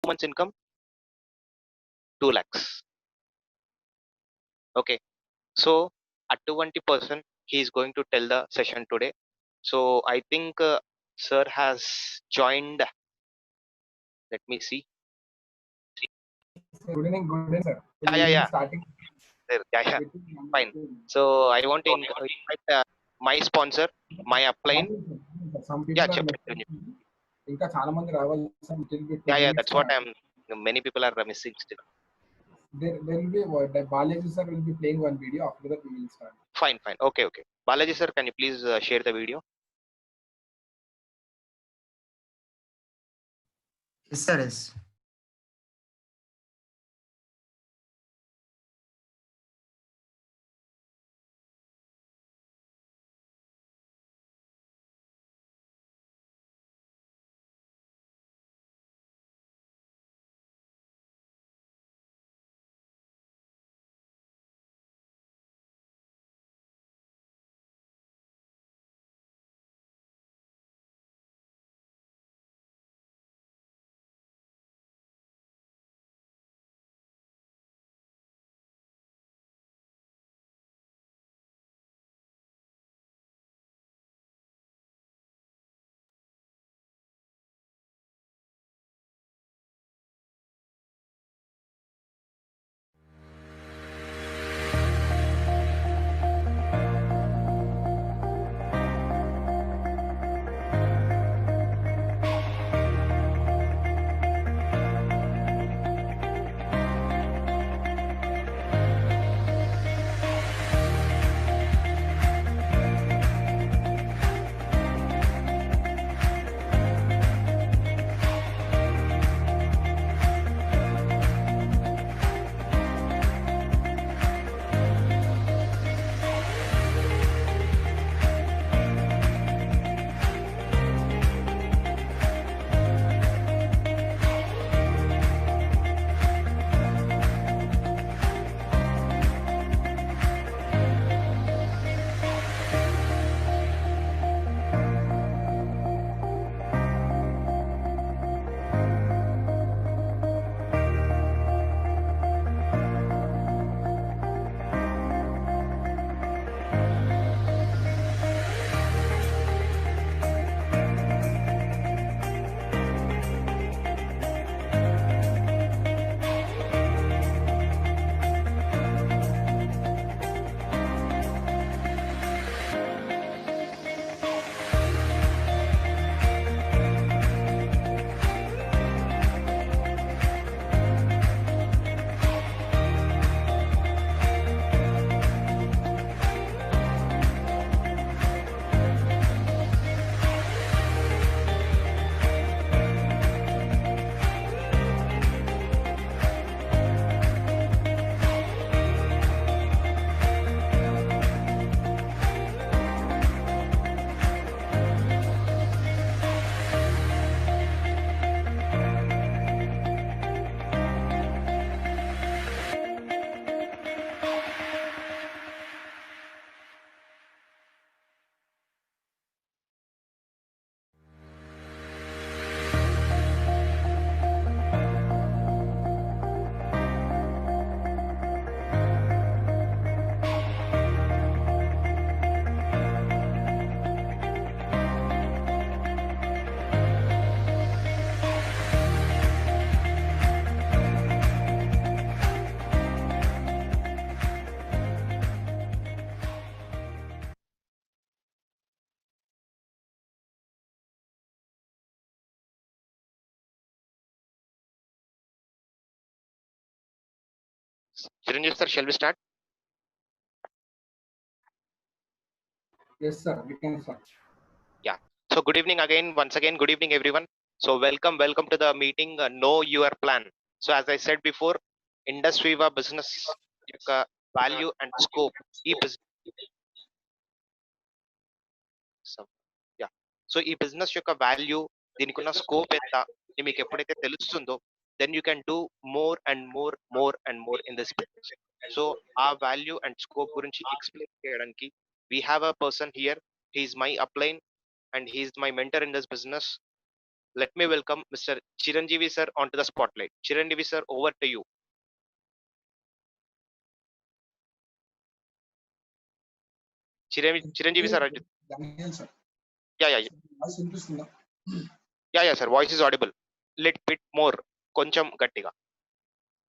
months income 2 lakhs. Okay, so at 20% he is going to tell the session today. So I think sir has joined. Let me see. Good evening, sir. Yeah, Good yeah, evening, yeah. starting There, yeah, yeah. with Fine. So I want to invite my sponsor, my upline. some Yeah, people are చెప్పండి. ఇంకా చాలా మంది రావాలి sir little bit 2 Yeah, yeah, minutes that's what I'm. Many people are missing still. there will be Balaji sir will be playing one video. After that we will start. Fine, fine. Okay, okay. Balaji sir, can you please share the video? Yes, sir. Yes. Chiranjeev sir, shall we start? Yes, sir. We can start. Yeah. So good evening again. Once again, good evening everyone. So welcome to the meeting. Know your plan. So as I said before, industry wa business యొక్క value and scope. ఈ business, yeah. So ఈ business యొక్క value, దీనికి ఉన్న scope ఎంత, ఇది మీకు ఎప్పుడైతే తెలుస్తుందో, then you can do more and more in this business. So ఆ value and scope గురించి explain చేయడానికి we have a person here. He is my upline and he is my mentor in this business. let me welcome Mr. Chiranjeevi sir onto the spotlight. Chiranjeevi sir, over to you. Chiranjeevi sir, Daniel sir. yeah, voice వినిపిస్తుందా? yeah, sir, voice is audible. Little bit more, కొంచెం గట్టిగా.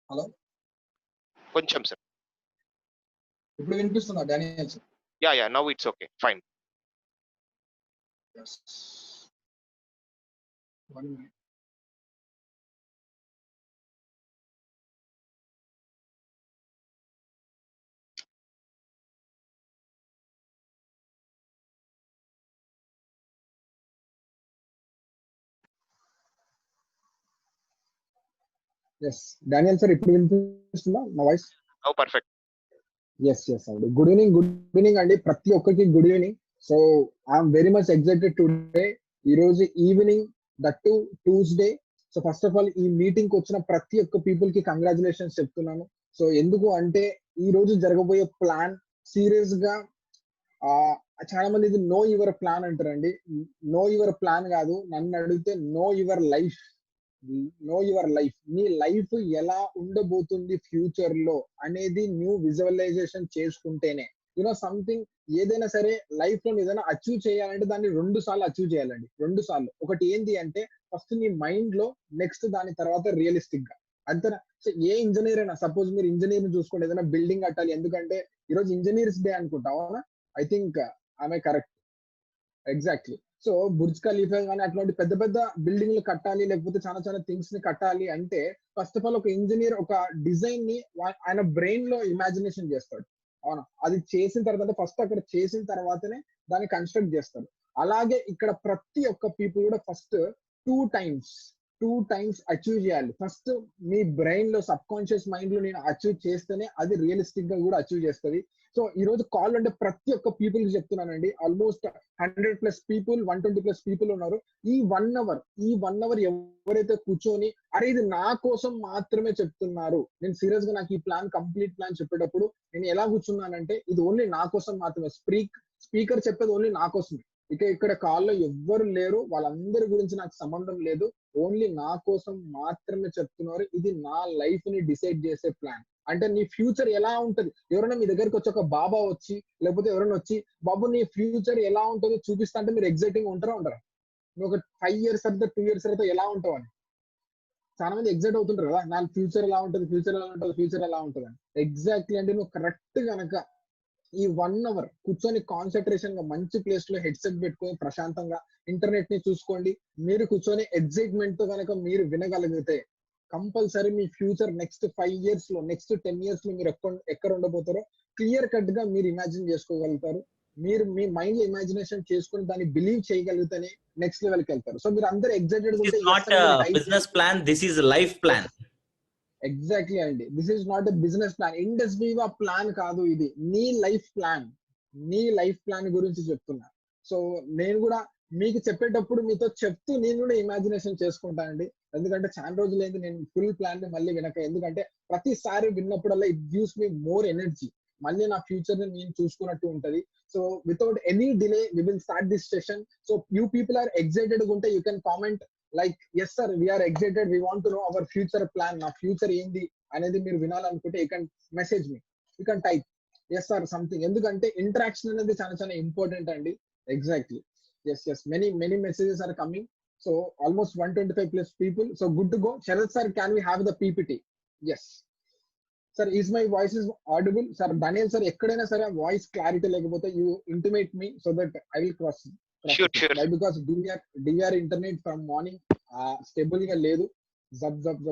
Hello, కొంచెం sir. ఇప్పుడు వినిపిస్తుందా Daniel sir? Yeah, now it's okay, fine. Yes. 1 minute. Yes Daniel sir, ఇప్పుడు వినిపిస్తుందా నా voice? Now perfect. Yes అండి. గుడ్ ఈవినింగ్ అండి, ప్రతి ఒక్కరికి good evening. So I'm very much excited today. ఈ రోజు evening, that too Tuesday. So first of all ఈ మీటింగ్ కి వచ్చిన ప్రతి ఒక్క పీపుల్ కి కంగ్రాచులేషన్స్ చెప్తున్నాను. సో ఎందుకు అంటే ఈ రోజు జరగబోయే ప్లాన్ సీరియస్ గా చాలా మంది ఇది నో యువర్ ప్లాన్ అంటారండి. నో యువర్ ప్లాన్ కాదు, నన్ను అడిగితే నో యువర్ లైఫ్. నీ లైఫ్ ఎలా ఉండబోతుంది ఫ్యూచర్ లో అనేది న్యూ విజువలైజేషన్ చేసుకుంటేనే సంథింగ్ ఏదైనా సరే లైఫ్ లో ఏదైనా అచీవ్ చేయాలంటే దాన్ని 2 సార్లు అచీవ్ చేయాలండి. 2 సార్లు. ఒకటి ఏంటి అంటే ఫస్ట్ నీ మైండ్ లో, నెక్స్ట్ దాని తర్వాత రియలిస్టిక్ గా. అంతేనా? సో ఏ ఇంజనీర్ అయినా, సపోజ్ మీరు ఇంజనీర్ ని చూసుకోండి, ఏదైనా బిల్డింగ్ కట్టాలి, ఎందుకంటే ఈరోజు ఇంజనీర్స్ డే అనుకుంటా, అవునా? ఐ థింక్ ఆమె correct. Exactly. So Burj Khalifa కానీ అట్లాంటి పెద్ద పెద్ద బిల్డింగ్లు కట్టాలి, లేకపోతే చాలా చాలా థింగ్స్ ని కట్టాలి అంటే ఫస్ట్ ఆఫ్ ఆల్ ఒక ఇంజనీర్ ఒక డిజైన్ ని ఆయన బ్రెయిన్ లో ఇమాజినేషన్ చేస్తాడు, అవునా? అది చేసిన తర్వాత ఫస్ట్ అక్కడ చేసిన తర్వాతనే దాన్ని కన్స్ట్రక్ట్ చేస్తాడు. అలాగే ఇక్కడ ప్రతి ఒక్క పీపుల్ కూడా ఫస్ట్ 2 టైమ్స్ అచీవ్ చేయాలి. ఫస్ట్ మీ బ్రెయిన్ లో, సబ్ కాన్షియస్ మైండ్ లో నేను అచీవ్ చేస్తేనే అది రియలిస్టిక్ గా కూడా అచీవ్ చేస్తుంది. సో ఈ రోజు కాల్ అంటే ప్రతి ఒక్క పీపుల్ కి చెప్తున్నానండి. ఆల్మోస్ట్ 100+ పీపుల్, 120+ పీపుల్ ఉన్నారు. ఈ 1 అవర్ ఎవరైతే కూర్చొని అరే ఇది నా కోసం మాత్రమే చెప్తున్నారు, నేను సీరియస్ గా నాకు ఈ ప్లాన్, కంప్లీట్ ప్లాన్ చెప్పేటప్పుడు నేను ఎలా కూర్చున్నానంటే ఇది ఓన్లీ నా కోసం మాత్రమే. స్పీకర్ చెప్పేది ఓన్లీ నా కోసమే. ఇక్కడ కాల్లో ఎవ్వరు లేరు, వాళ్ళందరి గురించి నాకు సంబంధం లేదు. ఓన్లీ నా కోసం మాత్రమే చెప్తున్నారు. ఇది నా లైఫ్ ని డిసైడ్ చేసే ప్లాన్. అంటే నీ ఫ్యూచర్ ఎలా ఉంటది, ఎవరైనా మీ దగ్గరికి వచ్చి ఒక బాబా వచ్చి, లేకపోతే ఎవరైనా వచ్చి బాబు నీ ఫ్యూచర్ ఎలా ఉంటుందో చూపిస్తా అంటే మీరు ఎగ్జైటింగ్ ఉంటారా? నువ్వు ఒక 5 years తర్వాత, 2 years తర్వాత ఎలా ఉంటావు అని చాలా మంది ఎగ్జైట్ అవుతుంటారు కదా, నా ఫ్యూచర్ ఎలా ఉంటుంది, ఫ్యూచర్ ఎలా ఉంటుంది అని. ఎగ్జాక్ట్లీ అంటే నువ్వు కరెక్ట్ గనక ఈ 1 అవర్ కూర్చొని కాన్సన్ట్రేషన్ గా మంచి ప్లేస్ లో హెడ్సెట్ పెట్టుకొని ప్రశాంతంగా ఇంటర్నెట్ ని చూసుకోండి. మీరు కూర్చొని ఎగ్జైట్మెంట్ తో కనుక మీరు వినగలిగితే కంపల్సరీ మీ ఫ్యూచర్ నెక్స్ట్ 5 years లో, నెక్స్ట్ 10 years లో మీరు ఎక్కడ ఉండబోతారో క్లియర్ కట్ గా మీరు ఇమాజిన్ చేసుకోగలుగుతారు. మీరు మీ మైండ్ లో ఇమాజినేషన్ చేసుకుని దాన్ని బిలీవ్ చేయగలిగితేనే నెక్స్ట్ లెవెల్ కి వెళ్తారు. సో మీరు అందరూ ఎగ్జైటెడ్ గా ఉంటే not business plan, this is life plan. Exactly అండి, this is not a business plan, IndusViva plan కాదు, ఇది నీ లైఫ్ ప్లాన్ గురించి చెప్తున్నా. సో నేను కూడా మీకు చెప్పేటప్పుడు మీతో చెప్తూ నేను కూడా ఇమాజినేషన్ చేసుకుంటానండి. ఎందుకంటే చాలా రోజులు అయింది నేను ఫుల్ ప్లాన్ ని మళ్ళీ వినక. ఎందుకంటే ప్రతిసారి విన్నప్పుడల్లా it gives me more energy. మళ్ళీ నా ఫ్యూచర్ ని నేను చూసుకున్నట్టు ఉంటది. So without any delay we will start this session. So you people are excited ఉంటే you can comment like yes sir we are excited, we want to know our future plan. నా future ఏంది అనేది మీరు వినాలనుకుంటే you can message me, you can type yes sir something. ఎందుకంటే interaction అనేది చాలా చాలా ఇంపార్టెంట్ అండి. Exactly. Yes many messages are coming. So almost 125+ people. So good to go. Sharath sir, can we have the PPT? Yes sir. Is my voice is audible? Sir Daniel sir, ఎక్కడైనా సరే voice clarity లేకపోతే you intimate me so that I will cross. Sure. Because DVR internet from morning stable గా లేదు, జబ్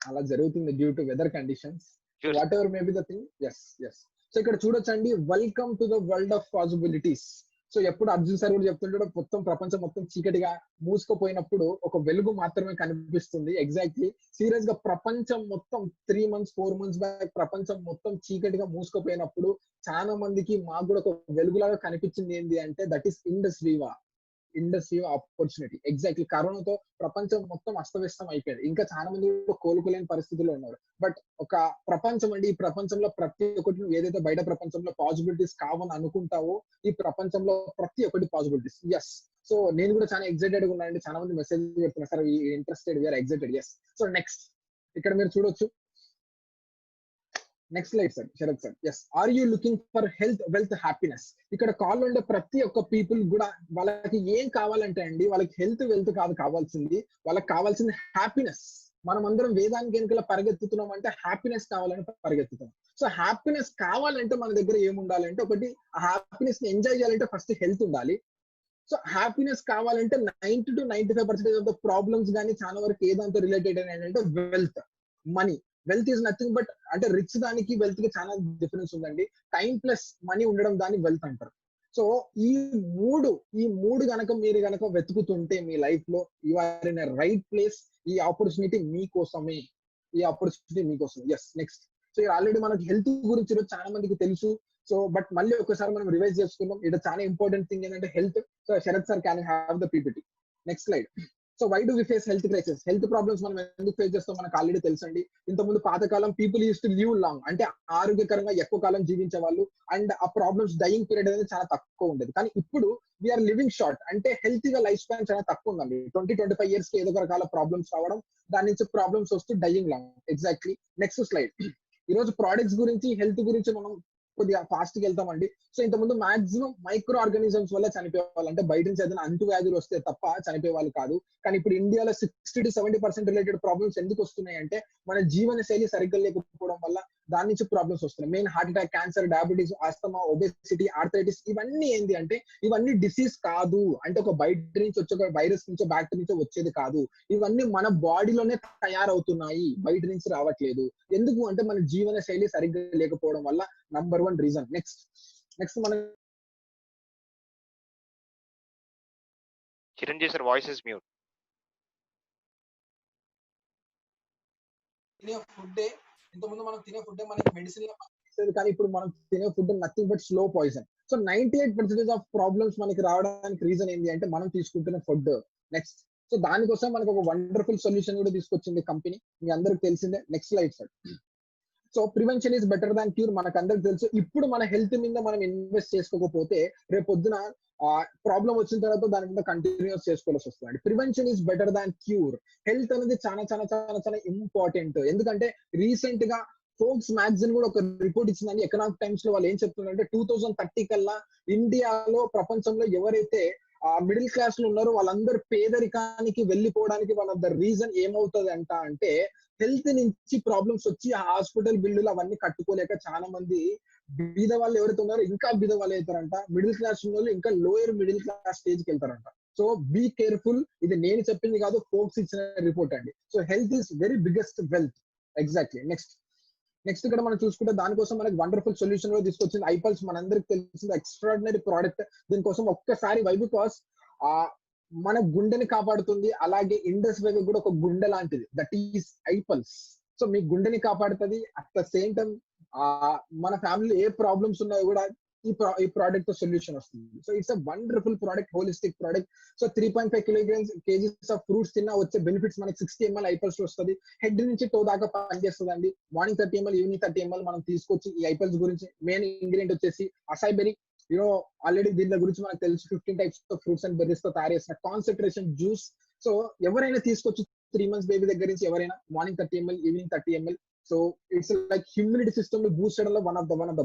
అలా జరుగుతుంది due to weather conditions. Sure. Whatever may be the thing. Yes. So ఇక్కడ చూడొచ్చండి, welcome to the world of possibilities. So ఎప్పుడు Arjun sir కూడా చెప్తుంటాడు, మొత్తం ప్రపంచం మొత్తం చీకటిగా మూసుకుపోయినప్పుడు ఒక వెలుగు మాత్రమే కనిపిస్తుంది. ఎగ్జాక్ట్లీ. సీరియస్ గా ప్రపంచం మొత్తం 3 months 4 months బ్యాక్ ప్రపంచం మొత్తం చీకటిగా మూసుకుపోయినప్పుడు చాలా మందికి మాకు కూడా ఒక వెలుగులాగా కనిపించింది. ఏంటి అంటే that is industry opportunity. Exactly. కరోనాతో ప్రపంచం మొత్తం అస్తవ్యస్తం అయిపోయింది. ఇంకా చాలా మంది కోలుకోలేని పరిస్థితుల్లో ఉన్నారు. బట్ ఒక ప్రపంచం అండి, ఈ ప్రపంచంలో ప్రతి ఒక్కటి నువ్వు ఏదైతే బయట ప్రపంచంలో పాసిబిలిటీస్ కావని అనుకుంటావో ఈ ప్రపంచంలో ప్రతి ఒక్కటి పాసిబిలిటీస్. ఎస్. సో నేను కూడా చాలా ఎక్సైటెడ్ గా ఉన్నానండి. చాలా మంది మెసేజ్ పెడుతున్నారు sir interested, we are excited. Yes. So next ఇక్కడ మీరు చూడొచ్చు. Next slide sir, Sharath sir. Yes. Are you looking for health, wealth, happiness? ఇక్కడ కాల్ ఉండే ప్రతి ఒక్క పీపుల్ కూడా వాళ్ళకి ఏం కావాలంటే అండి, వాళ్ళకి హెల్త్, వెల్త్ కాదు కావాల్సింది, వాళ్ళకి కావాల్సింది హ్యాపీనెస్. మనం అందరం వేదానికి వెనుకల పరిగెత్తుతున్నాం అంటే హ్యాపీనెస్ కావాలని పరిగెత్తుతున్నాం. సో హ్యాపీనెస్ కావాలంటే మన దగ్గర ఏముండాలంటే, ఒకటి ఆ హ్యాపీనెస్ ని ఎంజాయ్ చేయాలంటే ఫస్ట్ హెల్త్ ఉండాలి. సో హ్యాపీనెస్ కావాలంటే 90 to 95% ఆఫ్ ద ప్రాబ్లమ్స్ కానీ చాలా వరకు ఏదాంతో రిలేటెడ్ ఏంటంటే wealth, money. Wealth is nothing but, అంటే రిచ్ దానికి వెల్త్ కి చాలా డిఫరెన్స్ ఉందండి. టైం ప్లస్ మనీ ఉండడం దాన్ని వెల్త్ అంటారు. సో ఈ మూడు గనక మీరు గనక వెతుకుతుంటే మీ లైఫ్ లో you are in a right place. ఈ ఆపర్చునిటీ మీకోసమే, ఈ ఆపర్చునిటీ మీకోసం. ఎస్. నెక్స్ట్. సో ఆల్రెడీ మనకి హెల్త్ గురించి చాలా మందికి తెలుసు. సో బట్ మళ్ళీ ఒకసారి మనం రివైజ్ చేసుకుందాం. ఇక్కడ చాలా ఇంపార్టెంట్ థింగ్ ఏంటంటే health. So Sharath sir can have the PPT. Next slide. So why do we face health crisis? Health problems మనం ఎందుకు ఫేస్ చేస్తాం మనకు ఆల్రెడీ తెలుసండి. ఇంతకుముందు పాతకాలం people use to live long, అంటే ఆరోగ్యకరంగా ఎక్కువ కాలం జీవించే వాళ్ళు, అండ్ ఆ ప్రాబ్లమ్స్ డయింగ్ పీరియడ్ అనేది చాలా తక్కువ ఉండేది. కానీ ఇప్పుడు వీఆర్ లివింగ్ షార్ట్, అంటే హెల్తీగా లైఫ్ స్పాన్ చాలా తక్కువ ఉందండి. 20-25 years కి ఏదో ఒక రకాల ప్రాబ్లమ్స్ రావడం, దాని నుంచి ప్రాబ్లమ్స్ వస్తూ dying long. Exactly. Next slide. ఈ రోజు ప్రోడక్ట్స్ గురించి, హెల్త్ గురించి మనం కొద్దిగా ఫాస్ట్ గా వెళ్తామండి. సో ఇంతకుముందు మాక్సిమం మైక్రో ఆర్గానిజమ్స్ వల్ల చనిపోయేవాళ్ళు, అంటే బయట నుంచి ఏదైనా అంటు వ్యాధులు వస్తే తప్ప చనిపోయే వాళ్ళు కాదు. కానీ ఇప్పుడు ఇండియాలో 60 to 70% రిలేటెడ్ ప్రాబ్లమ్స్ ఎందుకు వస్తున్నాయి అంటే మన జీవన శైలి సరిగ్గా లేకపోవడం వల్ల దాని నుంచి ప్రాబ్లమ్స్ వస్తున్నాయి. Main heart attack, cancer, diabetes, asthma, obesity, arthritis, ఇవన్నీ ఏంటి అంటే ఇవన్నీ డిసీజ్ కాదు, అంటే ఒక బయట నుంచి వచ్చే ఒక వైరస్ నుంచో బ్యాక్టీరియా నుంచో వచ్చేది కాదు. ఇవన్నీ మన బాడీలోనే తయారవుతున్నాయి, బయట నుంచి రావట్లేదు. ఎందుకు అంటే మన జీవన శైలి సరిగ్గా లేకపోవడం వల్ల నంబర్ 1 రీజన్. నెక్స్ట్ మన Chiranjeevi sir voice is mute. తినే ఫుడ్, ఇంతకుముందు మనం తినే ఫుడ్ మనకి మెడిసిన్, కానీ ఇప్పుడు మనం తినే food nothing but slow poison. So 98% of problems మనకి రావడానికి రీజన్ ఏంటి అంటే మనం తీసుకుంటున్న ఫుడ్. నెక్స్ట్. సో దానికోసం మనకు ఒక వండర్ఫుల్ సొల్యూషన్ కూడా తీసుకొచ్చింది కంపెనీ, మీ అందరికి తెలిసిందే. Next slide sir. So prevention is better than cure, మనకు అందరికి తెలుసు. ఇప్పుడు మన హెల్త్ మీద మనం ఇన్వెస్ట్ చేసుకోకపోతే రేపు పొద్దున ప్రాబ్లం వచ్చిన తర్వాత దాని మీద కంటిన్యూస్ చేసుకోవాల్సి వస్తుంది. Prevention is better than cure. Health అనేది చాలా చాలా చాలా చాలా ఇంపార్టెంట్. ఎందుకంటే రీసెంట్ గా ఫోర్బ్స్ మ్యాగజైన్ కూడా ఒక రిపోర్ట్ ఇచ్చిందని. ఎకనామిక్ టైమ్స్ లో వాళ్ళు ఏం చెప్తున్నారంటే 2030 కల్లా ఇండియాలో, ప్రపంచంలో ఎవరైతే మిడిల్ క్లాస్ లో ఉన్నారో వాళ్ళందరూ పేదరికానికి వెళ్ళిపోవడానికి వన్ ఆఫ్ ద రీజన్ ఏమవుతుంది అంటే హెల్త్ నుంచి ప్రాబ్లమ్స్ వచ్చి హాస్పిటల్ బిల్లులు అవన్నీ కట్టుకోలేక చాలా మంది బీద వాళ్ళు ఎవరైతే ఉన్నారో ఇంకా బీద వాళ్ళు అవుతారంట. మిడిల్ క్లాస్ ఉన్న వాళ్ళు ఇంకా లోయర్ మిడిల్ క్లాస్ స్టేజ్ కి వెళ్తారంట. So be careful. ఇది నేను చెప్పింది కాదు, ఫోర్బ్స్ ఇచ్చిన రిపోర్ట్ అండి. So health is very biggest wealth. Exactly. Next ఇక్కడ మనం చూసుకుంటే దానికోసం మనకి వండర్ఫుల్ సొల్యూషన్ కూడా తీసుకొచ్చింది ఐపల్స్. మనందరికి తెలిసింది ఎక్స్ట్రాడినరీ ప్రోడక్ట్. దీనికోసం ఒక్కసారి వై బికాస్ మన గుండెని కాపాడుతుంది. అలాగే ఇండస్ వేవ్ కూడా ఒక గుండె లాంటిది, దట్ ఈస్ ఐపల్స్. సో మీ గుండెని కాపాడుతుంది. అట్ ద సేమ్ టైం మన ఫ్యామిలీ ఏ ప్రాబ్లమ్స్ ఉన్నాయో కూడా ఈ ప్రోడక్ట్ తో సొల్యూషన్ వస్తుంది. So it's a wonderful product, holistic product. So 3.5 kgs of fruits తిన్నా వచ్చే బెనిఫిట్స్ మనకి 60 ml ఐపల్స్ వస్తుంది. హెడ్ నుంచి టో దాకా పనిచేస్తుంది అండి. మార్నింగ్ 30 ml, ఈవినింగ్ 30 ml మనం తీసుకోవచ్చు. ఈ ఐపల్స్ గురించి మెయిన్ ఇంగ్రీడియంట్ వచ్చేసి అసై బెర్రీ. ఆల్రెడీ దీని గురించి మనకు తెలుసు. 15 types of fruits and berries తో తయారు చేసిన కాన్సన్ట్రేషన్ జ్యూస్. సో ఎవరైనా తీసుకోవచ్చు, 3 months బేబీ దగ్గర నుంచి ఎవరైనా. Morning 30 ml, evening 30 ml. So it's like humidity system ని బూస్ట్ చేయడంలో one of the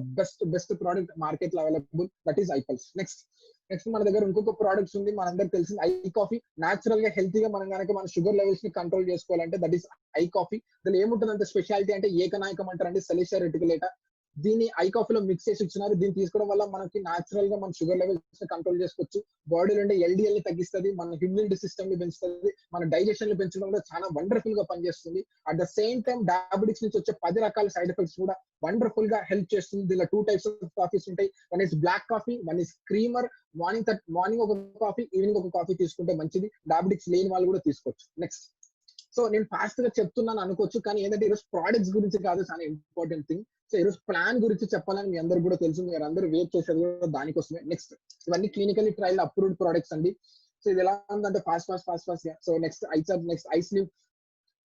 best product market లో అవైలబుల్, దట్ ఈస్ ఐపల్స్. నెక్స్ట్ మన దగ్గర ఇంకొక ప్రోడక్ట్స్ ఉంది, మనందరికి తెలిసింది ఐ కాఫీ. న్యాచురల్ గా హెల్తీగా మనం కనుక మన షుగర్ లెవెల్స్ ని కంట్రోల్ చేసుకోవాలంటే దట్ ఈస్ ఐ కాఫీ. దీనిలో ఏముంటుందంటే స్పెషాలిటీ అంటే ఏకనాయకం అంటారండి, సెలిషియా రెటికులేటా. దీన్ని ఐ కాఫీలో మిక్స్ చేసి ఇచ్చినారు. దీన్ని తీసుకోవడం వల్ల మనకి న్యాచురల్ గా మన షుగర్ లెవెల్స్ ని కంట్రోల్ చేసుకోవచ్చు. బాడీలో ఉండే ఎల్డిఎల్ ని తగ్గిస్తుంది, మన హ్యూమిడిటీ సిస్టమ్ ని పెంచుతుంది, మన డైజెషన్ ని పెంచడం కూడా చాలా వండర్ఫుల్ గా పనిచేస్తుంది. At the same time diabetics నుంచి వచ్చే 10 రకాల సైడ్ ఎఫెక్ట్స్ కూడా వండర్ఫుల్ గా హెల్ప్ చేస్తుంది. దీనిలో 2 types ఆఫ్ కాఫీస్ ఉంటాయి. One is black coffee, one is creamer. Morning ఒక కాఫీ, ఈవినింగ్ ఒక కాఫీ తీసుకుంటే మంచిది. డయాబెటిక్స్ లేని వాళ్ళు కూడా తీసుకోవచ్చు. నెక్స్ట్. సో నేను ఫాస్ట్ గా చెప్తున్నాను అనుకోవచ్చు, కానీ ఏంటంటే ఈరోజు ప్రోడక్ట్స్ గురించి కాదు చాలా ఇంపార్టెంట్ థింగ్. సో ఈరోజు ప్లాన్ గురించి చెప్పాలని మీ అందరికి కూడా తెలుసు, మీరు అందరూ వెయిట్ చేసేది కూడా దానికోసమే. నెక్స్ట్. ఇవన్నీ క్లినికల్లీ ట్రయల్ అప్రూవ్డ్ ప్రోడక్ట్స్ అండి. సో ఇది ఎలా ఉందంటే ఫాస్ట్. సో నెక్స్ట్ ఐస్లీవ్.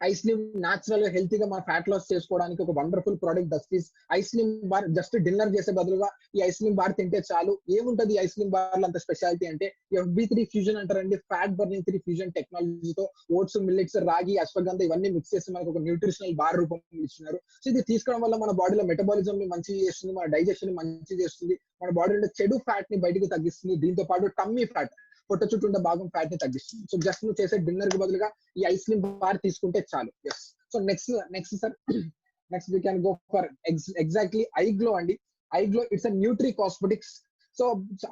ఐస్ క్రీమ్ న్యాచురల్ గా హెల్తీగా మన ఫ్యాట్ లాస్ చేసుకోవడానికి ఒక wonderful product that is ice cream bar. Just dinner చేసే బదులుగా ఈ ఐస్ క్రీమ్ బార్ తింటే చాలు. ఏముంటది ఈ ఐస్ క్రీమ్ బార్ అంత స్పెషాలిటీ అంటే FB3 ఫ్యూజన్ అంటారండి, ఫ్యాట్ బర్నింగ్ 3 ఫ్యూజన్ టెక్నాలజీతో ఓట్స్, మిల్లెట్స్, రాగి, అశ్వగంధ ఇవన్నీ మిక్స్ చేసి మనకు ఒక న్యూట్రిషనల్ బార్ రూపం ఇస్తున్నారు. సో ఇది తీసుకోవడం వల్ల మన బాడీలో మెటబాలిజం ని మంచి చేస్తుంది, మన డైజెషన్ ని మంచి చేస్తుంది, మన బాడీలో చెడు ఫ్యాట్ ని బయటకు తగ్గిస్తుంది. దీంతో పాటు టమ్మీ ఫ్యాట్, పొట్ట చుట్టూ ఉండే భాగం ఫ్యాట్ ని తగ్గిస్తుంది. సో జస్ట్ నువ్వు చేసే డిన్నర్ కి బదులుగా ఈ ఐస్ క్రీమ్ బార్ తీసుకుంటే చాలు. Yes. So next sir, next we can go for exactly iGlow అండి. IGlow it's a nutricosmetics. So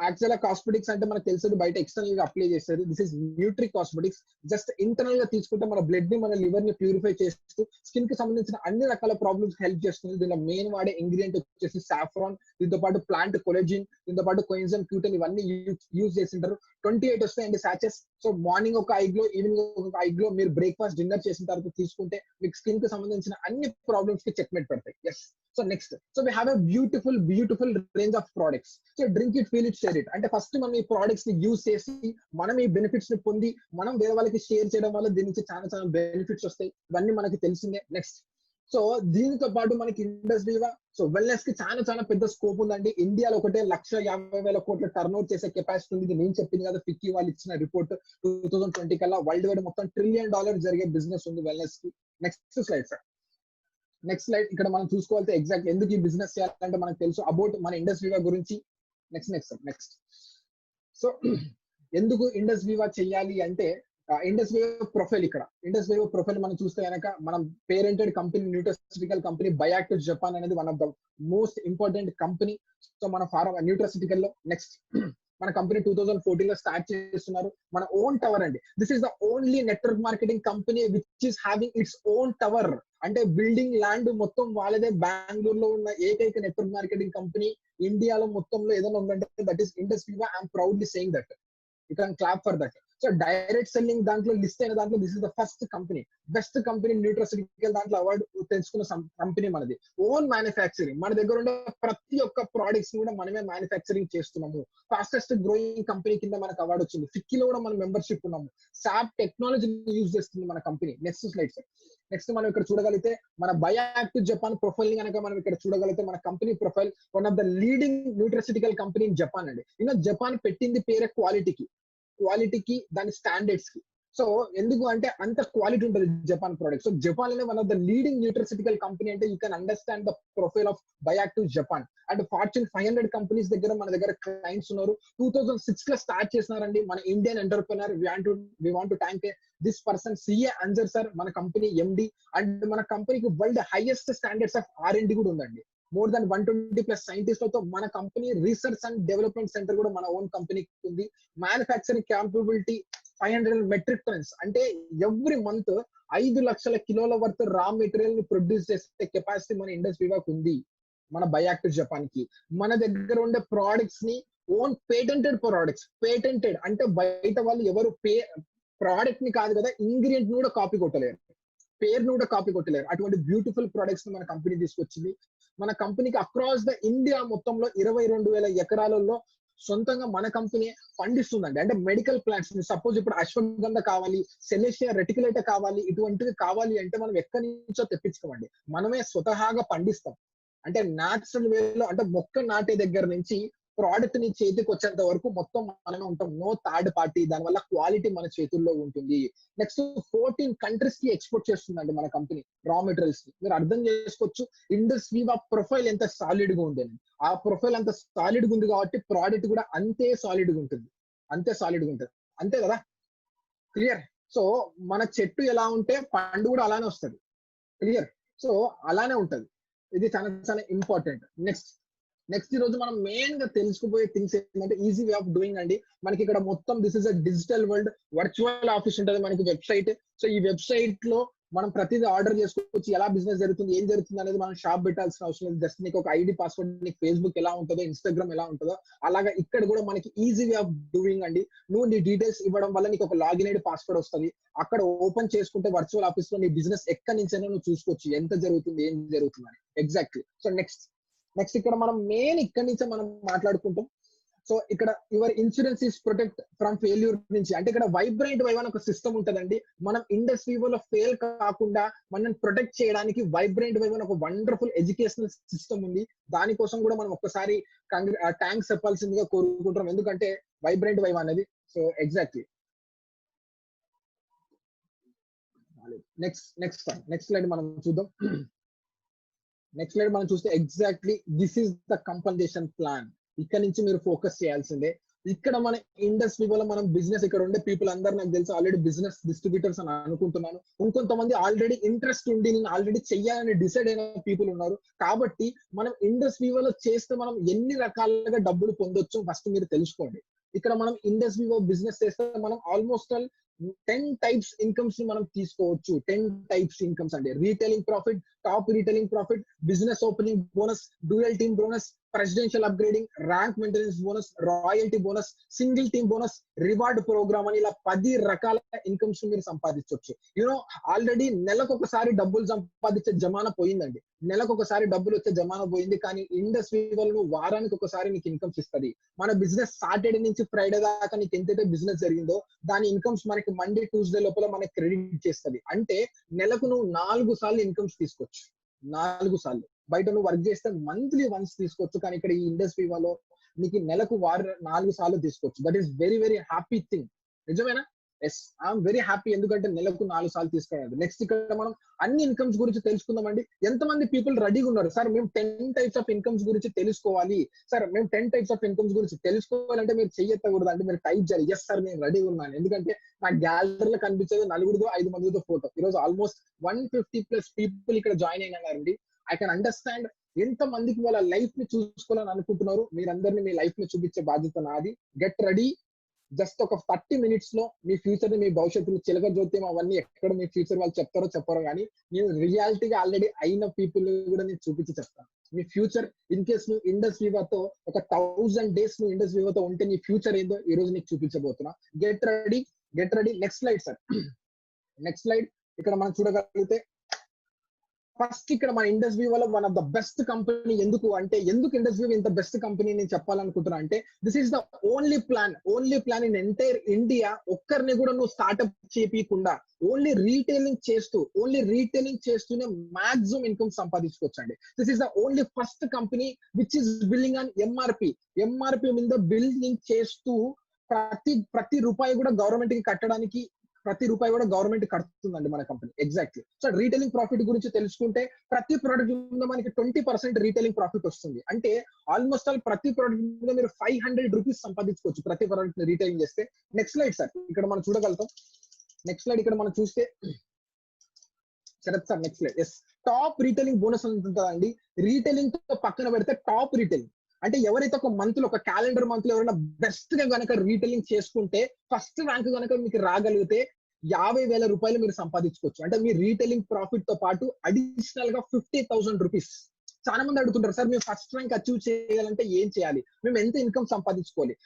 actual గా కాస్మెటిక్స్ అంటే మనకు తెలుసు బయట ఎక్స్టర్నల్ గా అప్లై చేసేది. This is nutricosmetics. Just internal గా తీసుకుంటే మన బ్లడ్ ని, మన లివర్ ని ప్యూరిఫై చేస్తూ స్కిన్ కి సంబంధించిన అన్ని రకాల ప్రాబ్లమ్స్ హెల్ప్ చేస్తుంది. దీనిలో మెయిన్ వాడే ఇంగ్రీడియంట్ వచ్చేసి సాఫ్రాన్, దీంతో పాటు ప్లాంట్ కొలెజిన్, దీంతో పాటు కోఎంజైమ్ Q10 ఇవన్నీ యూజ్ చేసింటారు. 28 వస్తాయండి సాచెస్. సో మార్నింగ్ ఒక ఐగ్లో, ఈవినింగ్ ఒక ఐగ్లో మీరు బ్రేక్ఫాస్ట్, డిన్నర్ చేసిన తర్వాత తీసుకుంటే మీకు స్కిన్ కి సంబంధించిన అన్ని ప్రాబ్లమ్స్ కి చెక్మేట్ పెడతాయి. Yes. So next, so we have a beautiful range of products. So drink it, feel it, share it. అంటే ఫస్ట్ మనం ఈ ప్రోడక్ట్స్ ని యూజ్ చేసి మనం ఈ బెనిఫిట్స్ ని పొంది మనం వేరే వాళ్ళకి షేర్ చేయడం వల్ల దీని నుంచి చాలా చాలా బెనిఫిట్స్ వస్తాయి. ఇవన్నీ మనకి తెలిసిందే. నెక్స్ట్, సో దీనితో పాటు మనకి ఇండస్ట్రీగా సో వెల్నెస్ కి చాలా చాలా పెద్ద స్కోప్ ఉందండి. ఇండియాలో ఒకటే 1,50,000 కోట్ల టర్న్ చేసే కెపాసిటీ ఉంది. ఇది నేను చెప్పింది కదా, ఫిక్కీ వాళ్ళు ఇచ్చిన రిపోర్ట్. 2020 కల్లా వరల్డ్ వైడ్ మొత్తం $1 trillion జరిగే బిజినెస్ ఉంది వెల్నెస్ కి. Next slide sir. Next slide. ఇక్కడ మనం చూసుకోవాలంటే ఎగ్జాక్ట్ ఎందుకు ఈ బిజినెస్ చేయాలంటే మనకు తెలుసు అబౌట్ మన ఇండస్ట్రీగా గురించి. నెక్స్ట్. సో ఎందుకు ఇండస్ట్రీగా చెయ్యాలి అంటే ఇండస్ట్రీ ప్రొఫైల్. ఇక్కడ ఇండస్ట్రీ ప్రొఫైల్ మనం చూస్తే కనుక మనం parented company, nutraceutical company బయాక్టివ్ Japan అనేది one of the most important company. So మన న్యూట్రాసిటికల్ లో నెక్స్ట్ మన కంపెనీ 2014 లో స్టార్ట్ చేస్తున్నారు. మన ఓన్ టవర్ అండి. This is the only network marketing company which is having its own tower. అంటే building land మొత్తం వాళ్ళదే. బెంగళూరులో ఉన్న ఏకైక నెట్వర్క్ మార్కెటింగ్ కంపెనీ ఇండియాలో మొత్తంలో ఏదైనా ఉందంటే that is industry. I'm proudly saying that. You can clap for that. So direct selling దాంట్లో లిస్ట్ అయిన దాంట్లో this is the first company, best company nutraceutical దాంట్లో అవార్డు తెచ్చుకున్న కంపెనీ మనది. ఓన్ మ్యానుఫ్యాక్చరింగ్, మన దగ్గర ఉండే ప్రతి ఒక్క ప్రోడక్ట్స్ కూడా మనమే మ్యానుఫ్యాక్చరింగ్ చేస్తున్నాము. ఫాస్టెస్ట్ గ్రోయింగ్ కంపెనీ కింద మనకు అవార్డు వచ్చింది. ఫిక్కీలో కూడా మనం మెంబర్షిప్ ఉన్నాము. సాప్ టెక్నాలజీ యూజ్ చేస్తుంది మన company. Next slide sir. Next మనం ఇక్కడ చూడగలిగితే మన బయాక్టివ్ జపాన్ ప్రొఫైల్ కనుక మనం ఇక్కడ చూడగలిగితే మన company profile one of the leading nutraceutical company in Japan అండి. జపాన్ పెట్టింది పేరే క్వాలిటీకి దాని స్టాండర్డ్స్ కి. సో ఎందుకు అంటే అంత క్వాలిటీ ఉంటుంది జపాన్ ప్రోడక్ట్. సో జపాన్ లోనే one of the leading nutraceutical company అంటే you can understand the profile of bioactive Japan. And fortune 500 companies దగ్గర మన దగ్గర క్లయింట్స్ ఉన్నారు. 2006 లో స్టార్ట్ చేసినారండి మన Indian entrepreneur. We want to thank this person CA Anzar sir, మన కంపెనీ MD. అండ్ మన కంపెనీకి world highest standards of R&D కూడా ఉందండి. మోర్ దాన్ 120+ సైంటిస్ట్లతో మన company research and development centre కూడా మన ఓన్ కంపెనీకి ఉంది. Manufacturing capability 500 metric tons. అంటే ఎవ్రీ మంత్ 5 లక్షల కిలోల వరకు రా మెటీరియల్ ని ప్రొడ్యూస్ చేసే కెపాసిటీ మన ఇండస్ట్రీగా ఉంది మన బయాక్టివ్ జపాన్ కి. మన దగ్గర ఉండే ప్రోడక్ట్స్ ని ఓన్ పేటెంటెడ్ అంటే బయట వాళ్ళు ఎవరు ప్రోడక్ట్ ని కాదు కదా, ఇంగ్రీడియంట్ కూడా కాపీ కొట్టలేరు, పేరును కూడా కాపీ కొట్టలేరు. అటువంటి బ్యూటిఫుల్ ప్రొడక్ట్స్ ని మన కంపెనీ తీసుకొచ్చింది. మన కంపెనీకి అక్రాస్ ద ఇండియా మొత్తంలో 22,000 ఎకరాలలో సొంతంగా మన కంపెనీ పండిస్తుందండి. అంటే మెడికల్ ప్లాంట్స్, సపోజ్ ఇప్పుడు అశ్వగంధ కావాలి, సెలెషియా రెటికులేటర్ కావాలి, ఇటువంటివి కావాలి అంటే మనం ఎక్కడి నుంచో తెప్పించుకోమండి, మనమే స్వతహాగా పండిస్తాం. అంటే న్యాచురల్ వేలో, అంటే మొక్క నాటే దగ్గర నుంచి ప్రోడక్ట్ ని చేతికి వచ్చేంత వరకు మొత్తం మనమే ఉంటాం. No third party. దానివల్ల క్వాలిటీ మన చేతుల్లో ఉంటుంది. నెక్స్ట్ 14 కంట్రీస్ కి ఎక్స్పోర్ట్ చేస్తుందండి మన కంపెనీ రా మెటీరియల్స్ ని. మీరు అర్థం చేసుకోవచ్చు ఇండస్ట్రీ ప్రొఫైల్ ఎంత సాలిడ్ గా ఉంది అని. ఆ ప్రొఫైల్ అంత సాలిడ్ గా ఉంది కాబట్టి ప్రోడక్ట్ కూడా అంతే సాలిడ్ గా ఉంటుంది. అంతే కదా, క్లియర్. సో మన చెట్టు ఎలా ఉంటే పండు కూడా అలానే వస్తుంది. క్లియర్. సో అలానే ఉంటది. ఇది చాలా చాలా ఇంపార్టెంట్. నెక్స్ట్ ఈ రోజు మనం మెయిన్ గా తెలుసుకుపోయే థింగ్స్ ఏంటంటే ఈజీ వే ఆఫ్ డూయింగ్ అండి. మనకి ఇక్కడ మొత్తం this is a digital world. Virtual office ఉంటుంది మనకి, వెబ్సైట్. సో ఈ వెబ్సైట్ లో మనం ప్రతిదీ ఆర్డర్ చేసుకోవచ్చు. ఎలా బిజినెస్ జరుగుతుంది, ఏం జరుగుతుంది అనేది మనం షాప్ పెట్టాల్సిన అవసరం లేదు. జస్ట్ నీకు ఒక ID పాస్వర్డ్, నీకు ఫేస్బుక్ ఎలా ఉంటుందో, ఇన్స్టాగ్రామ్ ఎలా ఉంటుందో అలాగా ఇక్కడ కూడా మనకి ఈజీ వే ఆఫ్ డూయింగ్ అండి. నువ్వు నీ డీటెయిల్స్ ఇవ్వడం వల్ల నీకు ఒక లాగిన్ ID పాస్వర్డ్ వస్తుంది. అక్కడ ఓపెన్ చేసుకుంటే వర్చువల్ ఆఫీస్ లో నీ బిజినెస్ ఎక్కడి నుంచైనా నువ్వు చూసుకోవచ్చు, ఎంత జరుగుతుంది, ఏం జరుగుతుంది అని. ఎగ్జాక్ట్లీ. సో నెక్స్ట్ ఇక్కడ మనం మెయిన్ ఇక్కడి నుంచే మనం మాట్లాడుకుంటాం. సో ఇక్కడ your insurance is protect from failure నుంచి, అంటే ఇక్కడ వైబ్రెంట్ వైవ్ అని ఒక సిస్టమ్ ఉంటదండి. మనం ఇండస్ట్రీలో ఫెయిల్ కాకుండా మనం ప్రొటెక్ట్ చేయడానికి వైబ్రెంట్ వైవ్ అని ఒక వండర్ఫుల్ ఎడ్యుకేషనల్ సిస్టమ్ ఉంది. దానికోసం కూడా మనం ఒక్కసారి థ్యాంక్స్ చెప్పాల్సిందిగా కోరుకుంటున్నాం, ఎందుకంటే వైబ్రెంట్ వైవ్ అనేది. సో ఎగ్జాక్ట్లీ నెక్స్ట్ స్లైడ్ మనం చూద్దాం. నెక్స్ట్ స్లైడ్ మనం చూస్తే exactly this is the compensation plan. ఇక్కడ నుంచి మీరు ఫోకస్ చేయాల్సిందే. ఇక్కడ మన ఇండస్ట్రీలో మనం బిజినెస్, ఇక్కడ ఉండే పీపుల్ అందరు నాకు తెలుసు ఆల్రెడీ బిజినెస్ డిస్ట్రిబ్యూటర్స్ అని అనుకుంటున్నాను. ఇంకొంతమంది ఆల్రెడీ ఇంట్రెస్ట్ ఉండి నేను ఆల్రెడీ చెయ్యాలని డిసైడ్ అయిన పీపుల్ ఉన్నారు. కాబట్టి మనం ఇండస్ట్రీలో చేస్తే మనం ఎన్ని రకాలుగా డబ్బులు పొందొచ్చు ఫస్ట్ మీరు తెలుసుకోండి. ఇక్కడ మనం ఇండస్ట్రీలో బిజినెస్ చేస్తే మనం ఆల్మోస్ట్ 10 టైప్స్ ఇన్కమ్స్ ని మనం తీసుకోవచ్చు. 10 టైప్స్ ఇన్కమ్స్ అంటే retailing profit, top retailing profit, business opening bonus, dual team bonus, presidential upgrading, rank maintenance bonus, royalty bonus, single team bonus, reward program అని ఇలా 10 రకాల ఇన్కమ్స్ మీరు సంపాదించవచ్చు. యూనో ఆల్రెడీ నెలకు ఒకసారి డబ్బులు సంపాదించే జమానా పోయిందండి. నెలకు ఒకసారి డబ్బులు వచ్చే జమానా పోయింది. కానీ ఇండస్ట్రీ వాళ్ళు వారానికి ఒకసారి నీకు ఇన్కమ్స్ ఇస్తుంది. మన బిజినెస్ సాటర్డే నుంచి ఫ్రైడే దాకా నీకు ఎంతైతే బిజినెస్ జరిగిందో దాని ఇన్కమ్స్ మనకి మండే ట్యూస్డే లోపల మనకి క్రెడిట్ చేస్తుంది. అంటే నెలకు నువ్వు 4 సార్లు ఇన్కమ్స్ తీసుకోవచ్చు. 4 సార్లు. బయట నువ్వు వర్క్ చేస్తే మంత్లీ వన్స్ తీసుకోవచ్చు, కానీ ఇక్కడ ఈ ఇండస్ట్రీ వాళ్ళు నీకు నెలకు 4 సార్లు తీసుకోవచ్చు. That is very very happy thing. నిజమేనా? ఎస్, ఐఎమ్ వెరీ హ్యాపీ, ఎందుకంటే నెలకు 4 సార్లు తీసుకోవాలి. నెక్స్ట్ ఇక్కడ మనం అన్ని ఇన్కమ్స్ గురించి తెలుసుకుందామండి. ఎంతమంది పీపుల్ రెడీగా ఉన్నారు? సార్ మేము 10 టైప్స్ ఆఫ్ ఇన్కమ్స్ గురించి తెలుసుకోవాలి, సార్ మేము 10 టైప్స్ ఆఫ్ ఇన్కమ్స్ గురించి తెలుసుకోవాలంటే మీరు చెయ్యకూడదు అంటే మీరు టైప్ చేయాలి. ఎస్ సార్ నేను రెడీగా ఉన్నాను, ఎందుకంటే నా గ్యాలరీలో కనిపించేది 4-5 మందితో ఫోటో. ఈరోజు ఆల్మోస్ట్ 150+ పీపుల్ ఇక్కడ జాయిన్ అయినారండి. ఐ కెన్ అండర్స్టాండ్ ఎంత మందికి వాళ్ళ లైఫ్ ని చూసుకోవాలని అనుకుంటున్నారు. మీరందరినీ మీ లైఫ్ ని చూపించే బాధ్యత నాది. Get ready. జస్ట్ ఒక 30 minutes లో మీ ఫ్యూచర్ ని, మీ భవిష్యత్తుని, చిలక జ్యోత్యం అవన్నీ ఎక్కడ మీ ఫ్యూచర్ వాళ్ళు చెప్తారో చెప్పారో, కానీ నేను రియాలిటీగా ఆల్రెడీ అయిన పీపుల్ కూడా నేను చూపించి చెప్తాను. మీ ఫ్యూచర్ ఇన్ కేస్ నువ్వు ఇండస్ట్రీతో ఒక 1000 days నువ్వు ఇండస్ట్రీతో ఉంటే నీ ఫ్యూచర్ ఏందో ఈ రోజు నీకు చూపించబోతున్నా. Get ready. Next slide sir. Next slide. ఇక్కడ మనం చూడగలిగితే ఫస్ట్ ఇక్కడ మన ఇండస్ట్రీ వల్ల one of the best company. ఎందుకు ఇండస్ట్రీ ఇంత బెస్ట్ కంపెనీ నేను చెప్పాలనుకుంటున్నా అంటే this is the only plan in entire India. ఒక్కరిని కూడా నువ్వు స్టార్ట్అప్ చేయకుండా ఓన్లీ రీటైలింగ్ చేస్తూనే మాక్సిమం ఇన్కమ్ సంపాదించుకోవచ్చండి. This is the only first company which is building on MRP మీద బిల్డింగ్ చేస్తూ ప్రతి రూపాయి కూడా గవర్నమెంట్ కి కట్టడానికి గవర్నమెంట్ కడుతుందండి మన company. Exactly. So retailing profit గురించి తెలుసుకుంటే ప్రతి ప్రోడక్ట్ మీద మనకి 20% రీటైలింగ్ ప్రాఫిట్ వస్తుంది. అంటే ఆల్మోస్ట్ ప్రతి ప్రోడక్ట్ మీద మీరు 500 రూపీస్ సంపాదించుకోవచ్చు ప్రతి ప్రోడక్ట్ రీటైలింగ్ చేస్తే. Next slide sir. ఇక్కడ మనం చూడగలుగుతాం. నెక్స్ట్ స్లైడ్ ఇక్కడ మనం చూస్తే Sharath sir next slide. Yes, top retailing bonus ఉంటుందండి. రీటైలింగ్ తో పక్కన పెడితే టాప్ రీటైలింగ్ అంటే ఎవరైతే ఒక మంత్ లో, ఒక క్యాలెండర్ మంత్ లో ఎవరైనా బెస్ట్ గా గనక రీటైలింగ్ చేసుకుంటే ఫస్ట్ ర్యాంక్ గనక మీకు రాగలిగితే 50,000 రూపాయలు మీరు సంపాదించుకోవచ్చు. అంటే మీ రీటైలింగ్ ప్రాఫిట్ తో పాటు అడిషనల్ గా 50,000 రూపీస్. చాలా మంది అడుగుతుంటారు, సార్ మేము ఫస్ట్ ర్యాంక్ అచీవ్ చేయాలంటే ఏం చేయాలి, మేము ఎంత ఇన్కమ్ సంపాదించుకోవాలి?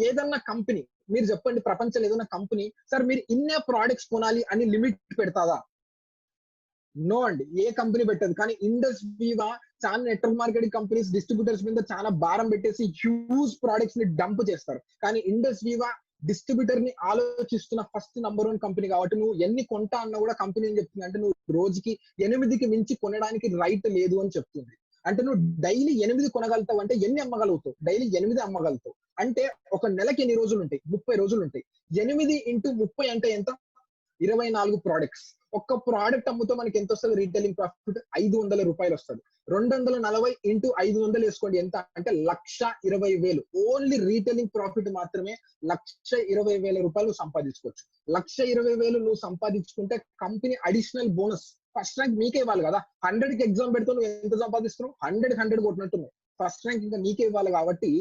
ఏదన్నా కంపెనీ మీరు చెప్పండి, ప్రపంచంలో ఏదైనా కంపెనీ సార్ మీరు ఇన్నే ప్రోడక్ట్స్ కొనాలి అని లిమిట్ పెడతాదా? నో అండి, ఏ కంపెనీ పెట్టదు. కానీ ఇండస్ట్రీవా చాలా నెట్వర్క్ మార్కెటింగ్ కంపెనీస్ డిస్ట్రిబ్యూటర్స్ మీద చాలా భారం పెట్టేసి హ్యూజ్ ప్రోడక్ట్స్ ని డంప్ చేస్తారు. కానీ ఇండస్ట్రీవా డిస్ట్రిబ్యూటర్ ని ఆలోచిస్తున్న ఫస్ట్ నంబర్ 1 కంపెనీ. కాబట్టి నువ్వు ఎన్ని కొంటా అన్నా కూడా కంపెనీ ఏం చెప్తుంది అంటే నువ్వు రోజుకి 8కి మించి కొనడానికి రైట్ లేదు అని చెప్తుంది. అంటే నువ్వు డైలీ 8 కొనగలుగుతావు అంటే ఎన్ని అమ్మగలుగుతావు? డైలీ 8 అమ్మగలుగుతావు అంటే ఒక నెలకి ఎన్ని రోజులు ఉంటాయి? 30 రోజులు ఉంటాయి. 8 × 30 అంటే ఎంత? 24 ప్రోడక్ట్స్. ఒక్క ప్రోడక్ట్ అమ్ముతో మనకి ఎంత వస్తుంది? రీటైలింగ్ ప్రాఫిట్ 500 రూపాయలు వస్తుంది. 240 × 500 వేసుకోండి ఎంత అంటే 1,20,000. ఓన్లీ రీటైలింగ్ ప్రాఫిట్ మాత్రమే 1,20,000 రూపాయలు సంపాదించుకోవచ్చు. 1,20,000 నువ్వు సంపాదించుకుంటే company additional bonus first rank మీకే ఇవ్వాలి కదా. 100కి ఎగ్జామ్ పెడితే నువ్వు ఎంత సంపాదిస్తున్నావు? 100 కొట్టినట్టున్నావు. ఫస్ట్ ర్యాంక్ ఇంకా నీకే ఇవ్వాలి కాబట్టి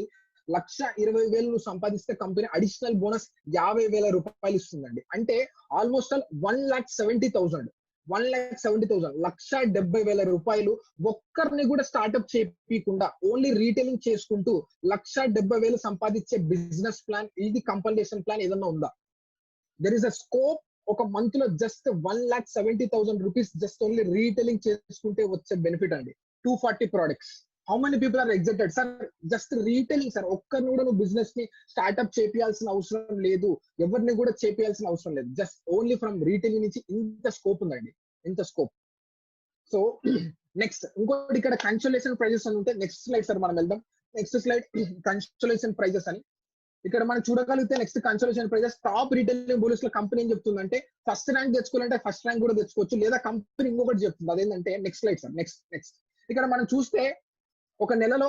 1,20,000 నువ్వు సంపాదిస్తే కంపెనీ అడిషనల్ బోనస్ 50,000 రూపాయలు ఇస్తుందండి. అంటే ఆల్మోస్ట్ 1,70,000 1,70,000 రూపాయలు ఒక్కరిని కూడా స్టార్ట్అప్ చేయకుండా ఓన్లీ రీటైలింగ్ చేసుకుంటూ 1,70,000 సంపాదించే బిజినెస్ ప్లాన్, ఇది కంపన్సేషన్ ప్లాన్ ఏదన్నా ఉందా? There is a scope. ఒక మంత్ లో just 1,70,000 rupees just only retailing చేసుకుంటే వచ్చే బెనిఫిట్ అండి. 240 products, how many people are excited sir? Just retailing sir. ఒక్కరిని కూడా నువ్వు బిజినెస్ ని స్టార్ట్అప్ చేపియాల్సిన అవసరం లేదు, ఎవరిని కూడా చేపియాల్సిన అవసరం లేదు. జస్ట్ ఓన్లీ ఫ్రమ్ రీటైలింగ్ నుంచి ఇంత స్కోప్ ఉందండి, ఇంత స్కోప్. సో నెక్స్ట్ ఇంకోటి ఇక్కడ కన్సోలేషన్ ప్రైజెస్ అని ఉంటే నెక్స్ట్ స్లైడ్ సార్ మనం వెళ్దాం. నెక్స్ట్ స్లైడ్ కన్సోలేషన్ ప్రైజెస్ అని ఇక్కడ మనం చూడగలిగితే next consolation prices top retailing bonus లో కంపెనీ ఏం చెప్తుందంటే ఫస్ట్ ర్యాంక్ తెచ్చుకోవాలంటే ఫస్ట్ ర్యాంక్ కూడా తెచ్చుకోవచ్చు, లేదా కంపెనీ ఇంకొకటి చెప్తుంది. అదేంటంటే నెక్స్ట్ స్లైడ్ సార్. నెక్స్ట్ ఇక్కడ మనం చూస్తే ఒక నెలలో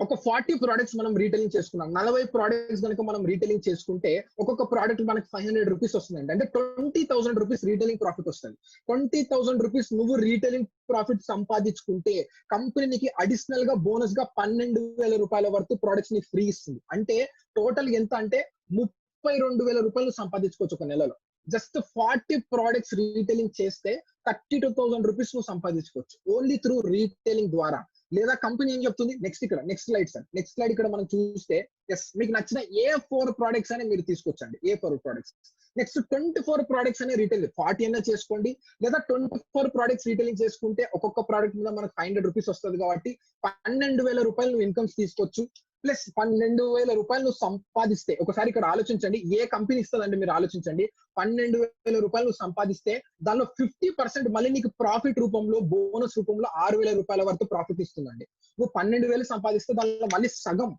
ఒక 40 ప్రోడక్ట్స్ మనం రీటైలింగ్ చేసుకున్నాం. 40 ప్రోడక్ట్స్ కనుక మనం రీటైలింగ్ చేసుకుంటే ఒక్కొక్క ప్రోడక్ట్ మనకి 500 రూపీస్ వస్తుందండి. అంటే 20,000 రూపీస్ రీటైలింగ్ ప్రాఫిట్ వస్తుంది. 20,000 రూపీస్ నువ్వు రీటైలింగ్ ప్రాఫిట్ సంపాదించుకుంటే కంపెనీకి అడిషనల్ గా బోనస్ గా 12,000 రూపాయల వరకు ప్రోడక్ట్స్ ని ఫ్రీ ఇస్తుంది. అంటే టోటల్ ఎంత అంటే 32,000 రూపాయలు సంపాదించుకోవచ్చు ఒక నెలలో. జస్ట్ 40 ప్రోడక్ట్స్ రీటైలింగ్ చేస్తే 32,000 రూపీస్ నువ్వు సంపాదించుకోవచ్చు ఓన్లీ త్రూ రీటైలింగ్ ద్వారా. లేదా కంపెనీ ఏం చెప్తుంది నెక్స్ట్ ఇక్కడ next slide sir. Next slide ఇక్కడ మనం చూస్తే ఎస్ మీకు నచ్చిన ఏ 4 ప్రోడక్ట్స్ అని మీరు తీసుకొచ్చండి, ఏ 4 ప్రోడక్ట్స్. నెక్స్ట్ 24 ప్రోడక్ట్స్ అనే రీటైల్ 40 అయినా చేసుకోండి, లేదా 24 ప్రోడక్ట్స్ రీటైలింగ్ చేసుకుంటే ఒక్కొక్క ప్రోడక్ట్ మీద మనకు 500 రూపీస్ వస్తుంది కాబట్టి 12,000 రూపాయలు నువ్వు ఇన్కమ్స్ తీసుకోవచ్చు. ప్లస్ 12,000 రూపాయలు నువ్వు సంపాదిస్తే ఒకసారి ఇక్కడ ఆలోచించండి, ఏ కంపెనీ ఇస్తుందండి మీరు ఆలోచించండి. 12,000 రూపాయలు నువ్వు సంపాదిస్తే దానిలో 50% మళ్ళీ నీకు ప్రాఫిట్ రూపంలో బోనస్ రూపంలో 6,000 రూపాయల వరకు ప్రాఫిట్ ఇస్తుందండి. నువ్వు 12,000 సంపాదిస్తే దానిలో మళ్ళీ సగం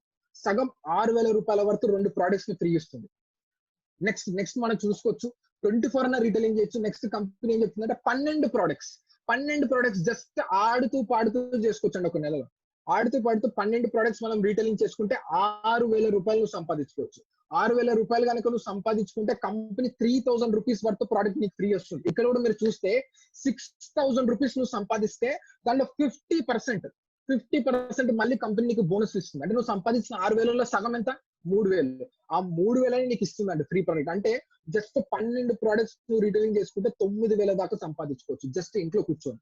6,000 రూపాయల వరకు 2 ప్రోడక్ట్స్ ని ఫ్రీ ఇస్తుంది. నెక్స్ట్ మనం చూసుకోవచ్చు 24 అన్న రీటైలింగ్ చేయొచ్చు. నెక్స్ట్ కంపెనీ ఏం చెప్తుందంటే 12 ప్రోడక్ట్స్ జస్ట్ ఆడుతూ పాడుతూ చేసుకోవచ్చు అండి. ఒక నెలలో ఆడుతూ పాడుతూ 12 ప్రోడక్ట్స్ మనం రీటైలింగ్ చేసుకుంటే 6,000 రూపాయలు సంపాదించుకోవచ్చు. 6,000 రూపాయలు కనుక నువ్వు సంపాదించుకుంటే కంపెనీ 3,000 రూపీస్ వరకు ప్రోడక్ట్ నీకు ఫ్రీ వస్తుంది. ఇక్కడ కూడా మీరు చూస్తే 6,000 రూపీస్ నువ్వు సంపాదిస్తే దానిలో 50% మళ్ళీ కంపెనీ నీకు బోనస్ ఇస్తుంది. అంటే నువ్వు సంపాదించిన 6,000లో సగం ఎంత 3,000. ఆ 3,000 నీకు ఇస్తుందండి ఫ్రీ ప్రోడక్ట్. అంటే జస్ట్ 12 ప్రోడక్ట్స్ నువ్వు రీటైలింగ్ చేసుకుంటే 9,000 దాకా సంపాదించుకోవచ్చు జస్ట్ ఇంట్లో కూర్చొని.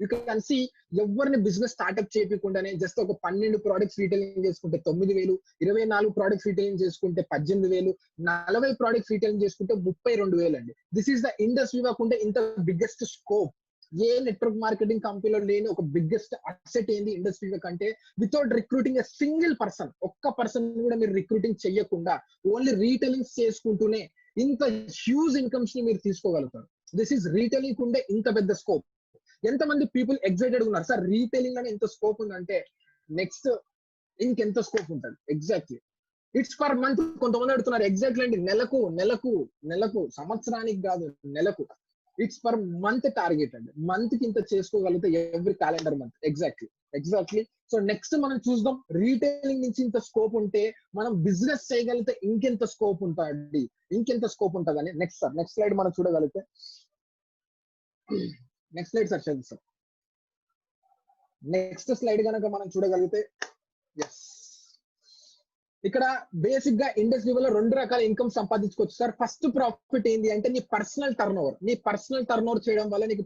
యూ కెన్ సీ ఎవరిని బిజినెస్ స్టార్ట్అప్ చేయకుండానే జస్ట్ ఒక 12 ప్రోడక్ట్స్ రీటైలింగ్ చేసుకుంటే 9,000, 24 ప్రోడక్ట్స్ రీటైలింగ్ చేసుకుంటే 18,000, 40 ప్రోడక్ట్స్ రీటైలింగ్ చేసుకుంటే 32,000 అండి. దిస్ ఈస్ ద ఇండస్ట్రీ కాకుండా ఇంత బిగ్గెస్ట్ స్కోప్. ఏ నెట్వర్క్ మార్కెటింగ్ కంపెనీలో లేని ఒక బిగ్గెస్ట్ అసెట్ ఏంది ఇండస్ట్రీ కంటే without recruiting a single person, ఒక్క పర్సన్ కూడా మీరు రిక్రూటింగ్ చేయకుండా ఓన్లీ రీటైలింగ్ చేసుకుంటూనే ఇంత హ్యూజ్ ఇన్కమ్స్ ని మీరు తీసుకోగలుగుతారు. దిస్ ఈస్ రీటైలింగ్ ఉండే ఇంత పెద్ద స్కోప్. ఎంతమంది పీపుల్ ఎక్సైటెడ్ ఉన్నారు సార్ రీటైలింగ్ అని ఎంత స్కోప్ ఉందంటే నెక్స్ట్ ఇంకెంత స్కోప్ ఉంటుంది. Exactly it's per month. కొంతమంది అడుగుతున్నారు ఎగ్జాక్ట్లీ అండి నెలకు సంవత్సరానికి కాదు నెలకు. ఇట్స్ పర్ మంత్ టార్గెట్ అండి. మంత్ కి ఇంత చేసుకోగలిగితే every calendar month. Exactly. So next మనం చూద్దాం రీటైలింగ్ నుంచి ఇంత స్కోప్ ఉంటే మనం బిజినెస్ చేయగలిగితే ఇంకెంత స్కోప్ ఉంటుంది, అని. నెక్స్ట్ స్లైడ్ మనం చూడగలిగితే నెక్స్ట్ స్లైడ్ సార్ చదువు సార్. నెక్స్ట్ స్లైడ్ కనుక మనం చూడగలిగితే ఎస్ ఇక్కడ బేసిక్ గా ఇండస్ట్రీ వల్ల 2 రకాల ఇన్కమ్ సంపాదించుకోవచ్చు సార్. ఫస్ట్ ప్రాఫిట్ ఏంటి అంటే నీ పర్సనల్ టర్న్ ఓవర్ చేయడం వల్ల నీకు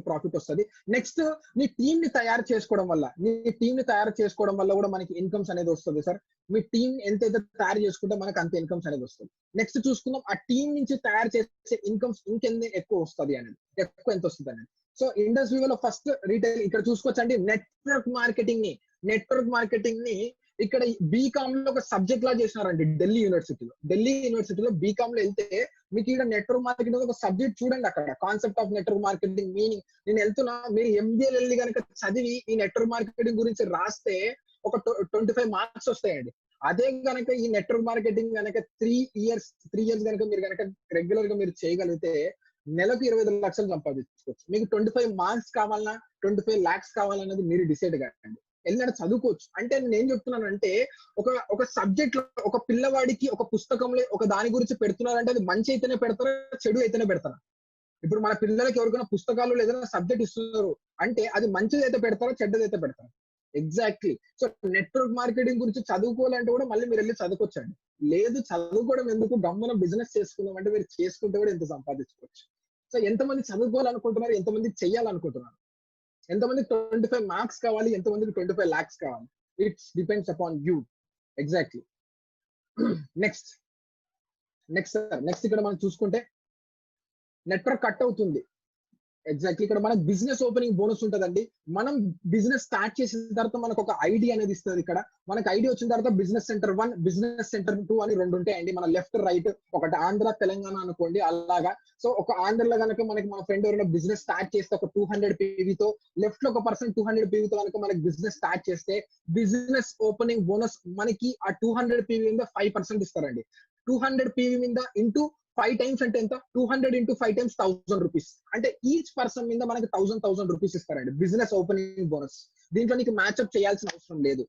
ప్రాఫిట్ వస్తుంది. నెక్స్ట్ నీ టీమ్ ని తయారు చేసుకోవడం వల్ల కూడా మనకి ఇన్కమ్స్ అనేది వస్తుంది సార్. మీ టీం ఎంతైతే తయారు చేసుకుంటే మనకు అంత ఇన్కమ్స్ అనేది వస్తుంది. నెక్స్ట్ చూసుకుందాం ఆ టీం నుంచి తయారు చేసే ఇన్కమ్స్ ఇంకెంత ఎక్కువ వస్తుంది అనేది, ఎంత వస్తుంది అనేది. సో ఇండస్ట్రీ వల్ల ఫస్ట్ రీటైల్ ఇక్కడ చూసుకోవచ్చండి. నెట్వర్క్ మార్కెటింగ్ ని ఇక్కడ బీకామ్ లో ఒక సబ్జెక్ట్ లా చేసినారండి ఢిల్లీ యూనివర్సిటీలో బీకామ్ లో వెళ్తే మీకు ఇక్కడ నెట్వర్క్ మార్కెటింగ్ ఒక సబ్జెక్ట్ చూడండి. అక్కడ concept of network marketing meaning. నేను వెళ్తున్నా, మీరు MBA వెళ్ళి కనుక చదివి ఈ నెట్వర్క్ మార్కెటింగ్ గురించి రాస్తే ఒక 25 మార్క్స్ వస్తాయండి. అదే కనుక ఈ నెట్వర్క్ మార్కెటింగ్ కనుక 3 ఇయర్స్ కనుక మీరు కనుక రెగ్యులర్ గా మీరు చేయగలిగితే నెలకు 25 లక్షలు సంపాదించుకోవచ్చు. మీకు 25 మార్క్స్ కావాలన్నా 25 lakhs కావాలన్నది మీరు డిసైడ్ కాకండి, వెళ్ళిన చదువుకోవచ్చు. అంటే నేను ఏం చెప్తున్నానంటే ఒక సబ్జెక్ట్ లో ఒక పిల్లవాడికి ఒక పుస్తకంలో ఒక దాని గురించి పెడుతున్నారంటే అది మంచి అయితేనే పెడతారా, చెడు అయితేనే పెడతారా? ఇప్పుడు మన పిల్లలకి ఎవరికైనా పుస్తకాలు ఏదైనా సబ్జెక్ట్ ఇస్తున్నారు అంటే అది మంచిది అయితే పెడతారా, చెడ్డది అయితే పెడతారా? ఎగ్జాక్ట్లీ. సో నెట్వర్క్ మార్కెటింగ్ గురించి చదువుకోవాలంటే కూడా మళ్ళీ మీరు వెళ్ళి చదువుకోవచ్చండి. లేదు చదువుకోవడం ఎందుకు, గమ్మున బిజినెస్ చేసుకుందాం అంటే మీరు చేసుకుంటే కూడా ఎంత సంపాదించుకోవచ్చు. సో ఎంతమంది చదువుకోవాలనుకుంటున్నారు, ఎంతమంది చెయ్యాలనుకుంటున్నారు, ఎంతమంది 25 మార్క్స్ కావాలి, ఎంతమందికి 25 lakhs కావాలి, it's depends upon you. Exactly. Next ఇక్కడ మనం చూసుకుంటే నెట్వర్క్ కట్ అవుతుంది. ఎగ్జాక్ట్లీ ఇక్కడ మనకు బిజినెస్ ఓపెనింగ్ బోనస్ ఉంటదండి. మనం బిజినెస్ స్టార్ట్ చేసిన తర్వాత మనకు ఒక ఐడియా అనేది ఇస్తుంది. ఇక్కడ మనకు ఐడియా వచ్చిన తర్వాత బిజినెస్ సెంటర్ 1, బిజినెస్ సెంటర్ 2 అని 2 ఉంటాయండి. మన లెఫ్ట్ రైట్, ఒకటి ఆంధ్ర తెలంగాణ అనుకోండి అలాగా. సో ఒక ఆంధ్రలో కనుక మనకి మన ఫ్రెండ్ ఎవరైనా బిజినెస్ స్టార్ట్ చేస్తే ఒక 200 PVతో, లెఫ్ట్ లో ఒక పర్సన్ 200 PVతో కనుక మనకి బిజినెస్ స్టార్ట్ చేస్తే బిజినెస్ ఓపెనింగ్ బోనస్ మనకి ఆ 200 PV మీద 5% ఇస్తారండి. 200 PV మీద ఇంటూ 5 టైమ్స్ అంటే ఎంత? 200 into 5 times 1000 రూపీస్. అంటే ఈచ్ పర్సన్ మీద మనకి 1000 రూపీస్ ఇస్తారండి బిజినెస్ ఓపెనింగ్ బోనస్. దీంట్లో నీకు మ్యాచ్అప్ చేయాల్సిన అవసరం లేదు.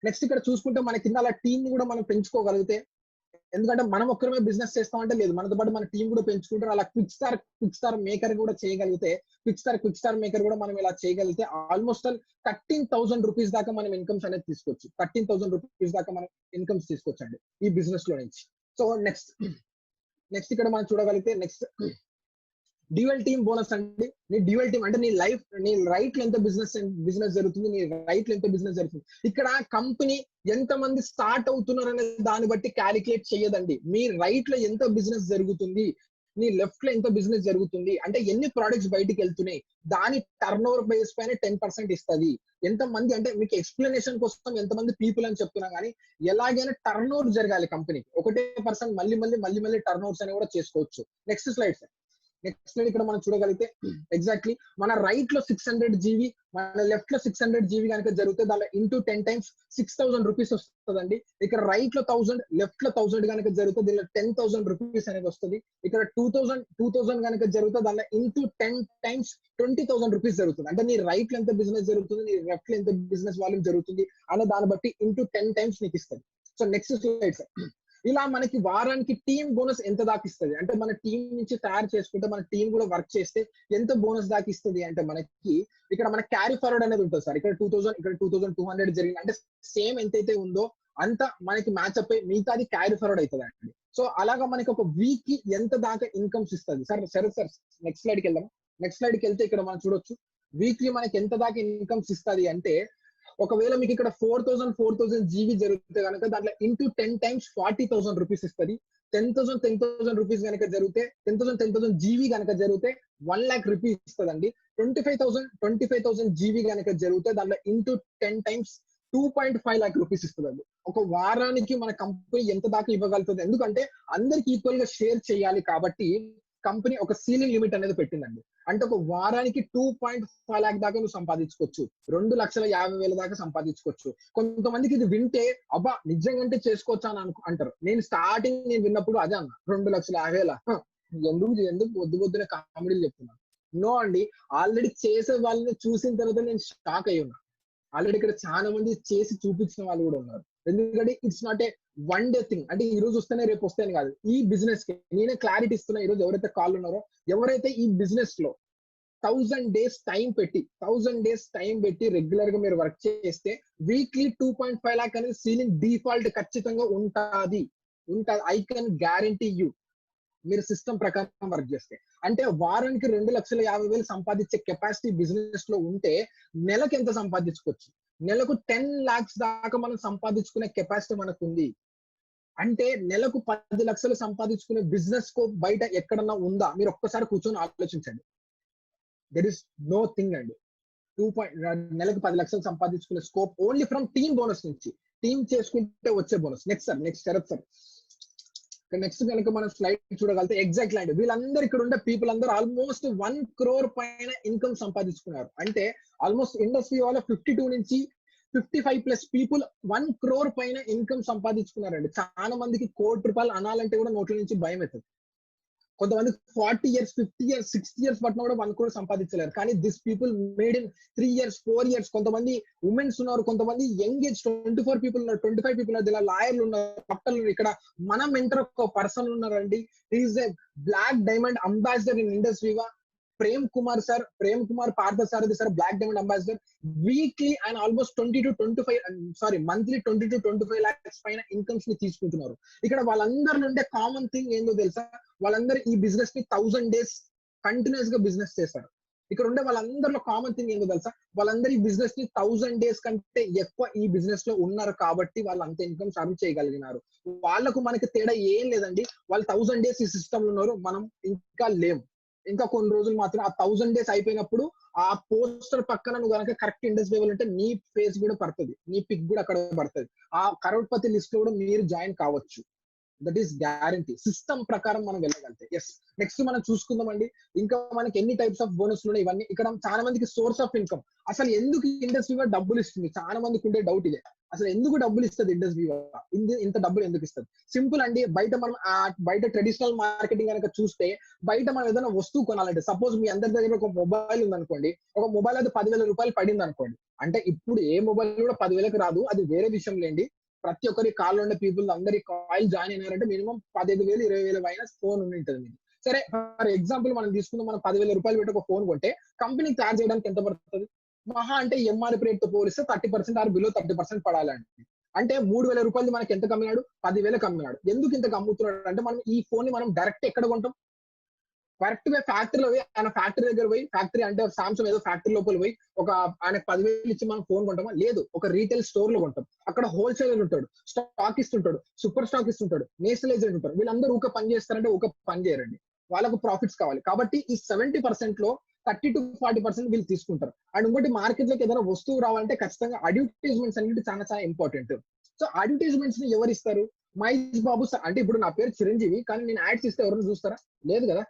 నెక్స్ట్ ఇక్కడ చూసుకుంటే మన కింద అలా టీం కూడా మనం పెంచుకోగలిగితే, ఎందుకంటే మనం ఒక్కరమే బిజినెస్ చేస్తామంటే లేదు, మనతో పాటు మన టీం కూడా పెంచుకుంటారు. అలా క్విక్ స్టార్ మేకర్ కూడా చేయగలిగితే, క్విక్ స్టార్ మేకర్ కూడా మనం ఇలా చేయగలిగితే ఆల్మోస్ట్ 13,000 రూపీస్ దాకా మనం ఇన్కమ్స్ అనేది తీసుకోవచ్చు. 13,000 రూపీస్ దాకా మనం ఇన్కమ్స్ తీసుకోవచ్చండి ఈ బిజినెస్ లో నుంచి. సో నెక్స్ట్ ఇక్కడ మనం చూడగలిగితే నెక్స్ట్ డ్యూయల్ టీమ్ బోనస్ అండి. నీ డ్యూయల్ టీమ్ అంటే నీ రైట్ లో ఎంత బిజినెస్ జరుగుతుంది, నీ రైట్ లో ఎంత బిజినెస్ జరుగుతుంది. ఇక్కడ కంపెనీ ఎంత మంది స్టార్ట్ అవుతున్నారు అనే దాన్ని బట్టి క్యాలిక్యులేట్ చేయదండి. మీ రైట్ లో ఎంత బిజినెస్ జరుగుతుంది, నీ లెఫ్ట్ లో ఎంత బిజినెస్ జరుగుతుంది, అంటే ఎన్ని ప్రొడక్ట్స్ బయటికి వెళ్తున్నాయి, దాని టర్న్ ఓవర్ బేస్ పైన 10% ఇస్తుంది. ఎంత మంది అంటే మీకు ఎక్స్ప్లెనేషన్ కోసం ఎంతమంది పీపుల్ అని చెప్తున్నా కానీ ఎలాగైనా టర్న్ ఓవర్ జరగాలి కంపెనీకి. ఒకటే పర్సన్ మళ్ళీ టర్న్ ఓవర్స్ అని కూడా చేసుకోవచ్చు. నెక్స్ట్ స్లైడ్ ఇక్కడ మనం చూడగలిగితే ఎగ్జాక్ట్లీ మన రైట్ లో 600 GB, మన లెఫ్ట్ లో 600 GB కనుక జరిగితే దానిలో ఇంటూ 10 times 6,000 రూపీస్ వస్తుందండి. ఇక్కడ రైట్ లో 1000, లెఫ్ట్ లో 1000 కనుక జరిగితే దీనిలో 10,000 రూపీస్ అనేది వస్తుంది. ఇక్కడ 2000 కనుక జరిగితే దానిలో ఇంటూ 10 times 20,000 రూపీస్ జరుగుతుంది. అంటే నీ రైట్ లో ఎంత బిజినెస్ జరుగుతుంది, నీ లెఫ్ట్ లో ఎంత బిజినెస్ వాల్యూమ్ జరుగుతుంది అనే దాన్ని బట్టి ఇంటూ 10 times నీకు ఇస్తుంది. So next slide sir. ఇలా మనకి వారానికి టీమ్ బోనస్ ఎంత దాకా ఇస్తుంది అంటే, మన టీం నుంచి తయారు చేసుకుంటే మన టీం కూడా వర్క్ చేస్తే ఎంత బోనస్ దాకా ఇస్తుంది అంటే, మనకి ఇక్కడ మన క్యారీ ఫార్వర్డ్ అనేది ఉంటుంది సార్. ఇక్కడ 2000, ఇక్కడ 2200 జరిగింది అంటే సేమ్ ఎంతైతే ఉందో అంత మనకి మ్యాచ్అప్ అయ్యి మిగతాది క్యారీ ఫార్వర్డ్ అవుతుంది అండి. సో అలాగా మనకి ఒక వీక్ కి ఎంత దాకా ఇన్కమ్స్ ఇస్తుంది సార్. సరే సార్ నెక్స్ట్ స్లైడ్కి వెళ్దాం. నెక్స్ట్ స్లైడ్కి వెళ్తే ఇక్కడ మనం చూడొచ్చు వీక్లీ మనకి ఎంత దాకా ఇన్కమ్స్ ఇస్తుంది అంటే, ఒకవేళ మీకు ఇక్కడ 4,000 GB జరిగితే కనుక దాంట్లో ఇంటూ 10 times 40,000 రూపీస్ ఇస్తుంది. 10,000 రూపీస్ కనుక జరిగితే 10,000 GB కనుక జరిగితే 1 lakh రూపీస్ ఇస్తుందండి. 25,000 GB కనుక జరిగితే దాంట్లో ఇంటూ 10 times 2.5 lakh రూపీస్ ఇస్తుందండి. ఒక వారానికి మన కంపెనీ ఎంత దాకా ఇవ్వగలుగుతుంది, ఎందుకంటే అందరికి ఈక్వల్ గా షేర్ చేయాలి కాబట్టి కంపెనీ ఒక సీలింగ్ లిమిట్ అనేది పెట్టిందండి. అంటే ఒక వారానికి 2.5 lakh దాకా నువ్వు సంపాదించుకోవచ్చు, 2,50,000 దాకా సంపాదించుకోవచ్చు. కొంతమందికి ఇది వింటే అబ్బా నిజంగా చేసుకోవచ్చా అని అంటారు. నేను విన్నప్పుడు అదే అన్నా, 2,50,000 ఎందుకు పొద్దునే కామెడీలు చెప్తున్నాను. నో అండి, ఆల్రెడీ చేసే వాళ్ళని చూసిన తర్వాత నేను షాక్ అయ్యి ఉన్నా. ఆల్రెడీ ఇక్కడ చాలా మంది చేసి చూపించిన వాళ్ళు కూడా ఉన్నారు. ఎందుకంటే it's not a one day thing. అంటే ఈ రోజు వస్తేనే రేపు వస్తేనే కాదు. ఈ బిజినెస్ కి నేనే క్లారిటీ ఇస్తున్నా. ఈ రోజు ఎవరైతే కాల్ ఉన్నారో, ఎవరైతే ఈ బిజినెస్ లో 1000 days టైం పెట్టి రెగ్యులర్ గా మీరు వర్క్ చేస్తే వీక్లీ 2.5 lakh అనేది సీలింగ్ డిఫాల్ట్ ఖచ్చితంగా ఉంటుంది. I can guarantee you. మీరు సిస్టమ్ ప్రకారం వర్క్ చేస్తే అంటే వారానికి 2,50,000 సంపాదించే కెపాసిటీ బిజినెస్ లో ఉంటే నెలకు ఎంత సంపాదించుకోవచ్చు? నెలకు 10 lakhs దాకా మనం సంపాదించుకునే కెపాసిటీ మనకు ఉంది. అంటే నెలకు 10 లక్షలు సంపాదించుకునే బిజినెస్ స్కోప్ బయట ఎక్కడన్నా ఉందా? మీరు ఒక్కసారి కూర్చొని ఆలోచించండి. దెర్ ఇస్ నో థింగ్ అండి. నెలకు 10 లక్షలు సంపాదించుకునే scope only from team bonus నుంచి. టీమ్ చేసుకుంటే వచ్చే bonus. Next Sharath sir. Next కనుక మనం స్లైడ్ చూడగలిగితే ఎగ్జాక్ట్ అండి వీళ్ళందరూ ఇక్కడ ఉండే పీపుల్ అందరూ ఆల్మోస్ట్ 1 crore పైన ఇన్కమ్ సంపాదించుకున్నారు. అంటే ఆల్మోస్ట్ ఇండస్ట్రీ వాళ్ళ 52 నుంచి 55+ పీపుల్ 1 crore పైన ఇన్కమ్ సంపాదించుకున్నారండి. చాలా మందికి ₹1,00,00,000 అనాలంటే కూడా నోట్ల నుంచి భయం అవుతుంది. కొంతమంది 40 years 50 years 60 years పట్టిన కూడా 1 crore సంపాదించలేరు. కానీ this people made in 3 years 4 years. కొంతమంది ఉమెన్స్ ఉన్నారు, కొంతమంది యంగ్ ఏజ్ 24 people ఉన్నారు, 25 people ఉన్నారు, ఇలా లాయర్లు ఉన్నారు, డాక్టర్లు ఉన్నారు. ఇక్కడ మన మెంటర్ ఒక పర్సన్ ఉన్నారండి. Is a black diamond ambassador in ఇండస్ట్రీగా. Prem Kumar Parthasarathy sir, black diamond ambassador. Weekly ఆయన ఆల్మోస్ట్ మంత్లీ 20 to 25 lakhs పైన ఇన్కమ్స్ ని తీసుకుంటున్నారు. ఇక్కడ వాళ్ళందరి నుండే కామన్ థింగ్ ఏందో తెలుసా? వాళ్ళందరూ ఈ బిజినెస్ ని 1000 days కంటిన్యూస్ గా బిజినెస్ చేస్తారు. ఇక్కడ ఉండే వాళ్ళందరిలో కామన్ థింగ్ ఏందో తెలుసా? వాళ్ళందరూ ఈ బిజినెస్ ని 1000 days కంటే ఎక్కువ ఈ బిజినెస్ లో ఉన్నారు కాబట్టి వాళ్ళు అంత ఇన్కమ్స్ అర్న్ చేయగలిగినారు. వాళ్ళకు మనకి తేడా ఏం లేదండి. వాళ్ళు 1000 days ఈ సిస్టమ్ లో ఉన్నారు, మనం ఇంకా లేము. ఇంకా కొన్ని రోజులు మాత్రం ఆ 1000 days అయిపోయినప్పుడు ఆ పోస్టర్ పక్కన నువ్వు కనుక కరెక్ట్ ఇండస్ట్రీ ఉంటే నీ ఫేస్ కూడా పడుతుంది, నీ పిక్ కూడా అక్కడ పడుతుంది. ఆ కరోడ్పతి లిస్ట్ లో కూడా మీరు జాయిన్ కావచ్చు. That is guarantee. సిస్టమ్ ప్రకారం మనం వెళ్ళగలితే. ఎస్, నెక్స్ట్ మనం చూసుకుందామండి. ఇంకా మనకి ఎన్ని టైప్స్ ఆఫ్ బోనస్ ఉన్నాయి ఇవన్నీ. ఇక్కడ చాలా మందికి సోర్స్ ఆఫ్ ఇన్కమ్, అసలు ఎందుకు ఇండస్ట్రీ డబ్బులు ఇస్తుంది, చాలా మందికి ఉండే డౌట్ ఇదే. అసలు ఎందుకు డబ్బులు ఇస్తుంది ఇండస్ట్రీ, ఇంత డబ్బులు ఎందుకు ఇస్తుంది? సింపుల్ అండి. బయట మనం బయట ట్రెడిషనల్ మార్కెటింగ్ కనుక చూస్తే, బయట మనం ఏదైనా వస్తువు కొనాలంటే, సపోజ్ మీ అందరి దగ్గర ఒక మొబైల్ ఉంది అనుకోండి, ఒక మొబైల్ అది 10,000 రూపాయలు పడింది అనుకోండి. అంటే ఇప్పుడు ఏ మొబైల్ కూడా 10,000కి రాదు, అది వేరే విషయం లేండి. ప్రతి ఒక్కరి కాల్ ఉండే పీపుల్ అందరి కాయిల్ జాయిన్ అయినారంటే మినిమం 15,000 20,000 అయినా ఫోన్ ఉంటుంది మీకు. సరే, ఫర్ ఎగ్జాంపుల్ మనం తీసుకుందాం, మనం 10,000 రూపాయలు పెట్టి ఒక ఫోన్ కొంటే కంపెనీ ఛార్జ్ చేయడానికి ఎంత పడుతుంది? మహా అంటే ఎంఆర్పీ రేట్ తో పోలిస్తే 30% ఆర్ బిలో 30% పడాలండి. అంటే 3,000 రూపాయలు మనకి ఎంత కమ్మినాడు? 10,000 కమ్మినాడు. ఎందుకు ఇంత అమ్ముతున్నాడు అంటే, మనం ఈ ఫోన్ ని మనం డైరెక్ట్ ఎక్కడ కొంటాం? కరెక్ట్ గా ఫ్యాక్టరీలో పోయి, ఆయన ఫ్యాక్టరీ దగ్గర పోయి, ఫ్యాక్టరీ అంటే సామ్సంగ్ ఏదో ఫ్యాక్టరీ లోపల పోయి ఒక ఆయన 10,000 ఇచ్చి మనం ఫోన్ కొంటామా? లేదు. ఒక రీటైల్ స్టోర్ లో కొంటాం. అక్కడ హోల్సేలర్ ఉంటాడు, స్టాక్ ఇస్తుంటాడు, సూపర్ స్టాక్ ఇస్తుంటాడు, నేషనల్ ఏజెంట్ ఉంటాడు. వీళ్ళందరూ ఒక పని చేస్తారంటే ఒక పని చేయరండి, వాళ్ళకు ప్రాఫిట్స్ కావాలి. కాబట్టి ఈ 70% లో 30 to 40% వీళ్ళు తీసుకుంటారు. అండ్ ఇంకోటి, మార్కెట్ లోకి ఏదైనా వస్తువు రావాలంటే ఖచ్చితంగా అడ్వర్టైజ్మెంట్స్ అనేది చాలా చాలా ఇంపార్టెంట్. సో అడ్వర్టైజ్మెంట్స్ ని ఎవరు ఇస్తారు? మహేష్ బాబు అంటే ఇప్పుడు నా పేరు చిరంజీవి, కానీ నేను యాడ్స్ ఇస్తే ఎవరైనా చూస్తారా? లేదు కదా.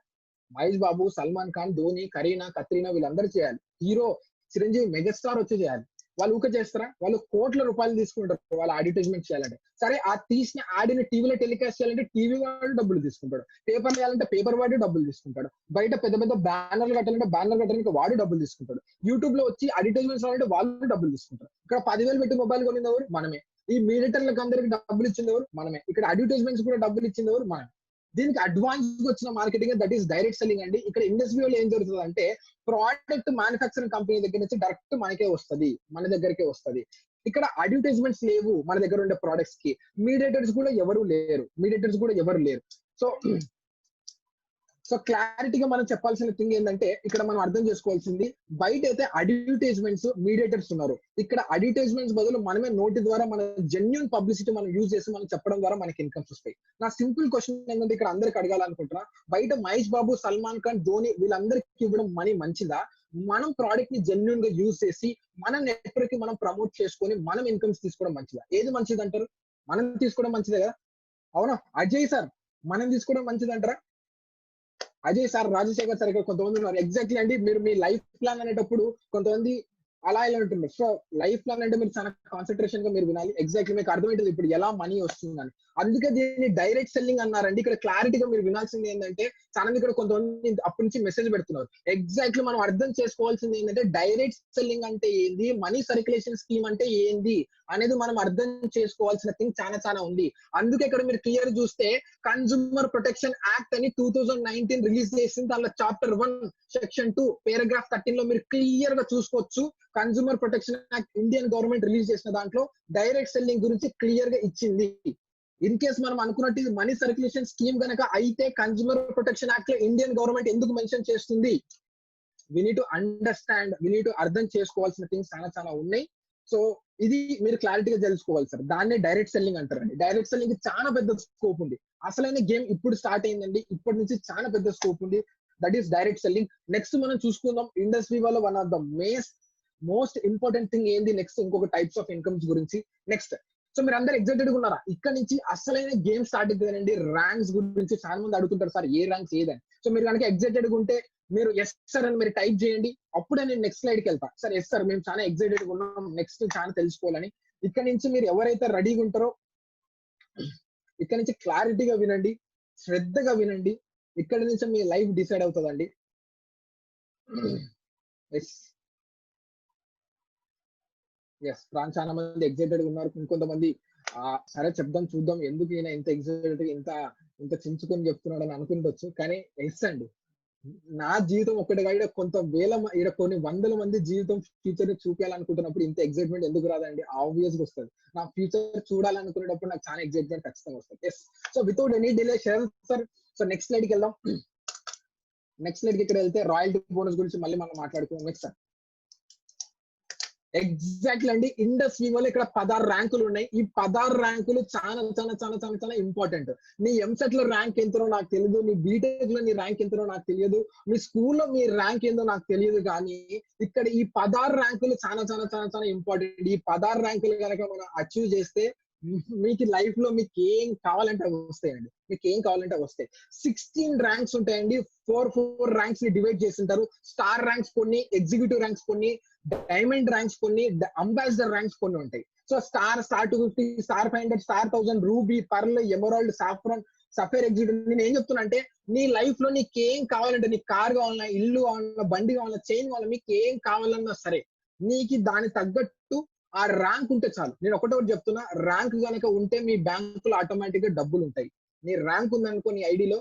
మహేష్ బాబు, సల్మాన్ ఖాన్, ధోని, కరీనా, కత్రీనా వీళ్ళందరూ చేయాలి. హీరో చిరంజీవి మెగాస్టార్ వచ్చి చేయాలి. వాళ్ళు ఊక చేస్తారా? వాళ్ళు కోట్ల రూపాయలు తీసుకుంటారు వాళ్ళ అడ్వర్టైజ్మెంట్ చేయాలంటే. సరే, ఆ తీసిన యాడ్ని టీవీలో టెలికాస్ట్ చేయాలంటే టీవీ వాడు డబ్బులు తీసుకుంటాడు, పేపర్ వేయాలంటే పేపర్ వాడు డబ్బులు తీసుకుంటాడు, బయట పెద్ద పెద్ద బ్యానర్లు కట్టాలంటే బ్యానర్ కట్టడానికి వాడు డబ్బులు తీసుకుంటాడు, యూట్యూబ్ లో వచ్చి అడ్వర్టైజ్మెంట్స్ అంటే వాళ్ళు డబ్బులు తీసుకుంటారు. ఇక్కడ 10,000 పెట్టి మొబైల్ కొనింది ఎవరు? మనమే. ఈ మీడియేటర్లకు అందరికి డబ్బులు ఇచ్చింది ఎవరు? మనమే. ఇక్కడ అడ్వర్టైజ్మెంట్స్ కూడా డబ్బులు ఇచ్చింది ఎవరు? మనమే. దీనికి అడ్వాన్స్ వచ్చిన marketing that is direct selling అండి. ఇక్కడ ఇండస్ట్రీలో ఏం జరుగుతుంది అంటే, ప్రోడక్ట్ మ్యానుఫాక్చరింగ్ కంపెనీ దగ్గర నుంచి డైరెక్ట్ మనకే వస్తుంది, మన దగ్గరకే వస్తుంది. ఇక్కడ అడ్వర్టైజ్మెంట్స్ లేవు మన దగ్గర ఉండే ప్రొడక్ట్స్ కి. మీడియేటర్స్ కూడా ఎవరు లేరు. సో క్లారిటీగా మనం చెప్పాల్సిన థింగ్ ఏంటంటే, ఇక్కడ మనం అర్థం చేసుకోవాల్సింది, బయట అయితే అడ్వర్టైజ్మెంట్స్ మీడియేటర్స్ ఉన్నారు. ఇక్కడ అడ్వర్టైజ్మెంట్స్ బదులు మనమే నోటి ద్వారా మన జెన్యూన్ పబ్లిసిటీ మనం యూజ్ చేసి మనం చెప్పడం ద్వారా మనకి ఇన్కమ్స్ వస్తాయి. నా సింపుల్ క్వశ్చన్ ఏంటంటే, ఇక్కడ అందరికి అడగాలనుకుంటున్నా, బయట మహేష్ బాబు, సల్మాన్ ఖాన్, ధోని వీళ్ళందరికీ ఇవ్వడం మనీ మంచిదా? మనం ప్రోడక్ట్ ని జెన్యూన్ గా యూజ్ చేసి మన నెట్వర్క్ కి మనం ప్రమోట్ చేసుకొని మనం ఇన్కమ్స్ తీసుకోవడం మంచిదా? ఏది మంచిది అంటారు? మనం తీసుకోవడం మంచిదే కదా, అవునా? అజయ్ సార్, మనం తీసుకోవడం మంచిది అంటారా? అజయ్ సార్, రాజశేఖర్ సార్, ఇక్కడ కొంతమంది ఉన్నారు. ఎగ్జాక్ట్లీ అండి. మీరు మీ లైఫ్ ప్లాన్ అనేటప్పుడు కొంతమంది అలా ఇలా ఉంటున్నారు. సో లైఫ్ ప్లాన్ అంటే మీరు చాలా కాన్సన్ట్రేషన్ గా మీరు వినాలి. ఎగ్జాక్ట్లీ మీకు అర్థమైంటుంది ఇప్పుడు ఎలా మనీ వస్తుందని. అందుకే దీన్ని డైరెక్ట్ సెల్లింగ్ అన్నారండి. ఇక్కడ క్లారిటీగా మీరు వినాల్సింది ఏంటంటే, చాలా మంది ఇక్కడ కొంతమంది అప్పటి నుంచి మెసేజ్ పెడుతున్నారు. ఎగ్జాక్ట్లీ మనం అర్థం చేసుకోవాల్సింది ఏంటంటే, డైరెక్ట్ సెల్లింగ్ అంటే ఏంది, మనీ సర్క్యులేషన్ స్కీమ్ అంటే ఏంది అనేది మనం అర్థం చేసుకోవాల్సిన థింగ్ చాలా చాలా ఉంది. అందుకే ఇక్కడ మీరు క్లియర్ చూస్తే, కన్స్యూమర్ ప్రొటెక్షన్ యాక్ట్ అని 2019 రిలీజ్ చేసింది. దానిలో చాప్టర్ 1 సెక్షన్ 2 పారాగ్రాఫ్ 13 లో మీరు క్లియర్ గా చూసుకోవచ్చు. Consumer protection act Indian government release చేసిన దాంట్లో డైరెక్ట్ సెల్లింగ్ గురించి క్లియర్ గా ఇచ్చింది. ఇన్ కేస్ మనం అనుకున్నట్టు ఇది మనీ సర్క్యులేషన్ స్కీమ్ కనుక అయితే, కన్స్యూమర్ ప్రొటెక్షన్ యాక్ట్ లో ఇండియన్ గవర్నమెంట్ ఎందుకు మెన్షన్ చేస్తుంది? We need to understand, we need to అర్థం చేసుకోవాల్సిన థింగ్స్ చాలా చాలా ఉన్నాయి. సో ఇది మీరు క్లారిటీగా తెలుసుకోవాలి సార్. దాన్నే డైరెక్ట్ సెల్లింగ్ అంటారండి. డైరెక్ట్ సెల్లింగ్ చాలా పెద్ద స్కోప్ ఉంది. అసలైన గేమ్ ఇప్పుడు స్టార్ట్ అయిందండి. ఇప్పటి నుంచి చాలా పెద్ద స్కోప్ ఉంది. That is direct selling. Next మనం చూసుకుందాం ఇండస్ట్రీ వల్ల one of the most important thing ఏంది నెక్స్ట్, ఇంకొక టైప్స్ ఆఫ్ ఇన్కమ్స్ గురించి నెక్స్ట్. సో మీరు అందరు ఎగ్జైటెడ్ గా ఉన్నారా? ఇక్కడ నుంచి అసలైన గేమ్ స్టార్ట్ అవుతుందండి. ర్యాంక్స్ గురించి చాలా మంది అడుగుతుంటారు, సార్ ఏ ర్యాంక్స్ ఏదని. సో మీరు కనుక ఎగ్జైటెడ్ గా ఉంటే మీరు ఎస్ సార్ అని మీరు టైప్ చేయండి. అప్పుడే నేను నెక్స్ట్ స్లైడ్కి వెళ్తా. సార్ ఎస్ సార్, మేము చాలా ఎగ్జైటెడ్ గా ఉన్నాం, నెక్స్ట్ చాలా తెలుసుకోవాలని. ఇక్కడ నుంచి మీరు ఎవరైతే రెడీగా ఉంటారో, ఇక్కడ నుంచి క్లారిటీగా వినండి, శ్రద్ధగా వినండి. ఇక్కడ నుంచి మీ లైఫ్ డిసైడ్ అవుతుందండి. ఎస్, చాలా మంది ఎగ్జైటెడ్ ఉన్నారు. ఇంకొంతమంది సరే చెప్దాం చూద్దాం, ఎందుకు ఈయన ఇంత ఎగ్జైటెడ్ ఇంత చించుకొని చెప్తున్నాడు అని అనుకుంటొచ్చు. కానీ ఎస్ అండి, నా జీవితం ఒక్కటి కాదు, కొన్ని వందల మంది జీవితం ఫ్యూచర్ చూపించాలనుకుంటున్నప్పుడు ఇంత ఎగ్జైట్మెంట్ ఎందుకు రాదండి? ఆబ్వియస్ గా వస్తుంది. నా ఫ్యూచర్ చూడాలనుకునేటప్పుడు నాకు చాలా ఎగ్జైట్మెంట్ ఖచ్చితంగా వస్తుంది. Yes, so without any delay share sir. So next slide కి వెళ్దాం. నెక్స్ట్ స్లైడ్ కి ఇక్కడ వెళ్తే రాయల్టీ బోనస్ గురించి మళ్ళీ మనం మాట్లాడుకుందాం. నెక్స్ట్ సార్, ఎగ్జాక్ట్లీ అండి. ఇండస్ వివోలో ఇక్కడ 16 ర్యాంకులు ఉన్నాయి. ఈ 16 ర్యాంకులు చాలా చాలా చాలా చాలా చాలా ఇంపార్టెంట్. నీ ఎంసెట్ లో ర్యాంక్ ఎంతనో నాకు తెలియదు, నీ బీటెక్ లో నీ ర్యాంక్ ఎంతనో నాకు తెలియదు, మీ స్కూల్లో మీ ర్యాంక్ ఏందో నాకు తెలియదు, కానీ ఇక్కడ ఈ 16 ర్యాంకులు చాలా చాలా చాలా చాలా ఇంపార్టెంట్. ఈ 16 ర్యాంకులు కనుక మనం అచీవ్ చేస్తే మీకు లైఫ్ లో మీకు ఏం కావాలంటే అవి వస్తాయండి. మీకు ఏం కావాలంటే అవి వస్తాయి. 16 ర్యాంక్స్ ఉంటాయండి. 4 ర్యాంక్స్ ని డివైడ్ చేస్తుంటారు. స్టార్ ర్యాంక్స్ కొన్ని, ఎగ్జిక్యూటివ్ ర్యాంక్స్ కొన్ని, డైమండ్ ర్యాంక్స్ కొన్ని, అంబాసిడర్ ర్యాంక్స్ కొన్ని ఉంటాయి. So star 250, star 500, star 1000, ruby, pearl, emerald, saffron, sapphire executive. నేను ఏం చెప్తున్నా అంటే నీ లైఫ్ లో నీకు ఏం కావాలంటే, నీకు కార్ కావాలన్నా, ఇల్లు కావాలన్నా, బండి కావాలన్నా, చైన్ కావాలన్నా, మీకు ఏం కావాలన్నా సరే నీకు దాని తగ్గట్టు ఆ ర్యాంక్ ఉంటే చాలు. నేను ఒకటి చెప్తున్నా, ర్యాంక్ కనుక ఉంటే మీ బ్యాంకులో ఆటోమేటిక్ గా డబ్బులు ఉంటాయి. నీ ర్యాంక్ ఉందనుకో, నీ ఐడిలో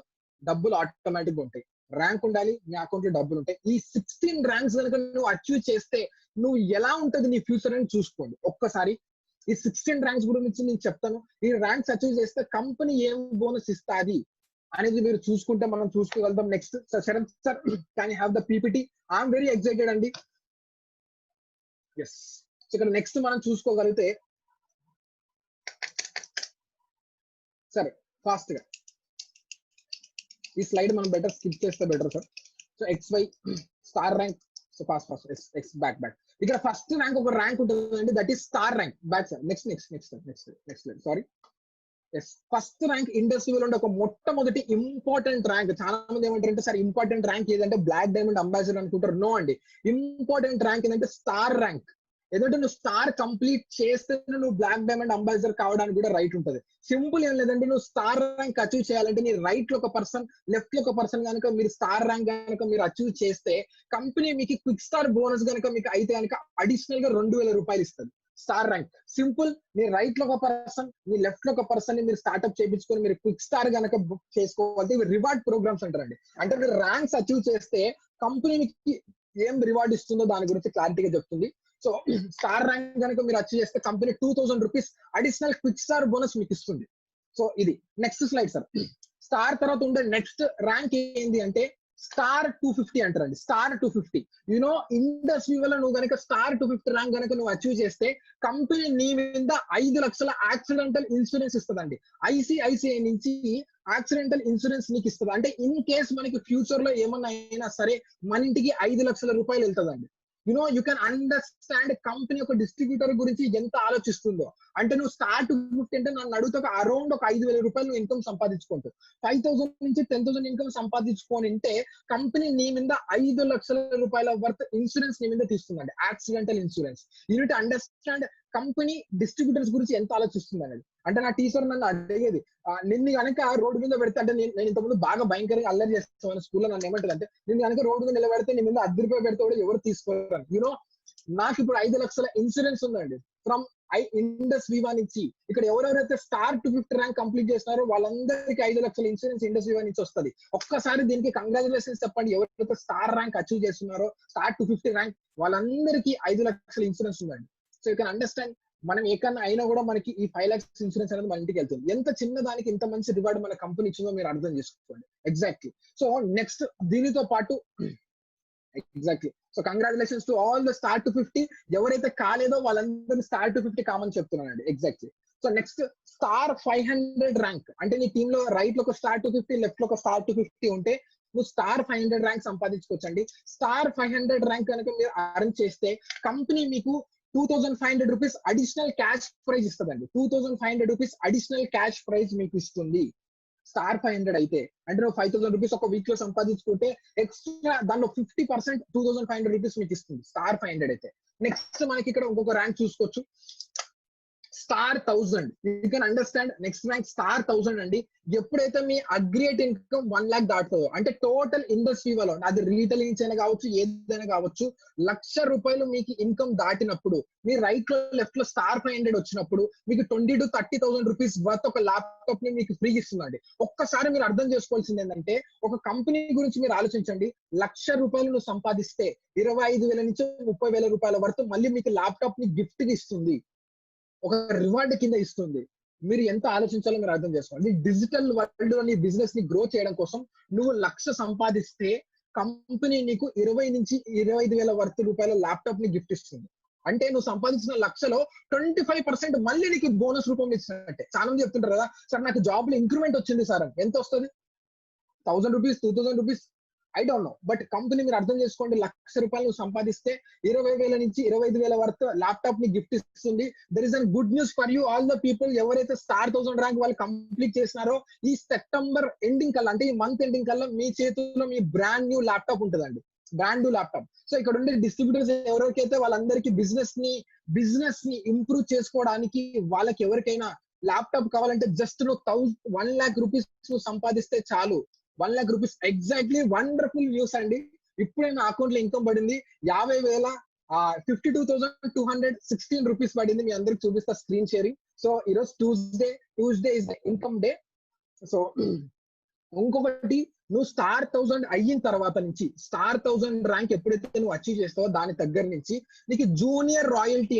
డబ్బులు ఆటోమేటిక్ గా ఉంటాయి. ర్యాంక్ ఉండాలి, నీ అకౌంట్ లో డబ్బులు ఉంటాయి. ఈ 16 ర్యాంక్స్ కనుక నువ్వు అచీవ్ చేస్తే నువ్వు ఎలా ఉంటది నీ ఫ్యూచర్ అని చూసుకోండి ఒక్కసారి. ఈ 16 ర్యాంక్స్ గురించి నేను చెప్తాను. ఈ ర్యాంక్స్ అచీవ్ చేస్తే కంపెనీ ఏం బోనస్ ఇస్తాది అనేది మీరు చూసుకుంటే మనం చూసుకోగలుగుతాం. Next Sharath sir, can you have the PPT? I'm very excited అండి. ఎస్, ఇక్కడ నెక్స్ట్ మనం చూసుకోగలిగితే సరే ఫాస్ట్ గా ఈ స్లైడ్ మనం బెటర్ స్కిప్ చేస్తే better sir. So XY star rank. So fast x back. ఇక్కడ ఫస్ట్ ర్యాంక్ ఒక ర్యాంక్ ఉంటుందండి, that is star rank. Back sir, next sorry. Yes, first rank ఇండస్ట్రీలో ఉండే ఒక మొట్టమొదటి ఇంపార్టెంట్ ర్యాంక్. చాలా మంది ఏమంటారంటే సార్ ఇంపార్టెంట్ ర్యాంక్ ఏదంటే బ్లాక్ డైమండ్ అంబాసిడర్ అనుకుంటారు. నో అండి, ఇంపార్టెంట్ ర్యాంక్ ఏంటంటే స్టార్ ర్యాంక్. ఎందుకంటే నువ్వు స్టార్ కంప్లీట్ చేస్తే నువ్వు బ్లాక్ డైమండ్ అంబాసిడర్ కావడానికి కూడా రైట్ ఉంటుంది. సింపుల్ ఏం లేదంటే నువ్వు స్టార్ ర్యాంక్ అచీవ్ చేయాలంటే నీ రైట్ లో ఒక పర్సన్, లెఫ్ట్ లో ఒక పర్సన్ కనుక మీరు స్టార్ ర్యాంక్ కనుక మీరు అచీవ్ చేస్తే కంపెనీ మీకు క్విక్ స్టార్ బోనస్ కనుక మీకు అయితే కనుక అడిషనల్ గా 2000 రూపాయలు ఇస్తుంది. Star rank simple. మీ రైట్ లో ఒక పర్సన్, మీ లెఫ్ట్ లో ఒక పర్సన్ ని మీరు స్టార్ట్అప్ చేయించుకొని మీరు క్విక్ స్టార్ కనుక బుక్ చేసుకోవాలి. ఇవి రివార్డ్ ప్రోగ్రామ్స్ అంటారండి. అంటే మీరు ర్యాంక్స్ అచీవ్ చేస్తే కంపెనీ మీకు ఏం రివార్డ్ ఇస్తుందో దాని గురించి క్లారిటీగా చెప్తుంది. సో స్టార్ ర్యాంక్ కనుక మీరు అచీవ్ చేస్తే company 2000 rupees additional quick star bonus మీకు ఇస్తుంది. సో ఇది నెక్స్ట్ స్లైడ్ సార్. స్టార్ తర్వాత ఉండే నెక్స్ట్ ర్యాంక్ ఏంటి అంటే స్టార్ 250 అంటారండి. స్టార్ 250 యూనో ఇండస్ట్రీ వల్ల నువ్వు కనుక స్టార్ 250 ర్యాంక్ కనుక నువ్వు అచీవ్ చేస్తే కంపెనీ నీ మీద 5 లక్షల యాక్సిడెంటల్ ఇన్సూరెన్స్ ఇస్తుందండి. ICICI నుంచి యాక్సిడెంటల్ ఇన్సూరెన్స్ నీకు ఇస్తుంది. అంటే ఇన్ కేస్ మనకి ఫ్యూచర్ లో ఏమన్నా అయినా సరే మన ఇంటికి 5 లక్షల రూపాయలు వెళ్తుందండి. యూ కెన్ అండర్స్టాండ్ కంపెనీ ఒక డిస్ట్రిబ్యూటర్ గురించి ఎంత ఆలోచిస్తుందో. అంటే నువ్వు స్టార్ 250 అంటే నన్ను అడుగుతా అరౌండ్ ఒక 5000 రూపాయలు నువ్వు ఇన్కమ్ సంపాదించుకుంటావు. 5000 నుంచి 10,000 ఇన్కమ్ సంపాదించుకొని ఉంటే కంపెనీ నీ మీద 5 లక్షల రూపాయల వర్త్ ఇన్సూరెన్స్ నీ మీద తీస్తుందండి, accidental insurance. You need understand company distributors గురించి ఎంత ఆలోచిస్తుంది అనేది. అంటే నా టీచర్ నన్ను అడిగేది, నిన్ను కనుక రోడ్డు మీద పెడితే, అంటే నేను ఇంతకుముందు బాగా భయంకరంగా అల్లరి చేస్తాను స్కూల్లో, నన్ను ఏమంటుంది అంటే నిన్ను కనుక రోడ్డు మీద నిలబెడితే నీ మీద 10 రూపాయలు పెడితే కూడా ఎవరు తీసుకోరు. యూనో నాకు ఇప్పుడు 5 లక్షల ఇన్సూరెన్స్ ఉందండి ఫ్రమ్ ఇండస్ వివా నుంచి. ఇక్కడ ఎవరెవరైతే స్టార్ 250 ర్యాంక్ కంప్లీట్ చేస్తున్నారో వాళ్ళందరికీ 5 లక్షల ఇన్సూరెన్స్ ఇండస్ వివా నుంచి వస్తుంది. ఒక్కసారి దీనికి కంగ్రాచులేషన్స్ చెప్పండి. ఎవరైతే స్టార్ ర్యాంక్ అచీవ్ చేస్తున్నారో స్టార్ 250 ర్యాంక్ వాళ్ళందరికీ 5 లక్షల ఇన్సూరెన్స్ ఉందండి. సో యూ కెన్ అండర్స్టాండ్ మనం ఏకన్నా అయినా కూడా మనకి ఈ 5 lakhs ఇన్సూరెన్స్ అనేది మన ఇంటికి వెళ్తుంది. ఎంత చిన్న దానికి ఇంత మంచి రివార్డ్ మన కంపెనీ ఇచ్చిందో మీరు అర్థం చేసుకోండి. ఎగ్జాక్ట్లీ. సో నెక్స్ట్ దీనితో పాటు exactly. So congratulations to all the star 250. ఎవరైతే కాలేదో వాళ్ళందరినీ స్టార్ 250 కామని చెప్తున్నానండి. Exactly. So next star 500 rank. అంటే నీ టీమ్ లో రైట్ లో ఒక స్టార్ 250, లెఫ్ట్ లో ఒక స్టార్ 250 ఉంటే నువ్వు స్టార్ 500 ర్యాంక్ సంపాదించుకోవచ్చండి. స్టార్ 500 ర్యాంక్ కనుక మీరు అర్న్ చేస్తే కంపెనీ మీకు 2500 రూపీస్ అడిషనల్ క్యాష్ ప్రైజ్ ఇస్తుందండి. 2500 రూపీస్ అడిషనల్ క్యాష్ ప్రైజ్ మీకు ఇస్తుంది స్టార్ 500 అయితే. అంటే నువ్వు 5000 రూపీస్ ఒక వీక్ లో సంపాదించుకుంటే ఎక్స్ట్రా దానిలో 50% 2500 రూపీస్ మీకు ఇస్తుంది స్టార్ 500 అయితే. నెక్స్ట్ మనకి ఇక్కడ ఇంకొక ర్యాంక్ చూసుకోవచ్చు, star 1000. You can understand next rank star 1000 అండి. ఎప్పుడైతే మీ అగ్రిగేట్ ఇన్కమ్ 1 lakh దాటుతుందో, అంటే టోటల్ ఇండస్ట్రీ వల్ల అది రీటైల్ నుంచి అయినా కావచ్చు ఏదైనా కావచ్చు, 1,00,000 రూపాయలు మీకు ఇన్కమ్ దాటినప్పుడు మీ రైట్ లో లెఫ్ట్ లో స్టార్ 500 వచ్చినప్పుడు మీకు 20,000 to 30,000 రూపీస్ వర్త్ ఒక ల్యాప్టాప్ ని మీకు ఫ్రీ ఇస్తుందండి. ఒక్కసారి మీరు అర్థం చేసుకోవాల్సింది ఏంటంటే ఒక కంపెనీ గురించి మీరు ఆలోచించండి. 1,00,000 రూపాయలు నువ్వు సంపాదిస్తే 25,000 నుంచి 30,000 రూపాయల వరకు మళ్ళీ మీకు ల్యాప్టాప్ ని గిఫ్ట్ గా ఇస్తుంది, ఒక రివార్డ్ కింద ఇస్తుంది. మీరు ఎంత ఆలోచించాలో మీరు అర్థం చేసుకోండి. డిజిటల్ వరల్డ్ లో నీ బిజినెస్ ని గ్రో చేయడం కోసం నువ్వు 1,00,000 సంపాదిస్తే కంపెనీ నీకు 20 నుంచి 25,000 వర్త్ రూపాయల ల్యాప్టాప్ ని గిఫ్ట్ ఇస్తుంది. అంటే నువ్వు సంపాదించిన లక్షలో 25% మళ్ళీ నీకు బోనస్ రూపంలో ఇచ్చినట్టే. చాలా మంది చెప్తుంటారు కదా, సార్ నాకు జాబ్ లో ఇంక్రిమెంట్ వచ్చింది సార్ అని. ఎంత వస్తుంది? 1000 rupees, 2000 rupees, I don't no. But company మీరు అర్థం చేసుకోండి, ₹1,00,000 నువ్వు సంపాదిస్తే 20,000 నుంచి 25,000 వరకు ల్యాప్టాప్ ని గిఫ్ట్ ఇస్తుంది. There is an good news for you all the people. ఎవరైతే స్టార్ 1000 ర్యాంక్ వాళ్ళు కంప్లీట్ చేసినారో ఈ సెప్టెంబర్ ఎండింగ్ కల్లా, అంటే ఈ మంత్ ఎండింగ్ కల్లా మీ చేతుల్లో మీ బ్రాండ్ న్యూ ల్యాప్టాప్ ఉంటుందండి, బ్రాండ్ న్యూ ల్యాప్టాప్. సో ఇక్కడ ఉండే డిస్ట్రిబ్యూటర్స్ ఎవరికైతే వాళ్ళందరికీ బిజినెస్ ని ఇంప్రూవ్ చేసుకోవడానికి, వాళ్ళకి ఎవరికైనా ల్యాప్టాప్ కావాలంటే జస్ట్ నువ్వు 1,00,000 రూపీస్ నువ్వు సంపాదిస్తే చాలు. 1,00,000 రూపీస్ ఎగ్జాక్ట్లీ. వండర్ఫుల్ న్యూస్ అండి. ఇప్పుడే నా అకౌంట్ లో ఇన్కమ్ పడింది 52,216 రూపీస్ పడింది. మీ అందరికి చూపిస్తా స్క్రీన్ షేరింగ్. సో ఈరోజు Tuesday is the income day. So ఇంకొకటి, నువ్వు స్టార్ 1000 అయిన తర్వాత నుంచి, స్టార్ 1000 ర్యాంక్ ఎప్పుడైతే నువ్వు అచీవ్ చేస్తావో దాని దగ్గర నుంచి నీకు జూనియర్ రాయల్టీ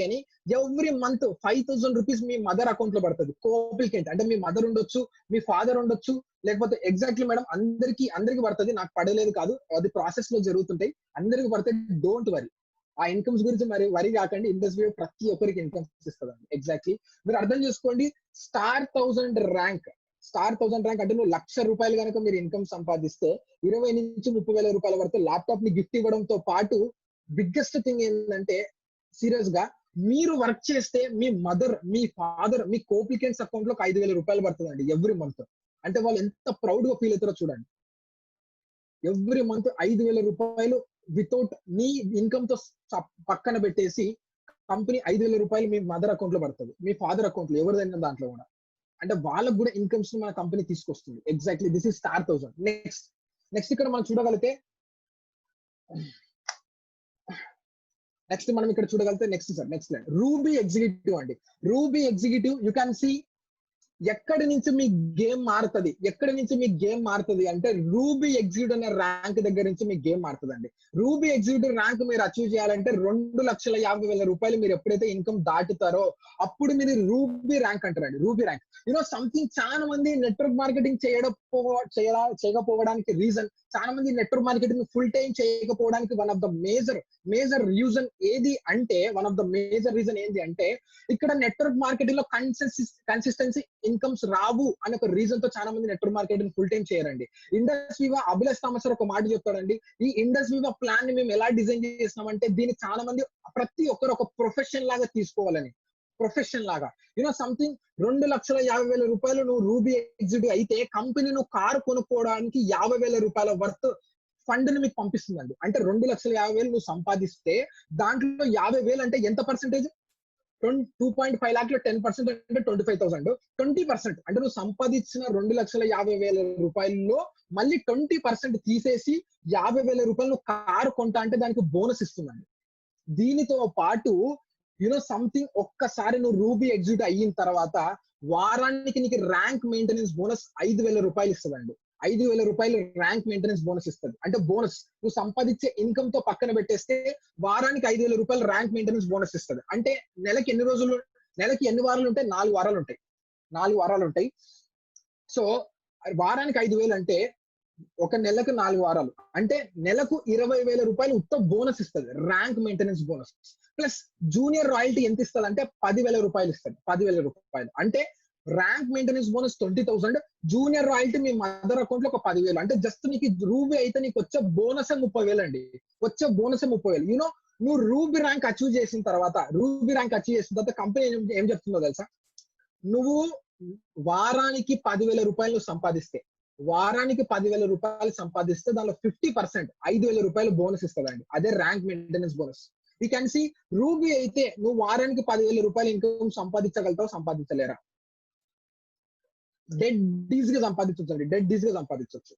అని ఎవ్రీ మంత్ 5,000 రూపీస్ మీ మదర్ అకౌంట్ లో పడుతుంది. కోప్లికెంట్ అంటే మీ మదర్ ఉండొచ్చు, మీ ఫాదర్ ఉండొచ్చు, లేకపోతే ఎగ్జాక్ట్లీ మేడం అందరికి పడుతుంది. నాకు పడలేదు కాదు, అది ప్రాసెస్ లో జరుగుతుంటాయి. అందరికి పడితే డోంట్ వరీ. ఆ ఇన్కమ్స్ గురించి వరి కాకండి. ఇండస్ట్రీ ప్రతి ఒక్కరికి ఇన్కమ్స్ ఇస్తుంది. ఎగ్జాక్ట్లీ మీరు అర్థం చేసుకోండి. స్టార్ 1000 ర్యాంక్ అంటే నువ్వు ₹1,00,000 కనుక మీరు ఇన్కమ్ సంపాదిస్తే 20 నుంచి 30,000 రూపాయల వరకు ల్యాప్టాప్ ని గిఫ్ట్ ఇవ్వడంతో పాటు బిగ్గెస్ట్ థింగ్ ఏంటంటే, సీరియస్ గా మీరు వర్క్ చేస్తే మీ మదర్, మీ ఫాదర్, మీ కోప్లికెంట్స్ అకౌంట్ లో 5,000 రూపాయలు పడుతుందండి ఎవ్రీ మంత్. అంటే వాళ్ళు ఎంత ప్రౌడ్ గా ఫీల్ అవుతారో చూడండి. ఎవ్రీ మంత్ 5,000 రూపాయలు వితౌట్ మీ ఇన్కమ్ తో పక్కన పెట్టేసి కంపెనీ 5,000 రూపాయలు మీ మదర్ అకౌంట్ లో పడుతుంది, మీ ఫాదర్ అకౌంట్ లో, ఎవరిదైనా దాంట్లో కూడా. అంటే వాళ్ళకు కూడా ఇన్కమ్స్ మన కంపెనీ తీసుకొస్తుంది. Exactly this is star 1000. Next ఇక్కడ మనం చూడగలిగితే నెక్స్ట్ లైన్ రూబీ ఎగ్జిక్యూటివ్ అండి. Ruby executive you can see ఎక్కడి నుంచి మీ గేమ్ మారుతుంది అంటే రూబీ ఎగ్జిక్యూటివ్ అనే ర్యాంక్ దగ్గర నుంచి మీ గేమ్ మారుతుంది అండి. రూబీ ఎగ్జిక్యూటివ్ ర్యాంక్ మీరు అచీవ్ చేయాలంటే 2,50,000 రూపాయలు మీరు ఎప్పుడైతే ఇన్కమ్ దాటుతారో అప్పుడు మీరు రూబీ ర్యాంక్ అంటారండి. Ruby rank something. చాలా మంది నెట్వర్క్ మార్కెటింగ్ చేయకపోవడానికి రీజన్, చాలా మంది నెట్వర్క్ మార్కెటింగ్ ఫుల్ టైం చేయకపోవడానికి one of the major reason ఏంది అంటే ఇక్కడ నెట్వర్క్ మార్కెటింగ్ లో కన్సిస్టెన్సీ ఇన్కమ్స్ రావు అనే ఒక రీజన్ తో చాలా మంది నెట్వర్క్ మార్కెటింగ్ ఫుల్ టైం చేయరండి. ఇండస్ వివా అభిలాష్ థామస్ ఒక మాట చెప్తాడండి, ఈ ఇండస్ వివా ప్లాన్ ని మేము ఎలా డిజైన్ చేస్తామంటే దీన్ని చాలా మంది ప్రతి ఒక్కరు ఒక ప్రొఫెషన్ లాగా తీసుకోవాలని. సంథింగ్ 2,50,000 రూపాయలు నువ్వు రూబీ ఎగ్జిక్యూటివ్ అయితే కంపెనీ నువ్వు కారు కొనుక్కోవడానికి 50,000 రూపాయల వర్త్ ఫండ్ ని మీకు పంపిస్తుందండి. అంటే 2,50,000 నువ్వు సంపాదిస్తే దాంట్లో 50,000 అంటే ఎంత పర్సెంటేజ్? 2.5 lakhs లో 10% అంటే 25,000. 20% అంటే నువ్వు సంపాదించిన 2,50,000 రూపాయల్లో మళ్ళీ 20% తీసేసి 50,000 రూపాయలు నువ్వు కారు కొంటా అంటే దానికి బోనస్ ఇస్తుందండి. దీనితో పాటు సంథింగ్ ఒక్కసారి నువ్వు రూబీ ఎగ్జిక్యూటివ్ అయిన తర్వాత వారానికి నీకు ర్యాంక్ మెయింటెనెన్స్ బోనస్ 5,000 రూపాయలు ఇస్తుందండి. 5,000 రూపాయలు ర్యాంక్ మెయింటెనెన్స్ బోనస్ ఇస్తుంది. అంటే బోనస్ నువ్వు సంపాదించే ఇన్కమ్ తో పక్కన పెట్టేస్తే వారానికి 5,000 రూపాయలు ర్యాంక్ మెయింటెనెన్స్ బోనస్ ఇస్తుంది. అంటే నెలకి ఎన్ని వారాలు ఉంటాయి? 4 వారాలు ఉంటాయి. సో వారానికి 5,000 అంటే ఒక నెలకు 4 వారాలు అంటే నెలకు 20,000 రూపాయలు ఉత్త బోనస్ ఇస్తుంది, rank maintenance bonus. Plus junior royalty ఎంత ఇస్తుంది అంటే 10,000 రూపాయలు ఇస్తుంది. 10,000 రూపాయలు అంటే rank maintenance bonus 20,000, junior royalty మీ మదర్ అకౌంట్ లో ఒక 10,000. అంటే జస్ట్ నీకు రూబీ అయితే నీకు వచ్చే బోనస్ 30,000 అండి. వచ్చే బోనస్ 30,000. నువ్వు రూబీ ర్యాంక్ అచీవ్ చేసిన తర్వాత కంపెనీ ఏం చెప్తుందో తెలుసా? నువ్వు వారానికి 10,000 రూపాయలు సంపాదిస్తే దానిలో 50% 5,000 రూపాయలు బోనస్ ఇస్తుందండి. అదే rank maintenance bonus. You can see ruby అయితే నువ్వు వారానికి 10,000 రూపాయలు ఇన్కమ్ సంపాదించలేరా? డెడ్ ఈజీగా సంపాదించవచ్చు.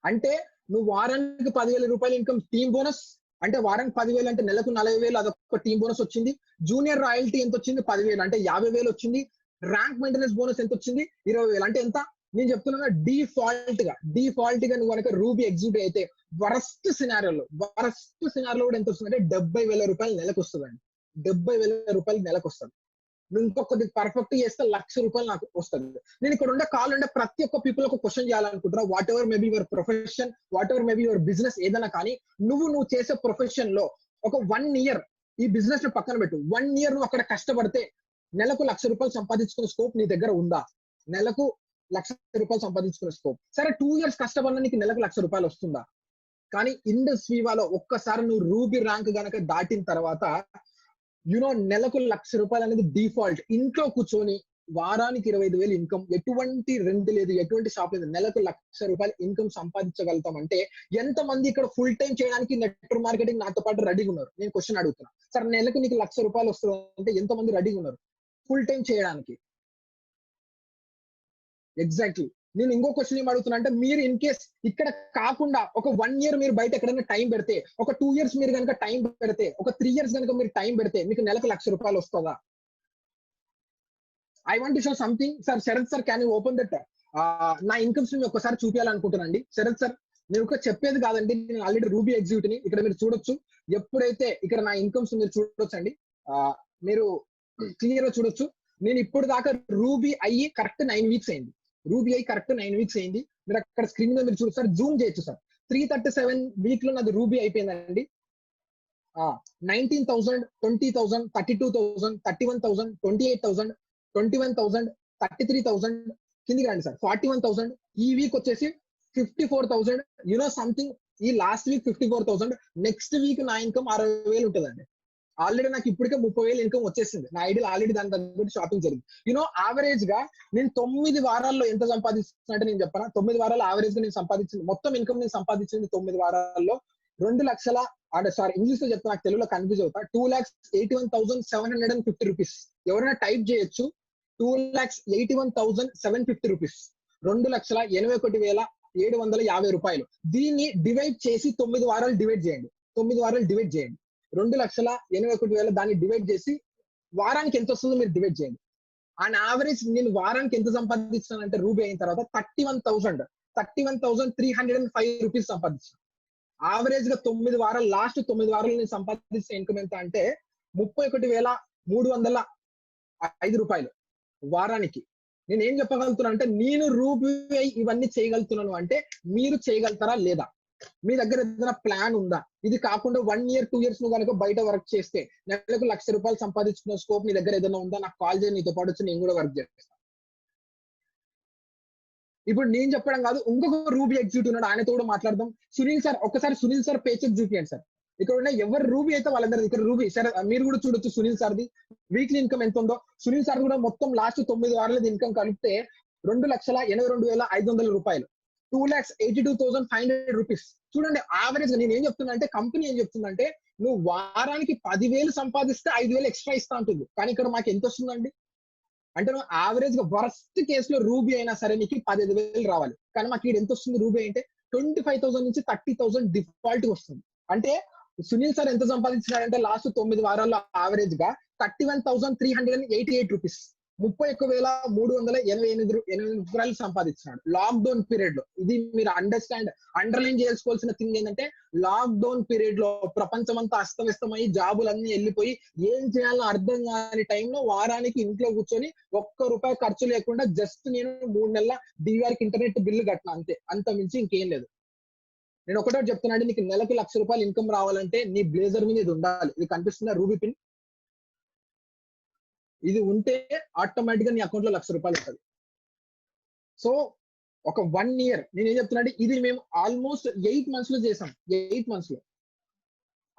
అంటే నువ్వు వారానికి 10,000 రూపాయలు ఇన్కమ్ టీమ్ బోనస్ అంటే వారానికి 10,000 అంటే నెలకు 40,000 అదొక టీమ్ బోనస్ వచ్చింది. జూనియర్ రాయల్టీ ఎంత వచ్చింది? 10,000 అంటే 50,000 వచ్చింది. ర్యాంక్ మెయింటెనెన్స్ బోనస్ ఎంత వచ్చింది? 20,000 అంటే ఎంత? నేను చెప్తున్నా డిఫాల్ట్ గా నువ్వు కనుక రూబీ ఎగ్జిక్యూటివ్ అయితే వరస్ట్ సినారియోలో కూడా ఎంత వస్తుంది అంటే 70,000 రూపాయలు నెలకు వస్తుందండి. 70,000 రూపాయలు నెలకు వస్తుంది. నువ్వు ఇంకొకటి పర్ఫెక్ట్ చేస్తే 1,00,000 రూపాయలు నాకు వస్తుంది. నేను ఇక్కడ ఉండే ప్రతి ఒక్క పీపుల్ ఒక క్వశ్చన్ చేయాలనుకుంటున్నా. What ever maybe your profession, what ever maybe your business, ఏదైనా కానీ నువ్వు చేసే ప్రొఫెషన్ లో ఒక 1 ఇయర్ ఈ బిజినెస్ ని పక్కన పెట్టు, 1 ఇయర్ నువ్వు అక్కడ కష్టపడితే నెలకు ₹1,00,000 సంపాదించుకునే స్కోప్ నీ దగ్గర ఉందా? నెలకు ₹1,00,000 సంపాదించుకునే స్కోప్. సరే 2 ఇయర్స్ కష్టపడినా నీకు నెలకు ₹1,00,000 వస్తుందా? కానీ ఇండస్ వివాలో ఒక్కసారి నువ్వు రూబీ ర్యాంక్ గనక దాటిన తర్వాత నెలకు ₹1,00,000 అనేది డిఫాల్ట్. ఇంట్లో కూర్చొని వారానికి 25,000 ఇన్కమ్, ఎటువంటి రెంట్ లేదు, ఎటువంటి షాప్ లేదు, నెలకు ₹1,00,000 ఇన్కమ్ సంపాదించగలుగుతాం అంటే ఎంతమంది ఇక్కడ ఫుల్ టైం చేయడానికి నెట్వర్క్ మార్కెటింగ్ నాతో పాటు రెడీగా ఉన్నారు? నేను క్వశ్చన్ అడుగుతున్నా. సరే నెలకు నీకు ₹1,00,000 వస్తుంది అంటే ఎంతమంది రెడీగా ఉన్నారు ఫుల్ టైం చేయడానికి? ఎగ్జాక్ట్లీ. నేను ఇంకో క్వశ్చన్ ఏం అడుగుతున్నా అంటే, మీరు ఇన్ కేస్ ఇక్కడ కాకుండా ఒక 1 ఇయర్ మీరు బయట ఎక్కడైనా టైం పెడితే, ఒక 2 ఇయర్స్ మీరు కనుక టైం పెడితే, ఒక 3 ఇయర్స్ కనుక మీరు టైం పెడితే మీకు నెలకు ₹1,00,000 వస్తుందా? I want to show something. Sir Sharath sir, can you open that? నా ఇన్కమ్స్ ని ఒకసారి చూపించాలనుకుంటున్నానండి. శరత్ సార్, నేను ఒక చెప్పేది కాదండి, నేను ఆల్రెడీ రూబీ ఎగ్జిక్యూటివ్ ని. ఇక్కడ మీరు చూడొచ్చు, ఎప్పుడైతే ఇక్కడ నా ఇన్కమ్స్ మీరు చూడొచ్చు అండి, మీరు క్లియర్ గా చూడొచ్చు. నేను ఇప్పుడు దాకా రూబీ అయ్యి కరెక్ట్ 9 వీక్స్ అయింది. రూబీ అయ్యి కరెక్ట్ 9 వీక్స్ అయింది. మీరు అక్కడ స్క్రీన్ మీద మీరు చూడొచ్చు సార్, జూమ్ చేయొచ్చు సార్. 337 వీక్ లో నాది రూబీ అయిపోయిందండి. 19,000, 20,000, 32,000, 31,000, 28,000, 21,000, 33,000, కిందికి రండి సార్, 41,000. ఈ వీక్ వచ్చేసి 54,000. సంథింగ్, ఈ లాస్ట్ వీక్ 54,000. నెక్స్ట్ వీక్ నా ఇన్కమ్ 60,000 ఉంటుందండి. ఆల్రెడీ నాకు ఇప్పటికే 30,000 ఇన్కమ్ వచ్చేసింది. నా ఐడియా ఆల్రెడీ దాని దగ్గర షాపింగ్ జరిగింది. యావరేజ్ గా నేను 9 వారాల్లో ఎంత సంపాదిస్తున్నా అంటే నేను చెప్పనా, 9 వారాల్లో యావరేజ్ గా నేను సంపాదించింది, మొత్తం ఇన్కమ్ నేను సంపాదించింది 9 వారాల్లో 2 లక్షల, అంటే సారీ ఇంగ్లీష్ లో చెప్తా, నాకు తెలుగులో కన్ఫ్యూజ్ అవుతా, 2,81,750 రూపీస్. ఎవరైనా టైప్ చేయొచ్చు, 2,81,750 రూపీస్, 2,81,750 రూపాయలు. దీన్ని డివైడ్ చేసి 9 వారాలు డివైడ్ చేయండి. 9 వారాలు డివైడ్ చేయండి, 2,81,000 దాన్ని డివైడ్ చేసి వారానికి ఎంత వస్తుందో మీరు డివైడ్ చేయండి. ఆన్ యావరేజ్ నేను వారానికి ఎంత సంపాదించానంటే రూబీ అయిన తర్వాత 31,305 రూపీస్ సంపాదించాను. యావరేజ్ గా 9 వారాలు, లాస్ట్ 9 వారాలు నేను సంపాదించిన ఇన్కమ్ ఎంత అంటే 31,305 రూపాయలు వారానికి. నేను ఏం చెప్పగలుగుతున్నాను అంటే, నేను రూబీ ఇవన్నీ చేయగలుగుతున్నాను అంటే మీరు చేయగలుగుతారా లేదా? మీ దగ్గర ఏదైనా ప్లాన్ ఉందా? ఇది కాకుండా 1 ఇయర్ 2 ఇయర్స్ నువ్వు కనుక బయట వర్క్ చేస్తే నెలకు ₹1,00,000 సంపాదించుకున్న స్కోప్ నీ దగ్గర ఏదైనా ఉందా? నాకు కాల్ చేయండి, నీతో పాటు వచ్చి నేను కూడా వర్క్ చేస్తాను. ఇప్పుడు నేను చెప్పడం కాదు, ఇంకొక రూబీ ఎగ్జిక్యూటివ్ ఉన్నాడు, ఆయనతో కూడా మాట్లాడదాం. సునీల్ సార్, ఒక్కసారి సునీల్ సార్ పే చెక్ చూపించండి సార్. ఇక్కడ ఉన్న ఎవరు రూబీ అయితే వాళ్ళందరూ ఇక్కడ రూబీ సార్, మీరు కూడా చూడొచ్చు సునీల్ సార్ది వీక్లీ ఇన్కమ్ ఎంత ఉందో. సునీల్ సార్ కూడా మొత్తం లాస్ట్ 9 వారాలది ఇన్కమ్ కలిపితే 2,82,500 రూపాయలు, 2,82,500 రూపీస్. చూడండి యావరేజ్ గా నేను ఏం చెప్తున్నా అంటే, కంపెనీ ఏం చెప్తుందంటే నువ్వు వారానికి 10,000 సంపాదిస్తే 5,000 ఎక్స్ట్రా ఇస్తా ఉంటుంది. కానీ ఇక్కడ మాకు ఎంత వస్తుందండి అంటే, నువ్వు యావరేజ్ గా వర్స్ట్ కేసులో రూబీ అయినా సరే నీకు 15,000 రావాలి. కానీ మాకు ఇక్కడ ఎంత వస్తుంది రూబీ అంటే 25,000 నుంచి 30,000 డిఫాల్ట్ వస్తుంది. అంటే సునీల్ సార్ ఎంత సంపాదించినారంటే లాస్ట్ 9 వారాల్లో యావరేజ్ గా 31,388 రూపీస్, 31,388 రూపాయలు సంపాదించినాడు లాక్డౌన్ పీరియడ్ లో. ఇది మీరు అండర్లైన్ చేసుకోవాల్సిన థింగ్ ఏంటంటే, లాక్డౌన్ పీరియడ్ లో ప్రపంచం అంతా అస్తవ్యస్తమై జాబులన్నీ వెళ్ళిపోయి ఏం చేయాలో అర్థం కాని టైంలో వారానికి ఇంట్లో కూర్చొని ₹1 ఖర్చు లేకుండా జస్ట్ నేను 3 నెలల DVRకి ఇంటర్నెట్ బిల్లు కట్టిన, అంతే, అంత మించి ఇంకేం లేదు. నేను ఒకటే చెప్తున్నాను, నీకు నెలకు ₹1,00,000 ఇన్కమ్ రావాలంటే నీ బ్లేజర్ మీద ఇది ఉండాలి. ఇది కనిపిస్తున్న రూబీ పిన్, ఇది ఉంటే ఆటోమేటిక్ గా నీ అకౌంట్ లో ₹1,00,000 వస్తుంది. సో ఒక 1 ఇయర్ నేను ఏం చెప్తున్నా అంటే, ఇది మేము ఆల్మోస్ట్ 8 months లో చేసాం. 8 months లో,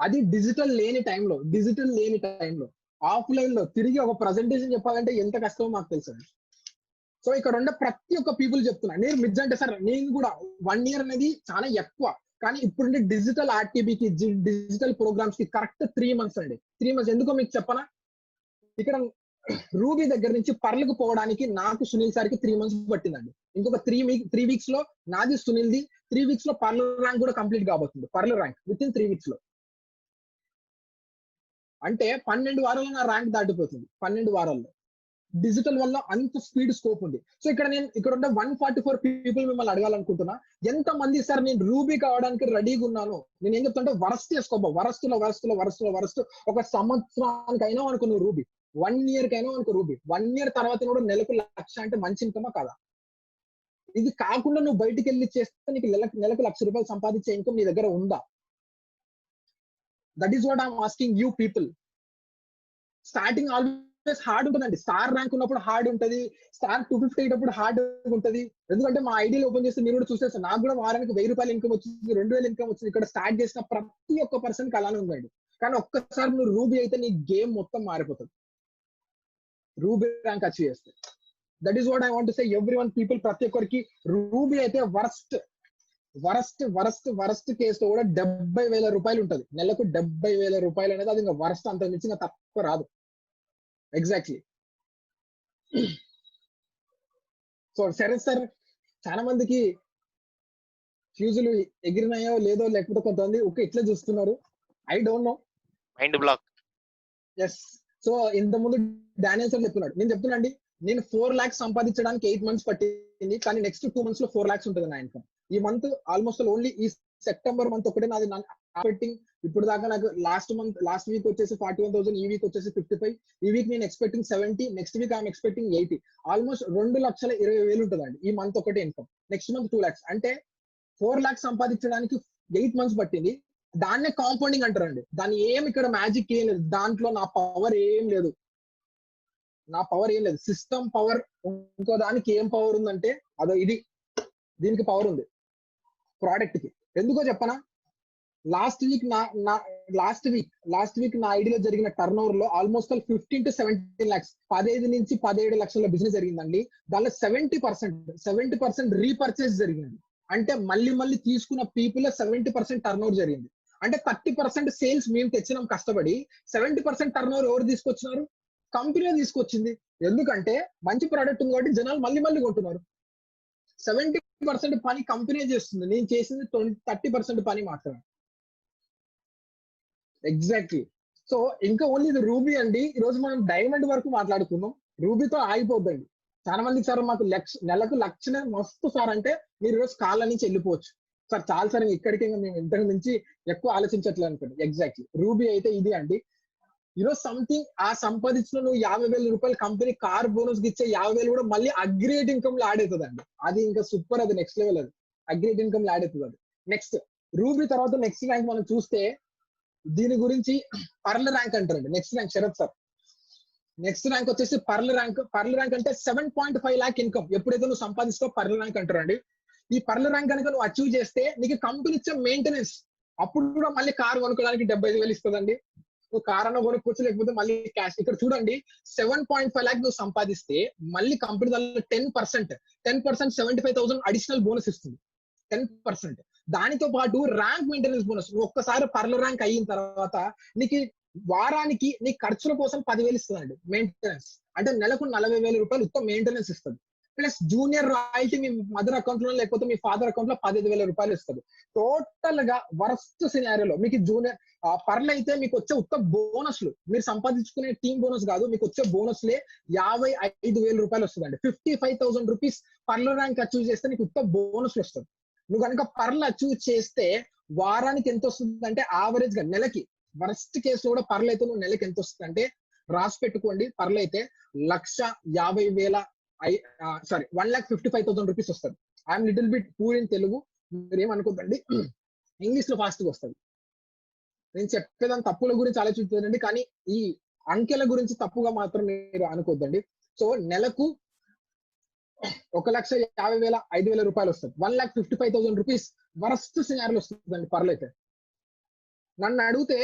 అది డిజిటల్ లేని టైంలో ఆఫ్లైన్ లో తిరిగి ఒక ప్రజెంటేషన్ చెప్పాలంటే ఎంత కష్టమో మాకు తెలుసు. సో ఇక్కడ ఉన్న ప్రతి ఒక్క పీపుల్ చెప్తున్నా, నేను మిడ్జ్ అంటే సార్ నేను కూడా 1 ఇయర్ అనేది చాలా ఎక్కువ, కానీ ఇప్పుడుండే డిజిటల్ ఆర్టీబీకి, డిజిటల్ ప్రోగ్రామ్స్ కి కరెక్ట్ 3 months అండి. 3 months ఎందుకో మీకు చెప్పనా? ఇక్కడ రూబీ దగ్గర నుంచి పర్లకు పోవడానికి నాకు సునీల్ సార్కి 3 months పట్టిందండి. ఇంకొక 3 weeks లో నాది సునీల్ది 3 weeks లో పర్లర్ ర్యాంక్ కూడా కంప్లీట్ కాబోతుంది. పర్లర్ ర్యాంక్ విత్ ఇన్ 3 weeks లో, అంటే 12 వారాల్లో నా ర్యాంక్ దాటిపోతుంది. 12 వారాల్లో డిజిటల్ వల్ల అంత స్పీడ్ స్కోప్ ఉంది. సో ఇక్కడ ఉన్న 144 పీపుల్ మిమ్మల్ని అడగాలనుకుంటున్నా, ఎంత మంది సార్ నేను రూబీ కావడానికి రెడీగా ఉన్నాను? నేను ఏం చెప్తుంటే వరస్ట్ చేసుకోబో, వరస్ట్ ఒక సంవత్సరానికి అయినా అనుకో నువ్వు రూబీ, 1 year కైనా అనుకో రూబీ, 1 year తర్వాత కూడా నెలకు 1,00,000 అంటే మంచి ఇన్కమా కాదా? ఇది కాకుండా నువ్వు బయటికి వెళ్ళి చేస్తే నీకు నెలకు ₹1,00,000 సంపాదించే ఇన్కమ్ నీ దగ్గర ఉందా? That is what I'm asking you people. Starting always hard ఉంటుందండి. స్టార్ ర్యాంక్ ఉన్నప్పుడు హార్డ్ ఉంటుంది, స్టార్ 250 అయ్యేటప్పుడు హార్డ్ ఉంటుంది. ఎందుకంటే మా ఐడియాలో ఓపెన్ చేస్తే మీరు కూడా చూసేస్తారు, నాకు కూడా వారానికి 1000 రూపాయలు ఇన్కమ్ వచ్చింది, 2000 ఇన్కమ్ వచ్చింది. ఇక్కడ స్టార్ట్ చేసిన ప్రతి ఒక్క పర్సన్ కి అలానే ఉందండి. కానీ ఒక్కసారి నువ్వు రూబీ అయితే నీ గేమ్ మొత్తం మారిపోతుంది, రూబీ ర్యాంక్ అచీవ్ చేస్తే. That is what I want to say every one people. ప్రతి ఒక్కరికి రూబీ అయితే వరస్ట్ వరస్ట్ వరస్ట్ వరస్ట్ కేసులో కూడా 70,000 రూపాయలు ఉంటుంది నెలకు. 70,000 రూపాయలు అనేది అది ఇంకా వరస్ట్, అంత మించి ఇంకా తక్కువ రాదు. ఎగ్జాక్ట్లీ. సో శరత్ సార్, చాలా మందికి ఫ్యూజులు ఎగిరినాయో లేదో, లేకపోతే కొంతమంది ఓకే ఇట్లా చూస్తున్నారు, I don't know. Mind block. Yes. So ఇంత ముందు డానియల్ సార్ చెప్తున్నాడు, నేను చెప్తున్నాండి, నేను 4 lakhs సంపాదించడానికి 8 months పట్టింది, కానీ నెక్స్ట్ 2 months లో 4 lakhs ఉంటుంది నా ఇన్కమ్. ఈ మంత్ ఆల్మోస్ట్ ఓన్లీ ఈ సెప్టెంబర్ మంత్ ఒకటే నాది ఎక్స్పెక్టింగ్. ఇప్పుడు దాకా నాకు లాస్ట్ వీక్ వచ్చేసి 41,000, ఈ వీక్ వచ్చేసి 55, ఈ వీక్ నేను expecting 70, next week I'm expecting 80. Almost 2,20,000 ఉంటుందండి ఈ మంత్ ఒకటే ఇన్కమ్. నెక్స్ట్ మంత్ 2 lakhs, అంటే 4 lakhs సంపాదించడానికి 8 months పట్టింది. దాన్నే కాంపౌండింగ్ అంటారండి. దాని ఏం ఇక్కడ మ్యాజిక్ ఏం లేదు, దాంట్లో నా పవర్ ఏం లేదు, సిస్టమ్ పవర్. ఇంకో దానికి ఏం పవర్ ఉందంటే అదో ఇది, దీనికి పవర్ ఉంది ప్రోడక్ట్ కి. ఎందుకో చెప్పనా, లాస్ట్ వీక్ నా ఐడియాలో జరిగిన టర్న్ ఓవర్ లో ఆల్మోస్ట్ 15 to 17 lakhs, 15 నుంచి 17 లక్షల బిజినెస్ జరిగిందండి. దానిలో 70% రీపర్చేస్ జరిగింది. అంటే మళ్ళీ తీసుకున్న పీపుల్ 70% టర్న్ ఓవర్ జరిగింది. అంటే 30% సేల్స్ మేము తెచ్చినాం కష్టపడి, 70% టర్న్ ఓవర్ ఎవరు తీసుకొచ్చినారు? కంపెనీ తీసుకొచ్చింది. ఎందుకంటే మంచి ప్రోడక్ట్ ఉంది కాబట్టి జనాలు మళ్ళీ కొంటున్నారు. 70% పని కంపెనీ చేస్తుంది, నేను చేసింది 30% పని మాత్రమే. ఎగ్జాక్ట్లీ. సో ఇంకా ఓన్లీ ఇది రూబీ అండి. ఈ రోజు మనం డైమండ్ వరకు మాట్లాడుకుందాం, రూబీతో ఆగిపోద్దండి. చాలా మందికి సార్ మాకు నెలకు లక్షనే మస్తు సార్ అంటే మీరు ఈరోజు కాళ్ళ నుంచి వెళ్ళిపోవచ్చు సార్. చాలా సార్ ఇక్కడికి మేము ఇంతకు నుంచి ఎక్కువ ఆలోచించట్లేదు అనుకోండి. ఎగ్జాక్ట్లీ. రూబీ అయితే ఇది అండి. ఈరోజు సంథింగ్ ఆ సంపాదించిన నువ్వు 50,000 రూపాయలు కంపెనీ కార్ బోనస్ ఇచ్చే 50,000 కూడా మళ్ళీ అగ్రిగేట్ ఇన్కమ్ లో యాడ్ అవుతుంది అండి. అది ఇంకా సూపర్, అది నెక్స్ట్ లెవెల్. అది అగ్రిగేట్ ఇన్కమ్ లో యాడ్ అవుతుంది. అది నెక్స్ట్ రూబీ తర్వాత నెక్స్ట్ ర్యాంక్ మనం చూస్తే దీని గురించి పర్ల్ ర్యాంక్ అంటారండి. Next rank Sharath sir, next rank వచ్చేసి పర్ల్ ర్యాంక్ అంటే 7.5 lakh ఇన్కమ్ ఎప్పుడైతే నువ్వు సంపాదిస్తావు పర్ల్ ర్యాంక్ అంటారండి. ఈ పర్ల్ ర్యాంక్ కనుక నువ్వు అచీవ్ చేస్తే నీకు కంపెనీ ఇచ్చే మెయింటెనెన్స్, అప్పుడు కూడా మళ్ళీ కార్ కొనుక్కోవడానికి 75,000 ఇస్తుందండి. నువ్వు కార్ అన్న కొనుక్కోవచ్చు, లేకపోతే మళ్ళీ క్యాష్. ఇక్కడ చూడండి 7.5 lakh నువ్వు సంపాదిస్తే మళ్ళీ కంపెనీ దానిలో 10% 75,000 అడిషనల్ బోనస్ ఇస్తుంది. 10%. దానితో పాటు ర్యాంక్ మెయింటెనెన్స్ బోనస్. నువ్వు ఒక్కసారి పర్ల ర్యాంక్ అయిన తర్వాత నీకు వారానికి నీ ఖర్చుల కోసం 10,000 ఇస్తుందండి మెయింటెనెన్స్. అంటే నెలకు 40,000 రూపాయలు ఉత్తమ మెయింటెనెన్స్ ఇస్తుంది. ప్లస్ జూనియర్ రాయల్టీ మీ మదర్ అకౌంట్ లో లేకపోతే మీ ఫాదర్ అకౌంట్ లో 15,000 రూపాయలు ఇస్తుంది. టోటల్ గా వరస్ట్ సినారియోలో మీకు జూనియర్ పర్లు అయితే మీకు వచ్చే ఉత్త బోనస్లు, మీరు సంపాదించుకునే టీమ్ బోనస్ కాదు, మీకు వచ్చే బోనస్లే 55,000 రూపాయలు వస్తుందండి. 55,000 రూపీస్ పర్ల ర్యాంక్ అచీవ్ చేస్తే నీకు ఉత్త బోనస్లు వస్తుంది. నువ్వు కనుక పర్లు అచీవ్ చేస్తే వారానికి ఎంత వస్తుంది అంటే యావరేజ్ గా నెలకి, వరస్ట్ కేసులో కూడా పర్లు అయితే నువ్వు నెలకి ఎంత వస్తుంది అంటే రాసి పెట్టుకోండి. పర్లు అయితే 1,55,000 రూపీస్ వస్తుంది. I'm little bit poor in Telugu, మీరు ఏమనుకోద్దండి, ఇంగ్లీష్ లో ఫాస్ట్ గా వస్తుంది. నేను చెప్పేదాన్ని తప్పుల గురించి ఆలోచిస్తుందండి, కానీ ఈ అంకెల గురించి తప్పుగా మాత్రం మీరు అనుకోద్దండి. సో నెలకు 1,50,000 5,000 రూపాయలు వస్తుంది. 1,55,000 రూపీస్ వరస్ట్ సినారీలో వస్తుందండి పర్లు అయితే. నన్ను అడిగితే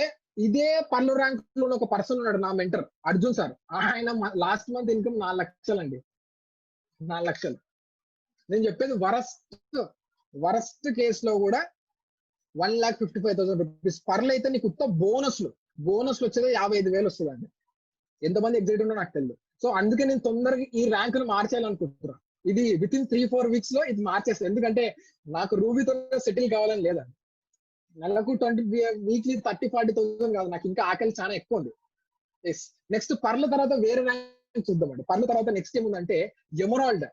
ఇదే పర్లు ర్యాంక్ లో ఒక పర్సన్ ఉన్నాడు, నా మెంటర్ అర్జున్ సార్. ఆయన లాస్ట్ మంత్ ఇన్కమ్ 4 లక్షలు అండి. 4 లక్షలు. నేను చెప్పేది వరస్ట్ కేసులో కూడా 1,55,000 రూపీస్. పర్లు అయితే నీకు ఉత్త బోనస్లు వచ్చేది 55,000 వస్తుందండి. ఎంతమంది ఎగ్జైట్ ఉన్నా నాకు తెలియదు. సో అందుకే నేను తొందరగా ఈ ర్యాంక్ ను మార్చేయాలనుకుంటున్నాను. ఇది విత్ ఇన్ 3-4 weeks లో ఇది మార్చేస్తాను. ఎందుకంటే నాకు రూబీతో సెటిల్ కావాలని లేదండి. నెలకు వీక్లీ 30,000-40,000 కాదు, నాకు ఇంకా ఆకలి చాలా ఎక్కువ ఉంది. నెక్స్ట్ పర్ల తర్వాత వేరే ర్యాంక్ చూద్దామండి. పర్ల తర్వాత నెక్స్ట్ ఏముందంటే ఎమరాల్డ్.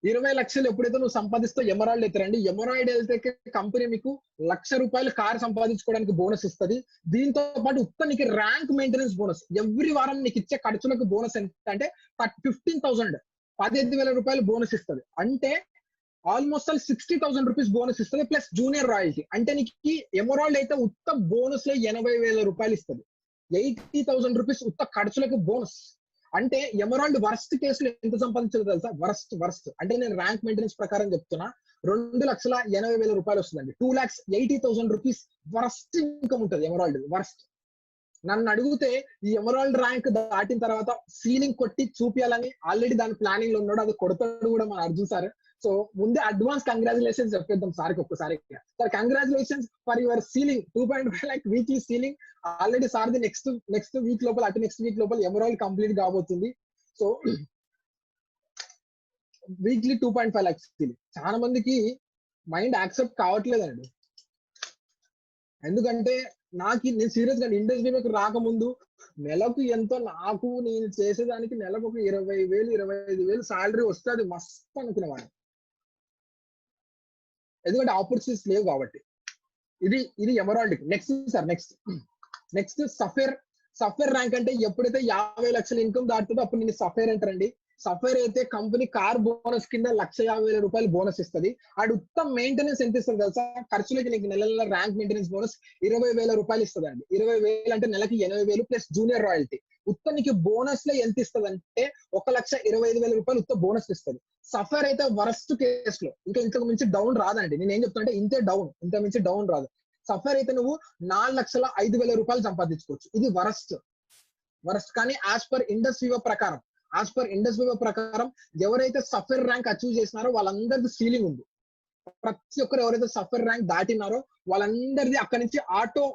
20 లక్షలు ఎప్పుడైతే నువ్వు సంపాదిస్తావు ఎమరాల్డ్ అయితే రండి. ఎమరాల్డ్ అయితే కంపెనీ మీకు 1,00,000 రూపాయలు కార్ సంపాదించుకోవడానికి బోనస్ ఇస్తుంది. దీంతో పాటు ఉత్త నీకు ర్యాంక్ మెయింటెనెన్స్ బోనస్, ఎవ్రీ వారం నీకు ఇచ్చే ఖర్చులకు బోనస్ ఎంత అంటే 15,000 రూపాయలు బోనస్ ఇస్తుంది. అంటే ఆల్మోస్ట్ 60,000 రూపీస్ బోనస్ ఇస్తుంది, ప్లస్ జూనియర్ రాయల్టీ. అంటే నీకు ఎమరాల్డ్ అయితే ఉత్త బోనస్ లో 80,000 రూపాయలు ఇస్తుంది. 80,000 రూపీస్ ఉత్త ఖర్చులకు బోనస్. అంటే ఎమరాల్డ్ వర్స్ట్ కేసులో ఎంత సంపాదించదు తెలుసా? వర్స్ట్ అంటే నేను ర్యాంక్ మెయింటెనెన్స్ ప్రకారం చెప్తున్నా, 2,80,000 రూపాయలు వస్తుందండి. 2,80,000 రూపీస్ వర్స్ట్ ఇన్కమ్ ఉంటుంది ఎమరాల్డ్. వర్స్ట్. నన్ను అడిగితే ఈ ఎమరాల్డ్ ర్యాంక్ దాటిన తర్వాత సీలింగ్ కొట్టి చూపించాలని ఆల్రెడీ దాని ప్లానింగ్ లో ఉన్నాడు. అది కొడతాడు కూడా మన అర్జున్ సార్. సో ముందే అడ్వాన్స్ కంగ్రాచులేషన్స్ చెప్పేద్దాం సార్కి ఒక్కసారి. Sir congratulations for your ceiling 2.5 lakh weekly ceiling. Already సార్ది నెక్స్ట్ వీక్ లోపల నెక్స్ట్ వీక్ లోపల ఎమరాల్డ్ కంప్లీట్ కాబోతుంది. సో వీక్లీ 2.5 lakhs సీలింగ్ చాలా మందికి మైండ్ యాక్సెప్ట్ కావట్లేదండి. ఎందుకంటే నేను సీరియస్ గా ఇండస్ట్రీలోకి రాకముందు నెలకు ఎంతో నాకు నేను చేసేదానికి నెలకు ఒక 20,000 25,000 శాలరీ వస్తే అది మస్తు అనుకునేవాడిని. ఎందుకంటే ఆపర్చునిటీస్ లేవు కాబట్టి. ఇది ఎమరాల్డ్. Next సఫేర్ rank. అంటే ఎప్పుడైతే 50 లక్షల ఇన్కమ్ దాటుతుందో అప్పుడు నేను సఫేర్ అంటారండి. సఫేర్ అయితే కంపెనీ కార్ బోనస్ కింద 1,50,000 రూపాయలు బోనస్ ఇస్తుంది. ఆడు ఉత్తమ మెయింటెనెన్స్ ఎంత ఇస్తుంది తెలుసా? ఖర్చులకి నీకు నెల ర్యాంక్ మెయింటెనెన్స్ బోనస్ 20,000 రూపాయలు ఇస్తుంది అండి. 20,000 అంటే నెలకి 80,000 ప్లస్ జూనియర్ రాయల్టీ. ఉత్తనికి బోనస్ లో ఎంత ఇస్తుంది అంటే 1,25,000 రూపాయలు ఉత్త బోనస్ ఇస్తుంది. సఫేర్ అయితే వరస్ట్ కేసులో ఇంకా ఇంతకు మించి డౌన్ రాదండి. నేను ఏం చెప్తాను అంటే ఇంత మించి డౌన్ రాదు. సఫేర్ అయితే నువ్వు 4,05,000 రూపాయలు సంపాదించుకోవచ్చు. ఇది వరస్ట్. కానీ యాజ్ పర్ ఇండస్ట్రీ ప్రకారం ఎవరైతే సఫేర్ ర్యాంక్ అచీవ్ చేసినారో వాళ్ళందరిది సీలింగ్ ఉంది. ప్రతి ఒక్కరు ఎవరైతే సఫేర్ ర్యాంక్ దాటినారో వాళ్ళందరిది అక్కడి నుంచి ఆటో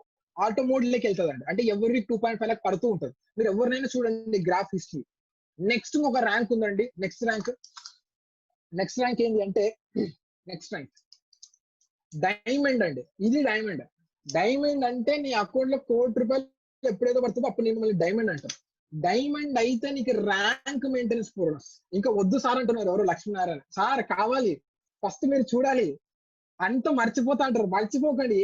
మోడ్ లోకి వెళ్తుందండి. అంటే ఎవరికి 2.5 lakh పడుతూ ఉంటుంది. మీరు ఎవరినైనా చూడండి గ్రాఫ్ హిస్టరీ. నెక్స్ట్ ఒక ర్యాంక్ ఉందండి. నెక్స్ట్ ర్యాంక్ ఏంటి అంటే డైమండ్ అండి. ఇది డైమండ్ అంటే నీ అకౌంట్ లో 1 కోటి రూపాయలు ఎప్పుడైతే పడుతుందో అప్పుడు నేను మళ్ళీ డైమండ్ అంటాను. డైమండ్ అయితే నీకు ర్యాంక్ మెయింటెనెన్స్ బోనస్ ఇంకా వద్దు సార్ అంటున్నారు ఎవరు, లక్ష్మీనారాయణ సార్. కావాలి ఫస్ట్ మీరు చూడాలి. అంత మర్చిపోతా అంటారు. మర్చిపోకండి.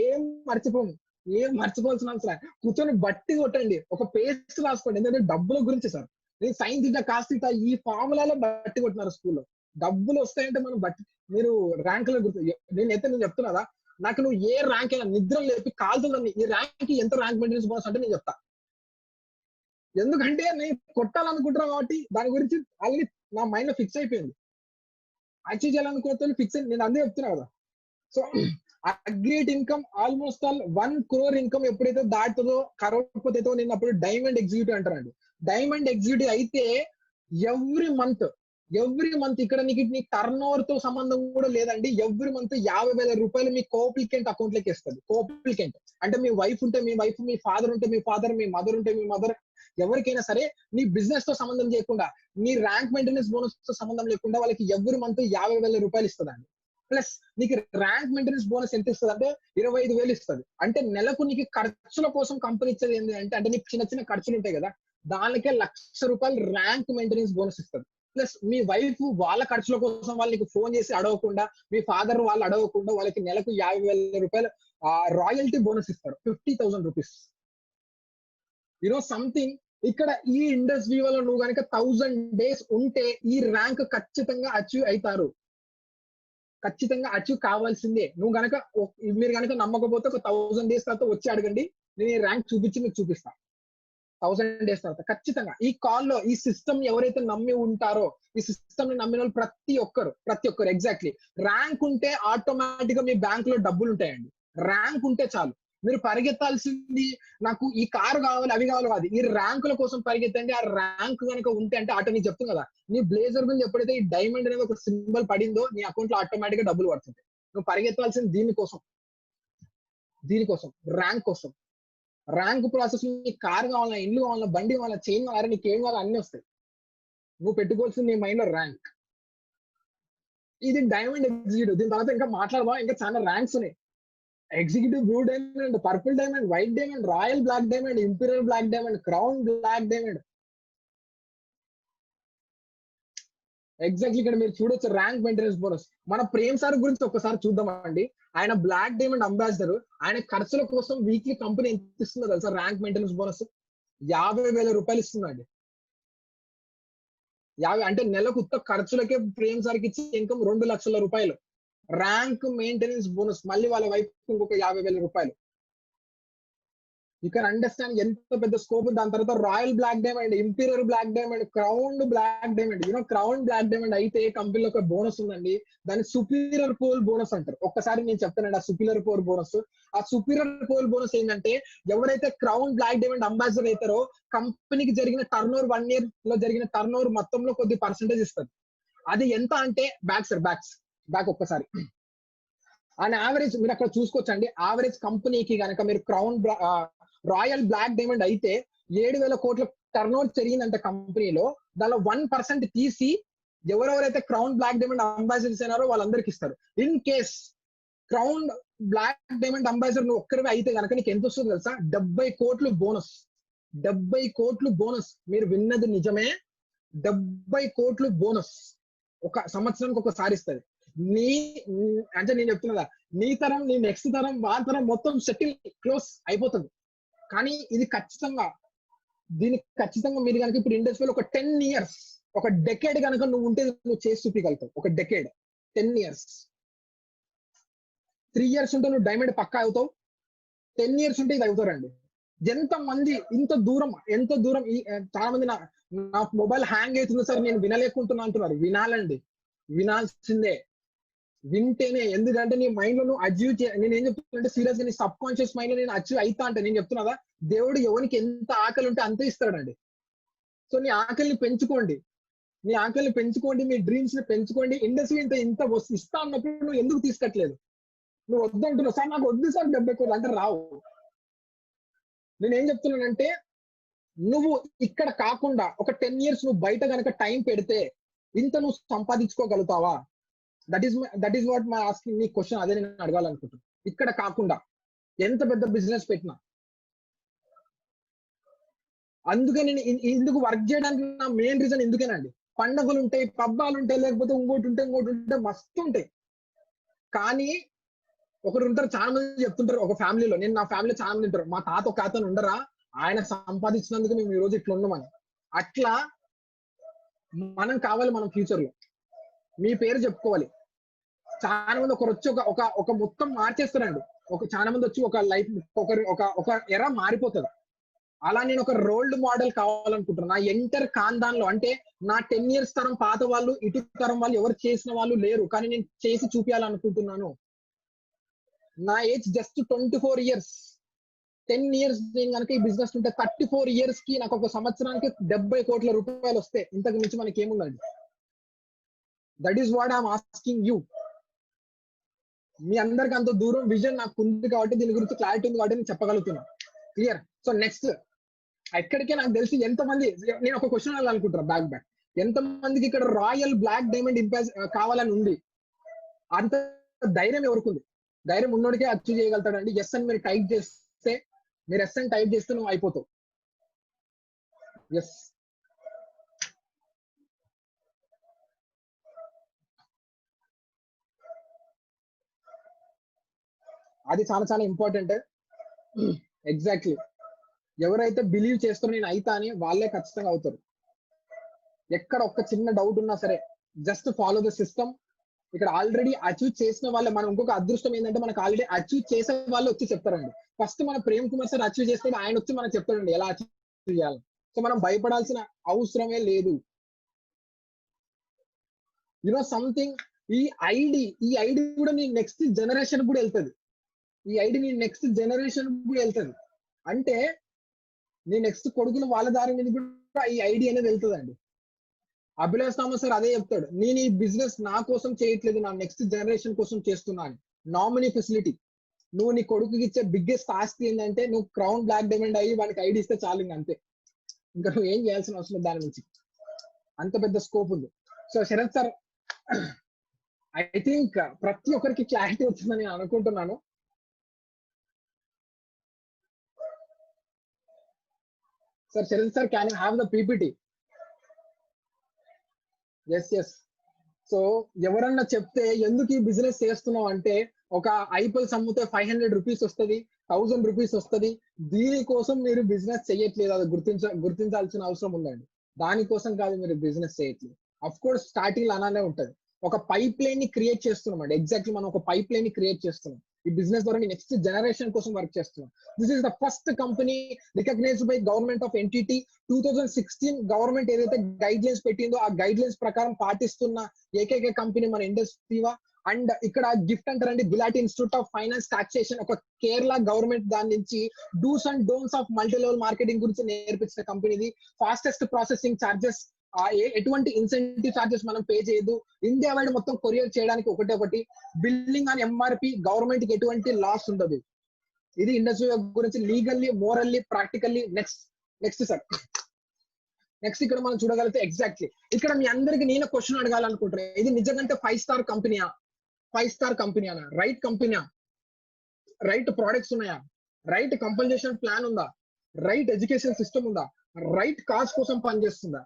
ఏం మర్చిపోవాల్సిన అవసరం. కూర్చొని బట్టి కొట్టండి. ఒక పేస్ట్ రాసుకోండి. ఎందుకంటే డబ్బుల గురించి సార్. నేను సైన్ తీటా కాస్ తీటా ఈ ఫార్ములాలో బట్టి కొట్టినారు స్కూల్లో. డబ్బులు వస్తాయంటే మనం బట్టి మీరు ర్యాంకులో గుర్తు. నేను చెప్తున్నారా, నాకు నువ్వు ఏ ర్యాంక్ అయినా నిద్ర లేపి కాల్తుందని ఈ ర్యాంక్ ఎంత ర్యాంక్ మెయింటెనెన్స్ బోనస్ అంటే నేను చెప్తా. ఎందుకంటే నేను కొట్టాలనుకుంటున్నా కాబట్టి దాని గురించి ఆల్రెడీ నా మైండ్ లో ఫిక్స్ అయిపోయింది. అచీవ్ చేయాలనుకుంటే ఫిక్స్ అయింది. నేను అదే చెప్తున్నా కదా. So a great income almost 1 crore income ఎప్పుడైతే దాటుతుందో కరోడ్పతితో నేను అప్పుడు డైమండ్ ఎగ్జిక్యూటివ్ అంటారండి. డైమండ్ ఎగ్జిక్యూటివ్ అయితే ఎవ్రీ మంత్ ఇక్కడ నీ టర్న్ ఓవర్ తో సంబంధం కూడా లేదండి. ఎవ్రీ మంత్ 50,000 రూపాయలు మీ కోప్లికెంట్ అకౌంట్ లోకి ఇస్తుంది. కోప్లికెంట్ అంటే మీ వైఫ్ ఉంటే మీ వైఫ్, మీ ఫాదర్ ఉంటే మీ ఫాదర్, మీ మదర్ ఉంటే మీ మదర్, ఎవరికైనా సరే నీ బిజినెస్ తో సంబంధం చేయకుండా, నీ ర్యాంక్ మెయింటెనెన్స్ బోనస్ తో సంబంధం లేకుండా వాళ్ళకి ఎవ్రీ మంత్ 50,000 రూపాయలు ఇస్తుందండి. ప్లస్ నీకు ర్యాంక్ మెయింటెనెన్స్ బోనస్ ఎంత ఇస్తుంది అంటే 25,000 ఇస్తుంది. అంటే నెలకు నీకు ఖర్చుల కోసం కంపెనీ ఇచ్చేది ఏంటి అంటే నీకు చిన్న ఖర్చులు ఉంటాయి కదా, దానికే 1,00,000 రూపాయలు ర్యాంక్ మెయింటెనెన్స్ బోనస్ ఇస్తుంది. ప్లస్ మీ వైఫ్ వాళ్ళ ఖర్చుల కోసం వాళ్ళకి ఫోన్ చేసి అడగకుండా, మీ ఫాదర్ వాళ్ళు అడగకుండా వాళ్ళకి నెలకు 50,000 రూపాయలు రాయల్టీ బోనస్ ఇస్తారు. 50,000 రూపీస్. సంథింగ్. ఇక్కడ ఈ ఇండస్ట్రీ వల్ల నువ్వు కనుక 1000 days ఉంటే ఈ ర్యాంక్ ఖచ్చితంగా అచీవ్ అవుతారు. ఖచ్చితంగా అచీవ్ కావాల్సిందే. మీరు కనుక నమ్మకపోతే ఒక 1000 days తర్వాత వచ్చి అడగండి. నేను ఈ ర్యాంక్ చూపించి మీకు చూపిస్తా. 1000 days తర్వాత ఖచ్చితంగా. ఈ కాల్లో ఈ సిస్టమ్ ఎవరైతే నమ్మి ఉంటారో, ఈ సిస్టమ్ ని నమ్మిన వాళ్ళు ప్రతి ఒక్కరు ఎగ్జాక్ట్లీ ర్యాంక్ ఉంటే ఆటోమేటిక్ గా మీ బ్యాంక్ లో డబ్బులు ఉంటాయండి. ర్యాంక్ ఉంటే చాలు. మీరు పరిగెత్తాల్సింది నాకు ఈ కారు కావాలి అవి కావాలి కాదు, ఈ ర్యాంకుల కోసం పరిగెత్తండి. ఆ ర్యాంక్ కనుక ఉంటే అంటే ఆటో నీకు చెప్తుంది కదా, నీ బ్లేజర్ మీద ఎప్పుడైతే ఈ డైమండ్ అనేది ఒక సింబల్ పడిందో నీ అకౌంట్ లో ఆటోమేటిక్ గా డబ్బులు పడుతుంది. నువ్వు పరిగెత్తాల్సింది దీనికోసం, ర్యాంక్ కోసం. ర్యాంక్ ప్రాసెస్ నీకు కారు కావాలన్నా, ఇల్లు కావాలన్నా, బండి కావాలన్నా, చైన్ కావాలన్నా, నీకు ఏం కావాలో అన్ని వస్తాయి. నువ్వు పెట్టుకోవాల్సింది నీ మైండ్ లో ర్యాంక్. ఇది డైమండ్ ఎగ్జిక్యూటివ్. దీని తర్వాత ఇంకా మాట్లాడబా, ఇంకా చాలా ర్యాంక్స్ ఉన్నాయి. Executive blue diamond, purple diamond, white diamond, royal black diamond, imperial black diamond, crown black diamond. Exactly ఇక్కడ మీరు చూడొచ్చు ర్యాంక్ మెయింటెనెన్స్ బోనస్. మన ప్రేమ్ సార్ గురించి ఒకసారి చూద్దామండి. ఆయన బ్లాక్ డైమండ్ అంబాసిడర్. ఆయన ఖర్చుల కోసం వీక్లీ కంపెనీ ఎంత ఇస్తుందో తెలుసా? ర్యాంక్ మెయింటెనెన్స్ బోనస్ 50,000 రూపాయలు ఇస్తుందండి. 50 అంటే నెలకు ఉత్త ఖర్చులకే ప్రేమ్ సార్కి ఇచ్చే ఇన్కమ్ 2 లక్షల రూపాయలు. ర్యాంక్ మెయింటెనెన్స్ బోనస్, మళ్ళీ వాళ్ళ వైపు ఇంకొక 50,000 రూపాయలు. యూ కెన్ అండర్స్టాండ్ ఎంత పెద్ద స్కోప్. దాని తర్వాత royal black diamond, imperial black diamond, crown black diamond. You know crown black diamond అయితే కంపెనీలో ఒక బోనస్ ఉందండి, దాన్ని సుపీరియర్ పోల్ బోనస్ అంటారు. ఒక్కసారి నేను చెప్తానండి ఆ సుపీరియర్ పోల్ బోనస్. ఆ సుపీరియర్ పోల్ బోనస్ ఏంటంటే, ఎవరైతే క్రౌన్ బ్లాక్ డైమండ్ అంబాసిడర్ అవుతారో కంపెనీకి జరిగిన టర్న్ ఓవర్ 1 year లో జరిగిన టర్న్ ఓవర్ మొత్తంలో కొద్ది పర్సెంటేజ్ ఇస్తారు. అది ఎంత అంటే బ్యాక్ ఒక్కసారి ఆన్ యావరేజ్ మీరు అక్కడ చూసుకోవచ్చండి. యావరేజ్ కంపెనీకి కనుక మీరు రాయల్ బ్లాక్ డైమండ్ అయితే 7,000 కోట్ల టర్న్ ఓవర్ జరిగిందంటే కంపెనీలో, దానిలో 1% తీసి ఎవరెవరైతే క్రౌన్ బ్లాక్ డైమండ్ అంబాసిడర్స్ అయినారో వాళ్ళందరికి ఇస్తారు. In case crown black diamond ambassador నువ్వు ఒక్కరివే అయితే కనుక నీకు ఎంత వస్తుంది తెలుసా? 70 కోట్లు బోనస్. 70 కోట్లు బోనస్. మీరు విన్నది నిజమే, 70 కోట్లు బోనస్ ఒక సంవత్సరానికి ఒకసారి ఇస్తుంది. అంటే నేను చెప్తున్నదా, నీ తరం, నీ నెక్స్ట్ తరం, వాళ్ళ తరం మొత్తం సెటిల్ క్లోజ్ అయిపోతుంది. కానీ ఇది ఖచ్చితంగా, దీనికి ఖచ్చితంగా మీరు కనుక ఇప్పుడు ఇండస్ట్రీలో ఒక 10 years, ఒక డెకేడ్ కనుక నువ్వు ఉంటే నువ్వు చేసి చూపించగలుగుతావు. ఒక డెకేడ్, 10 years. 3 years ఉంటే నువ్వు డైమండ్ పక్కా అవుతావు, 10 years ఉంటే ఇది అవుతారండి. ఎంతమంది ఎంత దూరం చాలా మంది నా మొబైల్ హ్యాంగ్ అవుతుంది సార్ నేను వినలేకుంటున్నా అంటున్నారు. వినాలండి, వినాల్సిందే, వింటేనే. ఎందుకంటే నీ మైండ్ లో నువ్వు అచీవ్ నేను ఏం చెప్తున్నా సీరియస్ గా నీ సబ్ కాన్షియస్ మైండ్ లో నేను అచీవ్ అవుతా అంటే నేను చెప్తున్నా దేవుడు ఎవరికి ఎంత ఆకలి ఉంటే అంతే ఇస్తాడండి. సో నీ ఆకలిని పెంచుకోండి, మీ డ్రీమ్స్ ని పెంచుకోండి. ఇండస్ట్రీ ఇంత ఇస్తా అన్నప్పుడు నువ్వు ఎందుకు తీసుకోవట్లేదు? నువ్వు వద్దంటున్నావు సార్, నాకు వద్దు సార్ 70 కోట్లు అంటే రావు. నేనేం చెప్తున్నానంటే, నువ్వు ఇక్కడ కాకుండా ఒక 10 years నువ్వు బయట కనుక టైం పెడితే ఇంత నువ్వు సంపాదించుకోగలుగుతావా? That is what my asking నీ క్వశ్చన్. అదే నేను అడగాలనుకుంటున్నాను. ఇక్కడ కాకుండా ఎంత పెద్ద బిజినెస్ పెట్టినా, అందుకే నేను ఇందుకు వర్క్ చేయడానికి నా మెయిన్ రీజన్ ఎందుకేనండి, పండుగలు ఉంటాయి, పబ్బాలు ఉంటాయి, లేకపోతే ఇంకోటి ఉంటే మస్తు ఉంటాయి. కానీ ఒకరు ఉంటారు, చాలా మంది చెప్తుంటారు ఒక ఫ్యామిలీలో, నేను నా ఫ్యామిలీలో చాలా మంది ఉంటారు, మా తాత ఒక అతను ఉండరా, ఆయన సంపాదించినందుకు మేము ఈ రోజు ఇట్లా ఉన్నామని. అట్లా మనం కావాలి, మనం ఫ్యూచర్ లో మీ పేరు చెప్పుకోవాలి. చాలా మంది ఒకరు వచ్చి ఒక మొత్తం మార్చేస్తారండి. చాలా మంది వచ్చి ఒక లైఫ్ ఒక ఎరా మారిపోతుంది. అలా నేను ఒక రోల్డ్ మోడల్ కావాలనుకుంటున్నా. నా ఎంటర్ ఖాందాన్ లో, అంటే నా 10 years తరం పాత వాళ్ళు, ఇటు తరం వాళ్ళు ఎవరు చేసిన వాళ్ళు లేరు, కానీ నేను చేసి చూపించాలనుకుంటున్నాను. నా ఏజ్ జస్ట్ 24 years. 10 years నేను కనుక ఈ బిజినెస్ ఉంటే 34 years కి నాకు ఒక సంవత్సరానికి 70 కోట్ల రూపాయలు వస్తే ఇంతకు మించి మనకి ఏముందండి? That is what I'm asking you. మీ అందరికి అంత దూరం విజన్ నాకు ఉంది కాబట్టి, దీని గురించి క్లారిటీ ఉంది కాబట్టి నేను చెప్పగలుగుతున్నా. క్లియర్? సో నెక్స్ట్ ఎక్కడికే నాకు తెలిసి ఎంతమంది, నేను ఒక క్వశ్చన్ అడగాలనుకుంటున్నా బ్యాక్ ఎంతమందికి ఇక్కడ రాయల్ బ్లాక్ డైమండ్ ఇంపాస్ కావాలని ఉంది? అంత ధైర్యం ఎవరికి ఉంది? ధైర్యం ఉన్నోడికే అచీవ్ చేయగలుగుతాడండి. ఎస్ అని మీరు టైప్ చేస్తే, నువ్వు అయిపోతావు. ఎస్, అది చాలా చాలా ఇంపార్టెంట్. ఎగ్జాక్ట్లీ, ఎవరైతే బిలీవ్ చేస్తారో నేను అయితా అని, వాళ్ళే ఖచ్చితంగా అవుతారు. ఎక్కడ ఒక్క చిన్న డౌట్ ఉన్నా సరే జస్ట్ ఫాలో ద సిస్టమ్. ఇక్కడ ఆల్రెడీ అచీవ్ చేసిన వాళ్ళే. మనం ఇంకొక అదృష్టం ఏంటంటే, మనకు ఆల్రెడీ అచీవ్ చేసే వాళ్ళు వచ్చి చెప్తారండి. ఫస్ట్ మన ప్రేమ్ కుమార్ సార్ అచీవ్ చేస్తే ఆయన వచ్చి మనకు చెప్తాడండి ఎలా అచీవ్ చేయాలి. సో మనం భయపడాల్సిన అవసరమే లేదు. యునో సంథింగ్, ఈ ఐడి కూడా నీ నెక్స్ట్ జనరేషన్ కూడా వెళ్తుంది. అంటే నీ నెక్స్ట్ కొడుకులు వాళ్ళ దారి మీద కూడా ఈ ఐడి అనేది వెళ్తుందండి. అభిలాష్ థామస్ సార్ అదే చెప్తాడు, నేను ఈ బిజినెస్ నా కోసం చేయట్లేదు, నా నెక్స్ట్ జనరేషన్ కోసం చేస్తున్నాను. Nominee facility. నువ్వు నీ కొడుకుకి ఇచ్చే బిగ్గెస్ట్ ఆస్తి ఏంటంటే, నువ్వు క్రౌన్ బ్లాక్ డైమండ్ అయ్యి వానికి ఐడి ఇస్తే చాలు, ఇంకా అంతే. ఇంకా నువ్వు ఏం చేయాల్సిన అవసరం దాని నుంచి. అంత పెద్ద స్కోప్ ఉంది. So Sharath sir, I think ప్రతి ఒక్కరికి క్లారిటీ వచ్చిందని నేను అనుకుంటున్నాను. Sir Sharath sir, can you have the PPT? Yes. So ఎవరన్నా చెప్తే ఎందుకు ఈ బిజినెస్ చేస్తున్నావు అంటే, ఒక ఐపల్స్ అమ్మితే 500 రూపీస్ వస్తుంది, 1000 రూపీస్ వస్తుంది. దీనికోసం మీరు బిజినెస్ చేయట్లేదు, అది గుర్తించాల్సిన అవసరం ఉందండి. దానికోసం కాదు మీరు బిజినెస్ చేయట్లేదు. అఫ్ కోర్స్ స్టార్టింగ్ అలానే ఉంటది. ఒక పైప్ లైన్ ని క్రియేట్ చేస్తున్నాం అండి. ఎగ్జాక్ట్లీ మనం ఒక పైప్ లైన్ ని క్రియేట్ చేస్తున్నాం. ఈ బిజినెస్ ద్వారా నెక్స్ట్ జనరేషన్ కోసం వర్క్ చేస్తున్నాం. This is the first company recognized by government of NTT. 2016 government ఏదైతే గైడ్ లైన్స్ పెట్టిందో ఆ గైడ్ లైన్స్ ప్రకారం పాటిస్తున్న ఏకైక కంపెనీ మన ఇండస్ట్రీవా. అండ్ ఇక్కడ గిఫ్ట్ అంటారండి, బిలాటి ఇన్స్టిట్యూట్ ఆఫ్ ఫైనాన్స్ టాక్సేషన్, ఒక కేరళ గవర్నమెంట్ దాని నుంచి dos and don'ts of multi level marketing గురించి నేర్పించిన కంపెనీ ఇది. ఫాస్టెస్ట్ ప్రాసెసింగ్ చార్జెస్, ఎటువంటి ఇన్సెంటివ్ చార్జెస్ మనం పే చేయదు. ఇండియా వైడ్ మొత్తం కొరియర్ చేయడానికి ఒకటి. బిల్డింగ్ అని ఎంఆర్పి, గవర్నమెంట్ కి ఎటువంటి లాస్ ఉండదు. ఇది ఇండస్ట్రీ గురించి legally, morally, practically. Next sir, next ఇక్కడ మనం చూడగలిగితే ఎగ్జాక్ట్లీ ఇక్కడ మీ అందరికి నేను క్వశ్చన్ అడగాలనుకుంటున్నా, ఇది నిజంగా 5 స్టార్ కంపెనీయా? 5 స్టార్ కంపెనీనా? రైట్ కంపెనీయా? రైట్ ప్రోడక్ట్స్ ఉన్నాయా? రైట్ కంపన్సేషన్ ప్లాన్ ఉందా? రైట్ ఎడ్యుకేషన్ సిస్టమ్ ఉందా? రైట్ కాజ్ కోసం పనిచేస్తుందా?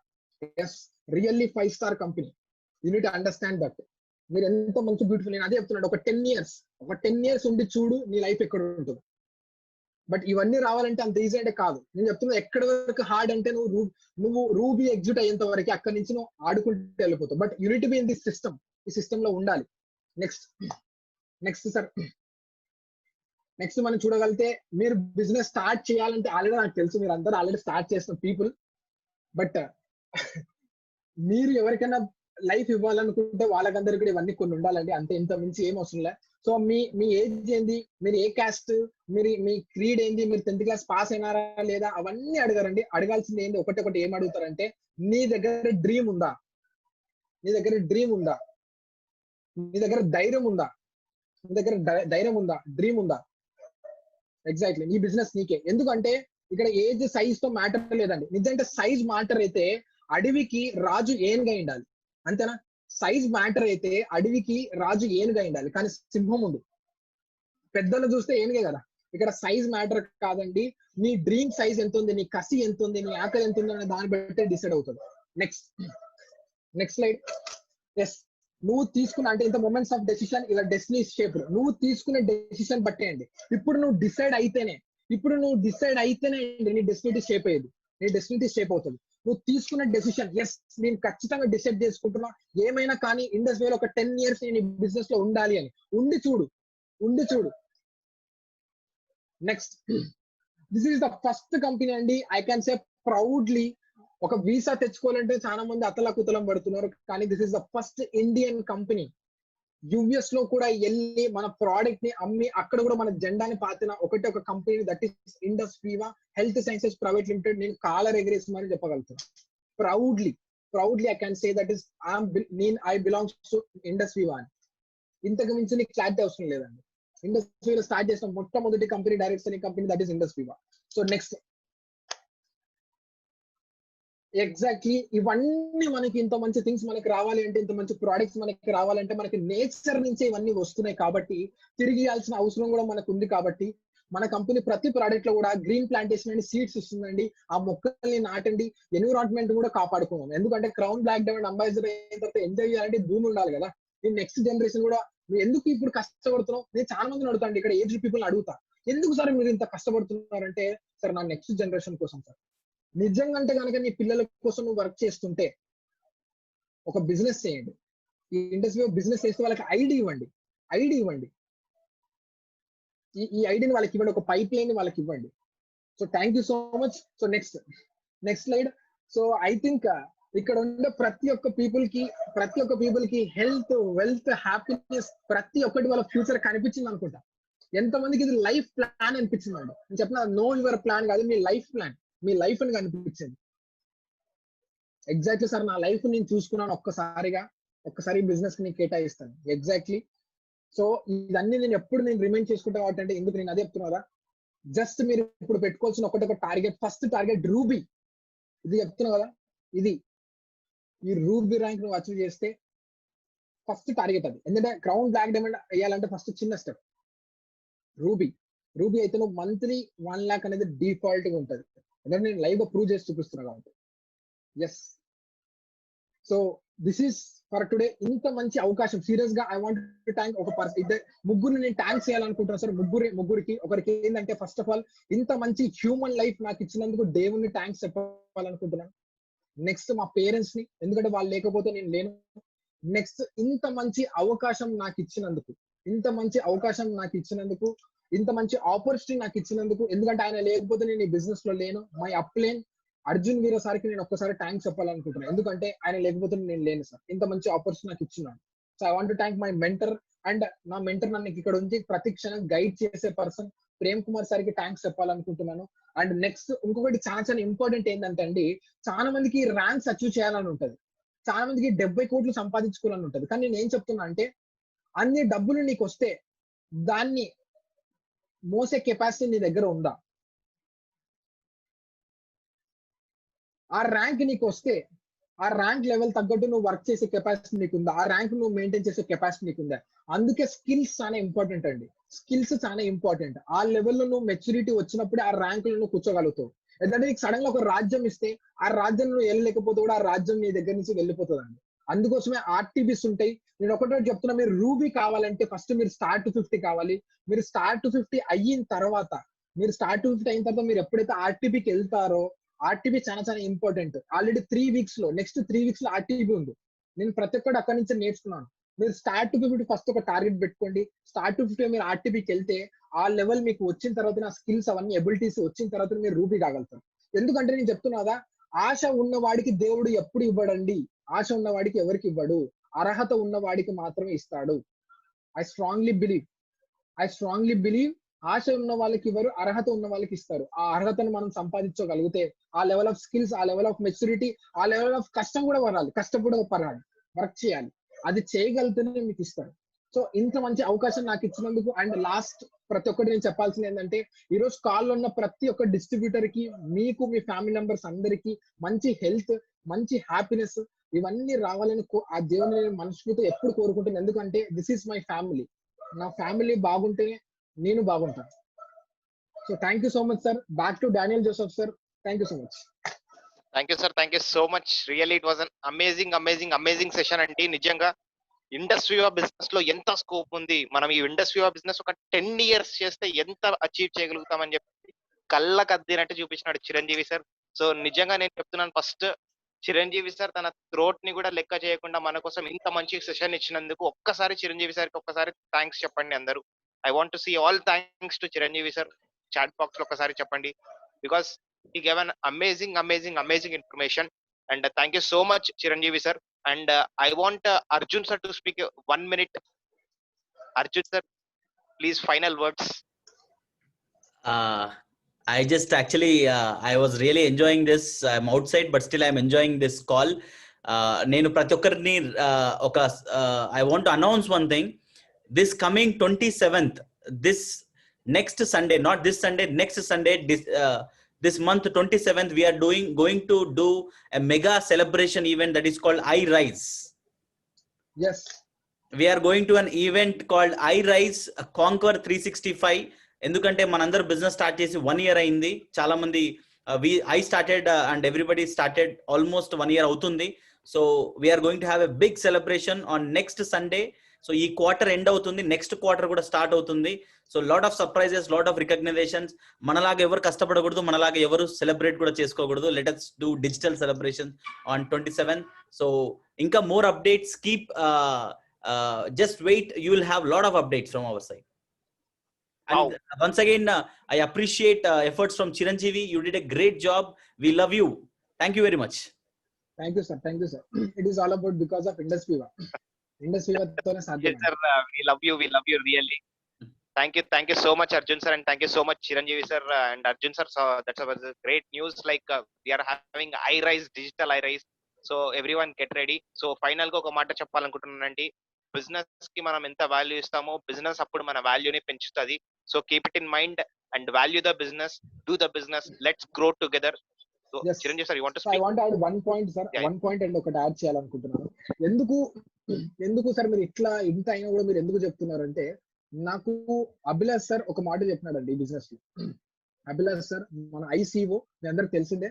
Yes, really 5 star company. You need understand that. మీరు ఎంత మంచి బ్యూటిఫుల్, నేను అదే చెప్తున్నాడు, ఒక 10 ఇయర్స్ ఉండి చూడు నీ లైఫ్ ఎక్కడ ఉంటుంది. బట్ ఇవన్నీ రావాలంటే అంత ఈజీ అంటే కాదు. నేను చెప్తున్నా ఎక్కడి వరకు హార్డ్ అంటే నువ్వు రూబీ ఎగ్జిట్ అయ్యేంత వరకు అక్కడి నుంచి నువ్వు ఆడుకుంటూ వెళ్ళిపోతావు. But unit be in this system, ఈ సిస్టమ్ లో ఉండాలి. నెక్స్ట్ సార్, నెక్స్ట్ మనం చూడగలిగితే మీరు బిజినెస్ స్టార్ట్ చేయాలంటే ఆల్రెడీ నాకు తెలుసు మీరు అందరూ ఆల్రెడీ స్టార్ట్ చేస్తున్న పీపుల్. బట్ మీరు ఎవరికైనా లైఫ్ ఇవ్వాలనుకుంటే వాళ్ళకందరికీ కూడా ఇవన్నీ కొన్ని ఉండాలండి. అంతే, ఇంత మించి ఏం అవసరం లేదు. సో మీ ఏజ్ ఏంది, మీరు ఏ క్యాస్ట్, మీ క్రీడ్ ఏంది, మీరు 10th క్లాస్ పాస్ అయినారా లేదా, అవన్నీ అడగారండి. అడగాల్సింది ఏంది, ఒకటి ఏం అడుగుతారంటే నీ దగ్గర డ్రీమ్ ఉందా? నీ దగ్గర డ్రీమ్ ఉందా? నీ దగ్గర ధైర్యం ఉందా? నీ దగ్గర ధైర్యం ఉందా? డ్రీమ్ ఉందా? ఎగ్జాక్ట్లీ, నీ బిజినెస్ నీకే. ఎందుకంటే ఇక్కడ ఏజ్ సైజ్ తో మ్యాటర్ లేదండి. నిజంటే సైజ్ మ్యాటర్ అయితే అడవికి రాజు ఏనుగా ఉండాలి, అంతేనా? సైజ్ మ్యాటర్ అయితే అడవికి రాజు ఏనుగా ఉండాలి, కానీ సింహం ఉంది. పెద్దలు చూస్తే ఏనుగే కదా. ఇక్కడ సైజ్ మ్యాటర్ కాదండి, నీ డ్రీమ్ సైజ్ ఎంత ఉంది, నీ కసి ఎంత ఉంది, నీ ఆకలి ఎంత ఉంది అనే దాన్ని బట్టే డిసైడ్ అవుతుంది. Next slide. ఎస్, నువ్వు తీసుకున్న అంటే ఇంత మూమెంట్స్ ఆఫ్ డెసిషన్, ఇలా డెస్టినీ షేప్. నువ్వు తీసుకునే డెసిషన్ బట్టే అండి. ఇప్పుడు నువ్వు డిసైడ్ అయితేనే నీ డెస్టినీ షేప్ అయ్యేది. నీ డెస్టినీ షేప్ అవుతుంది. నువ్వు తీసుకున్న డెసిషన్, ఎస్ నేను ఖచ్చితంగా డిసైడ్ చేసుకుంటున్నా, ఏమైనా కానీ ఇండస్ట్రీలో ఒక 10 ఇయర్స్ నేను బిజినెస్ లో ఉండాలి అని. ఉండి చూడు. Next, this is the first company అండి. ఐ క్యాన్ సే ప్రౌడ్లీ, ఒక వీసా తెచ్చుకోవాలంటే చాలా మంది అతలాకుతలం పడుతున్నారు, కానీ this is the first Indian company. US లో కూడా వెళ్ళి మన ప్రోడక్ట్ ని అమ్మి అక్కడ కూడా మన జెండాని పాతిన ఒక company, that is IndusViva health sciences private limited. నేను కాలర్ ఎగరేసి చెప్పగలుగుతాను proudly I can say that is I belongs to IndusViva అని. ఇంతకు మించి నీకు క్లారిటీ అవసరం లేదండి. ఇండస్ట్రీలో స్టార్ట్ చేసిన మొట్టమొదటి company, direct company, that is IndusViva. So next, exactly ఇవన్నీ మనకి ఇంత మంచి థింగ్స్ మనకి రావాలి అంటే, ఇంత మంచి ప్రోడక్ట్స్ మనకి రావాలంటే మనకి నేచర్ నుంచే ఇవన్నీ వస్తున్నాయి కాబట్టి తిరిగి ఇవ్వాల్సిన అవసరం కూడా మనకు ఉంది. కాబట్టి మన కంపెనీ ప్రతి ప్రోడక్ట్ లో కూడా గ్రీన్ ప్లాంటేషన్ అని సీడ్స్ ఇస్తుందండి. ఆ మొక్కల్ని నాటండి, ఎన్విరాన్మెంట్ కూడా కాపాడుకున్నాం. ఎందుకంటే క్రౌన్ బ్లాక్ డైమండ్ అంబాసిడర్ అయిన తర్వాత ఎంజాయ్ చేయాలంటే భూమి ఉండాలి కదా. ఈ నెక్స్ట్ జనరేషన్ కూడా నువ్వు ఎందుకు ఇప్పుడు కష్టపడుతున్నావు, నేను చాలా మందిని అడుగుతాను, ఇక్కడ ఏజ్ పీపుల్ అడుగుతా, ఎందుకు సార్ మీరు ఇంత కష్టపడుతున్నారంటే, సార్ నా నెక్స్ట్ జనరేషన్ కోసం సార్. నిజంగా కనుక నీ పిల్లల కోసం నువ్వు వర్క్ చేస్తుంటే ఒక బిజినెస్ చేయండి. ఈ ఇండస్ట్రీలో బిజినెస్ చేస్తే వాళ్ళకి ఐడి ఇవ్వండి. ఈ ఐడిని వాళ్ళకి ఇవ్వండి, ఒక పైప్ లైన్ వాళ్ళకి ఇవ్వండి. So thank you so much. So next slide. So I think ఇక్కడ ఉండే ప్రతి ఒక్క పీపుల్ కి హెల్త్, వెల్త్, హ్యాపీనెస్ ప్రతి ఒక్కటి వాళ్ళ ఫ్యూచర్ కనిపించింది అనుకుంటా. ఎంతమందికి ఇది లైఫ్ ప్లాన్ అనిపించింది అండి. నేను చెప్పిన నో యువర్ ప్లాన్ కాదు, మీ లైఫ్ ప్లాన్, మీ లైఫ్ అని కనిపించింది. ఎగ్జాక్ట్లీ సార్, నా లైఫ్ నేను చూసుకున్నాను, ఒక్కసారి బిజినెస్ కి నేను కేటాయిస్తాను. ఎగ్జాక్ట్లీ. సో ఇదన్నీ నేను ఎప్పుడు రిమైండ్ చేసుకుంటా కాబట్టి అంటే, ఎందుకు నేను అదే చెప్తున్నారా, జస్ట్ మీరు ఇప్పుడు పెట్టుకోవాల్సిన ఒక టార్గెట్, ఫస్ట్ టార్గెట్ రూబీ. ఇది చెప్తున్నా కదా, ఇది ఈ రూబీ ర్యాంక్ నువ్వు అచీవ్ చేస్తే ఫస్ట్ టార్గెట్ అది. ఎందుకంటే క్రౌన్ బ్లాక్ డైమండ్ వేయాలంటే ఫస్ట్ చిన్న స్టెప్ రూబీ అయితే నువ్వు మంత్లీ 1 lakh అనేది డిఫాల్ట్ గా ఉంటుంది. ఎందుకంటే నేను లైవ్ గా ప్రూవ్ చేసి చూపిస్తున్నా కాబట్టి. Yes, so this is for today. ఇంత మంచి అవకాశం, సీరియస్ గా ఐ వాంట్ టు థ్యాంక్ ఒక ముగ్గురిని నేను థ్యాంక్స్ చేయాలనుకుంటున్నాను సార్. ముగ్గురికి ఒకరికి ఏంటంటే, ఫస్ట్ ఆఫ్ ఆల్ ఇంత మంచి హ్యూమన్ లైఫ్ నాకు ఇచ్చినందుకు దేవుణ్ణి థ్యాంక్స్ చెప్పాలనుకుంటున్నాను. నెక్స్ట్ మా పేరెంట్స్ ని, ఎందుకంటే వాళ్ళు లేకపోతే నేను లేను. నెక్స్ట్ ఇంత మంచి అవకాశం నాకు ఇచ్చినందుకు, ఇంత మంచి అవకాశం నాకు ఇచ్చినందుకు, ఇంత మంచి ఆపర్చునిటీ నాకు ఇచ్చినందుకు, ఎందుకంటే ఆయన లేకపోతే నేను ఈ బిజినెస్ లో లేను. మై అప్లైన్ అర్జున్ వీర సార్కి నేను ఒక్కసారి థ్యాంక్స్ చెప్పాలనుకుంటున్నాను, ఎందుకంటే ఆయన లేకపోతే నేను లేను సార్. ఇంత మంచి ఆపర్చునిటీ నాకు ఇచ్చినాను. So I want to thank my mentor, and నా మెంటర్ నన్ను ఇక్కడ ఉంచి ప్రతి క్షణం గైడ్ చేసే పర్సన్ ప్రేమ్ కుమార్ సార్కి థ్యాంక్స్ చెప్పాలనుకుంటున్నాను. అండ్ నెక్స్ట్ ఇంకొకటి చాలా చాలా ఇంపార్టెంట్ ఏంటంటే అండి, చాలా మందికి ర్యాంక్స్ అచీవ్ చేయాలని ఉంటది, చాలా మందికి 70 కోట్లు సంపాదించుకోవాలని ఉంటది. కానీ నేను ఏం చెప్తున్నా అంటే, అన్ని డబ్బులు నీకు వస్తే దాన్ని మోసే కెపాసిటీ నీ దగ్గర ఉందా? ఆ ర్యాంక్ నీకు వస్తే ఆ ర్యాంక్ లెవెల్ తగ్గట్టు నువ్వు వర్క్ చేసే కెపాసిటీ నీకుందా? ఆ ర్యాంక్ నువ్వు మెయింటైన్ చేసే కెపాసిటీ నీకుందా? అందుకే స్కిల్స్ చాలా ఇంపార్టెంట్ అండి. స్కిల్స్ చాలా ఇంపార్టెంట్. ఆ లెవెల్లో నువ్వు మెచ్యూరిటీ వచ్చినప్పుడే ఆ ర్యాంక్ లో నువ్వు కూర్చోగలుగుతావు. ఎందుకంటే నీకు సడన్ గా ఒక రాజ్యం ఇస్తే ఆ రాజ్యం నువ్వు వెళ్ళలేకపోతే కూడా ఆ రాజ్యం నీ దగ్గర నుంచి వెళ్ళిపోతుందండి. అందుకోసమే ఆర్టీబీస్ ఉంటాయి. నేను ఒకటే చెప్తున్నా, మీరు రూబీ కావాలంటే ఫస్ట్ మీరు స్టార్ టు 50 కావాలి. మీరు స్టార్ టు 50 అయిన తర్వాత మీరు ఎప్పుడైతే ఆర్టీబీకి వెళ్తారో, ఆర్టీబీ చాలా చాలా ఇంపార్టెంట్. ఆల్రెడీ 3 వీక్స్ లో, నెక్స్ట్ 3 వీక్స్ లో ఆర్టీబీ ఉంది. నేను ప్రతి ఒక్కటి అక్కడి నుంచి నేర్చుకున్నాను. మీరు స్టార్ టు 50 ఫస్ట్ ఒక టార్గెట్ పెట్టుకోండి. స్టార్ టు 50 మీరు ఆర్టీబీకి వెళ్తే ఆ లెవెల్ మీకు వచ్చిన తర్వాత, నా స్కిల్స్ అవన్నీ ఎబిలిటీస్ వచ్చిన తర్వాత మీరు రూబీ కాగలుగుతారు. ఎందుకంటే నేను చెప్తున్నాదా, ఆశ ఉన్న వాడికి దేవుడు ఎప్పుడు ఇవ్వడండి. ఆశ ఉన్న వాడికి ఎవరికి ఇవ్వడు, అర్హత ఉన్న వాడికి మాత్రమే ఇస్తాడు. ఐ స్ట్రాంగ్లీ బిలీవ్ ఆశ ఉన్న వాళ్ళకి ఇవ్వరు, అర్హత ఉన్న వాళ్ళకి ఇస్తారు. ఆ అర్హతను మనం సంపాదించగలిగితే, ఆ లెవెల్ ఆఫ్ స్కిల్స్, ఆ లెవెల్ ఆఫ్ మెచ్యూరిటీ, ఆ లెవెల్ ఆఫ్ కష్టం కూడా పడాలి, పడాలి, వర్క్ చేయాలి. అది చేయగలిగితేనే మీకు ఇస్తారు. సో ఇంత మంచి అవకాశం నాకు ఇచ్చినందుకు, అండ్ లాస్ట్ ప్రతి ఒక్కటి నేను చెప్పాల్సింది ఏంటంటే, ఈ రోజు కాల్లో ఉన్న ప్రతి ఒక్క డిస్ట్రిబ్యూటర్ కి, మీకు, మీ ఫ్యామిలీ మెంబర్స్ అందరికీ మంచి హెల్త్, మంచి హ్యాపీనెస్ ఇవన్నీ రావాలని ఆ దేవుని నేను మనస్ఫూర్తిగా ఎప్పుడు కోరుకుంటున్నాను. ఎందుకంటే దిస్ ఈస్ మై ఫ్యామిలీ. నా ఫ్యామిలీ బాగుంటేనే నేను బాగుంటాను. So thank you so much sir. Back to Daniel Joseph sir. Thank you so much. Thank you sir, thank you so much. Really it was an amazing session అండి. నిజంగా industry of business లో ఎంత scope ఉంది, మనం ఈ ఇండస్ట్రీ ఆఫ్ బిజినెస్ ఒక 10 years చేస్తే ఎంత అచీవ్ చేయగలుగుతామని చెప్పి కళ్ళకు అద్దినట్టు చూపించినాడు చిరంజీవి సార్. సో నిజంగా నేను చెప్తున్నాను, ఫస్ట్ చిరంజీవి సార్ తన థ్రోట్ ని కూడా లెక్క చేయకుండా మన కోసం ఇంత మంచి సెషన్ ఇచ్చినందుకు ఒక్కసారి చిరంజీవి సార్కి ఒక్కసారి థ్యాంక్స్ చెప్పండి అందరూ. I want to see all thanks to Chiranjeevi sir. Chat box లో ఒకసారి చెప్పండి, because he gave an amazing information, and thank you so much Chiranjeevi sir. And I want Arjun sir to speak 1 minute. Arjun sir, please, final words. I just actually I was really enjoying this. I'm outside but still I'm enjoying this call. Nenu prati okkarni oka I want to announce one thing. This coming 27th, this next Sunday, not this Sunday, next Sunday, this month 27th, we are going to do a mega celebration event that is called iRise. Yes, we are going to an event called iRise Conquer 365. ఎందుకంటే మనందరూ business start చేసి 1 year అయింది. చాలా మంది I started and everybody started almost 1 year అవుతుంది. So we are going to have a big celebration on next Sunday. So ఈ quarter end అవుతుంది, next quarter కూడా స్టార్ట్ అవుతుంది. So lot of surprises, lot of recognitions. మనలాగా ఎవరు కష్టపడకూడదు, మనలాగా ఎవరు celebrate కూడా చేసుకోకూడదు. Let us do digital celebration on 27th. So ఇంకా more updates, keep just wait, you will have lot of updates from our side. And once again I appreciate efforts from Chiranjeevi. You did a great job. We love you. Thank you very much. Thank you sir. It is all about because of Indus Viva. Indus Viva tone sadhyam. Yes sir, we love you really. Thank you so much Arjun sir, and thank you so much Chiranjeevi sir and Arjun sir. So that was great news, like we are having iRise, digital iRise. So everyone get ready. So final గా ఒక మాట చెప్పాలనుకుంటున్నానండి, business కి మనం ఎంత value ఇస్తామో business అప్పుడు మన వాల్యూని పెంచుతుంది. So keep it in mind and value the business, do the business, let's grow together. So Yes. Chiranjeevi sir, you want to So I want to add one point sir. Yeah. One point and ఒకటి add చేయాలనుకుంటున్నాను. ఎందుకు sir మీరు ఇట్లా ఇంత అయినా కూడా మీరు ఎందుకు చెప్తున్నారంటే, నాకు అభిలాష్ సార్ ఒక మాట చెప్పినాడండి ఈ బిజినెస్ లో. అభిలాష్ సార్ మన ICO మీ అందరికి తెలిసిందే.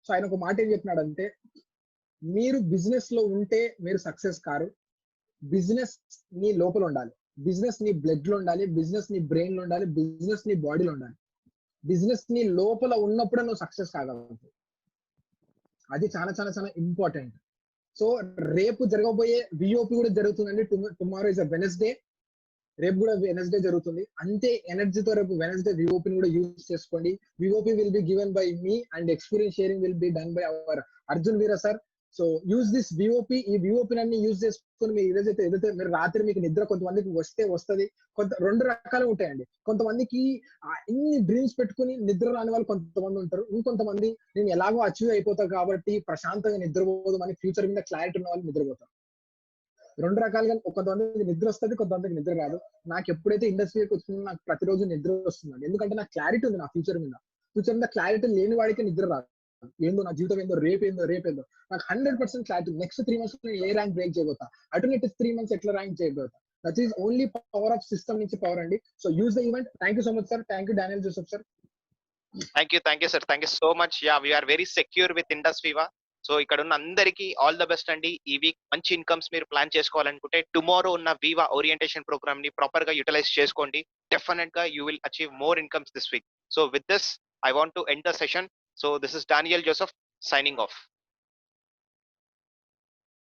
సో ఆయన ఒక మాట ఏం చెప్పినాడంటే, మీరు బిజినెస్ లో ఉంటే మీరు సక్సెస్ కారు, బిజినెస్ నీ లోపల ఉండాలి, బిజినెస్ నీ బ్లడ్ లో ఉండాలి, బిజినెస్ నీ బ్రెయిన్ లో ఉండాలి, బిజినెస్ నీ బాడీలో ఉండాలి. బిజినెస్ నీ లోపల ఉన్నప్పుడే నువ్వు సక్సెస్ కాగలవు. అది చాలా చాలా చాలా ఇంపార్టెంట్. సో రేపు జరగబోయే విఓపి కూడా జరుగుతుందండి. టుమారో ఇస్ అ వెనస్డే, రేపు కూడా వెనస్డే జరుగుతుంది. అంతే ఎనర్జీతో రేపు వెనస్డే విఓపిని కూడా యూజ్ చేసుకోండి. VOP will be given by me and experience sharing will be done by our Arjun Veera sir. So use this VOP, ఈ విఓపి అన్ని యూజ్ చేసుకొని మీరు ఏదైతే మీరు రాత్రి మీకు నిద్ర కొంతమందికి వస్తుంది, రెండు రకాలు ఉంటాయండి. కొంతమందికి ఇన్ని డ్రీమ్స్ పెట్టుకుని నిద్ర రాని వాళ్ళు కొంతమంది ఉంటారు. ఇంకొంతమంది నేను ఎలాగో అచీవ్ అయిపోతాను కాబట్టి ప్రశాంతంగా నిద్రపోదు అని ఫ్యూచర్ మీద క్లారిటీ ఉన్న వాళ్ళు నిద్రపోతారు. రెండు రకాలుగా కొంతమందికి నిద్ర వస్తుంది, కొంతమందికి నిద్ర రాదు. నాకు ఎప్పుడైతే ఇండస్ట్రీకి వచ్చిందో నాకు ప్రతిరోజు నిద్ర వస్తుందండి. ఎందుకంటే నాకు క్లారిటీ ఉంది నా ఫ్యూచర్ మీద క్లారిటీ లేని వాడికి నిద్ర రాదు. ఏందో నా జీవితం ఏందో, రేపేందో నాకు 100% క్లారిటీ. నెక్స్ట్ 3 months నేను ఏ ర్యాంక్ బ్రేక్ చేయబోతా, అటు 3 months ఎట్లా ర్యాంక్ చేయబోతా. That is only power of system నుంచి పవర్ అండి. So use the event. Thank you so much sir. Thank you Daniel Joseph sir. Thank you sir, thank you so much. Yeah, we are very secure with IndusViva. So ఇక్కడ ఉన్న అందరికి all the best అండి. ఈ week మంచి incomes మీరు plan చేసుకోవాలనుకుంటే tomorrow ఉన్న వివా orientation programme ని ప్రాపర్ గా యూటిలైజ్ చేసుకోండి. డెఫినెట్ గా you will achieve more incomes this week. So with this I want to end the session. So this is Daniel Joseph signing off.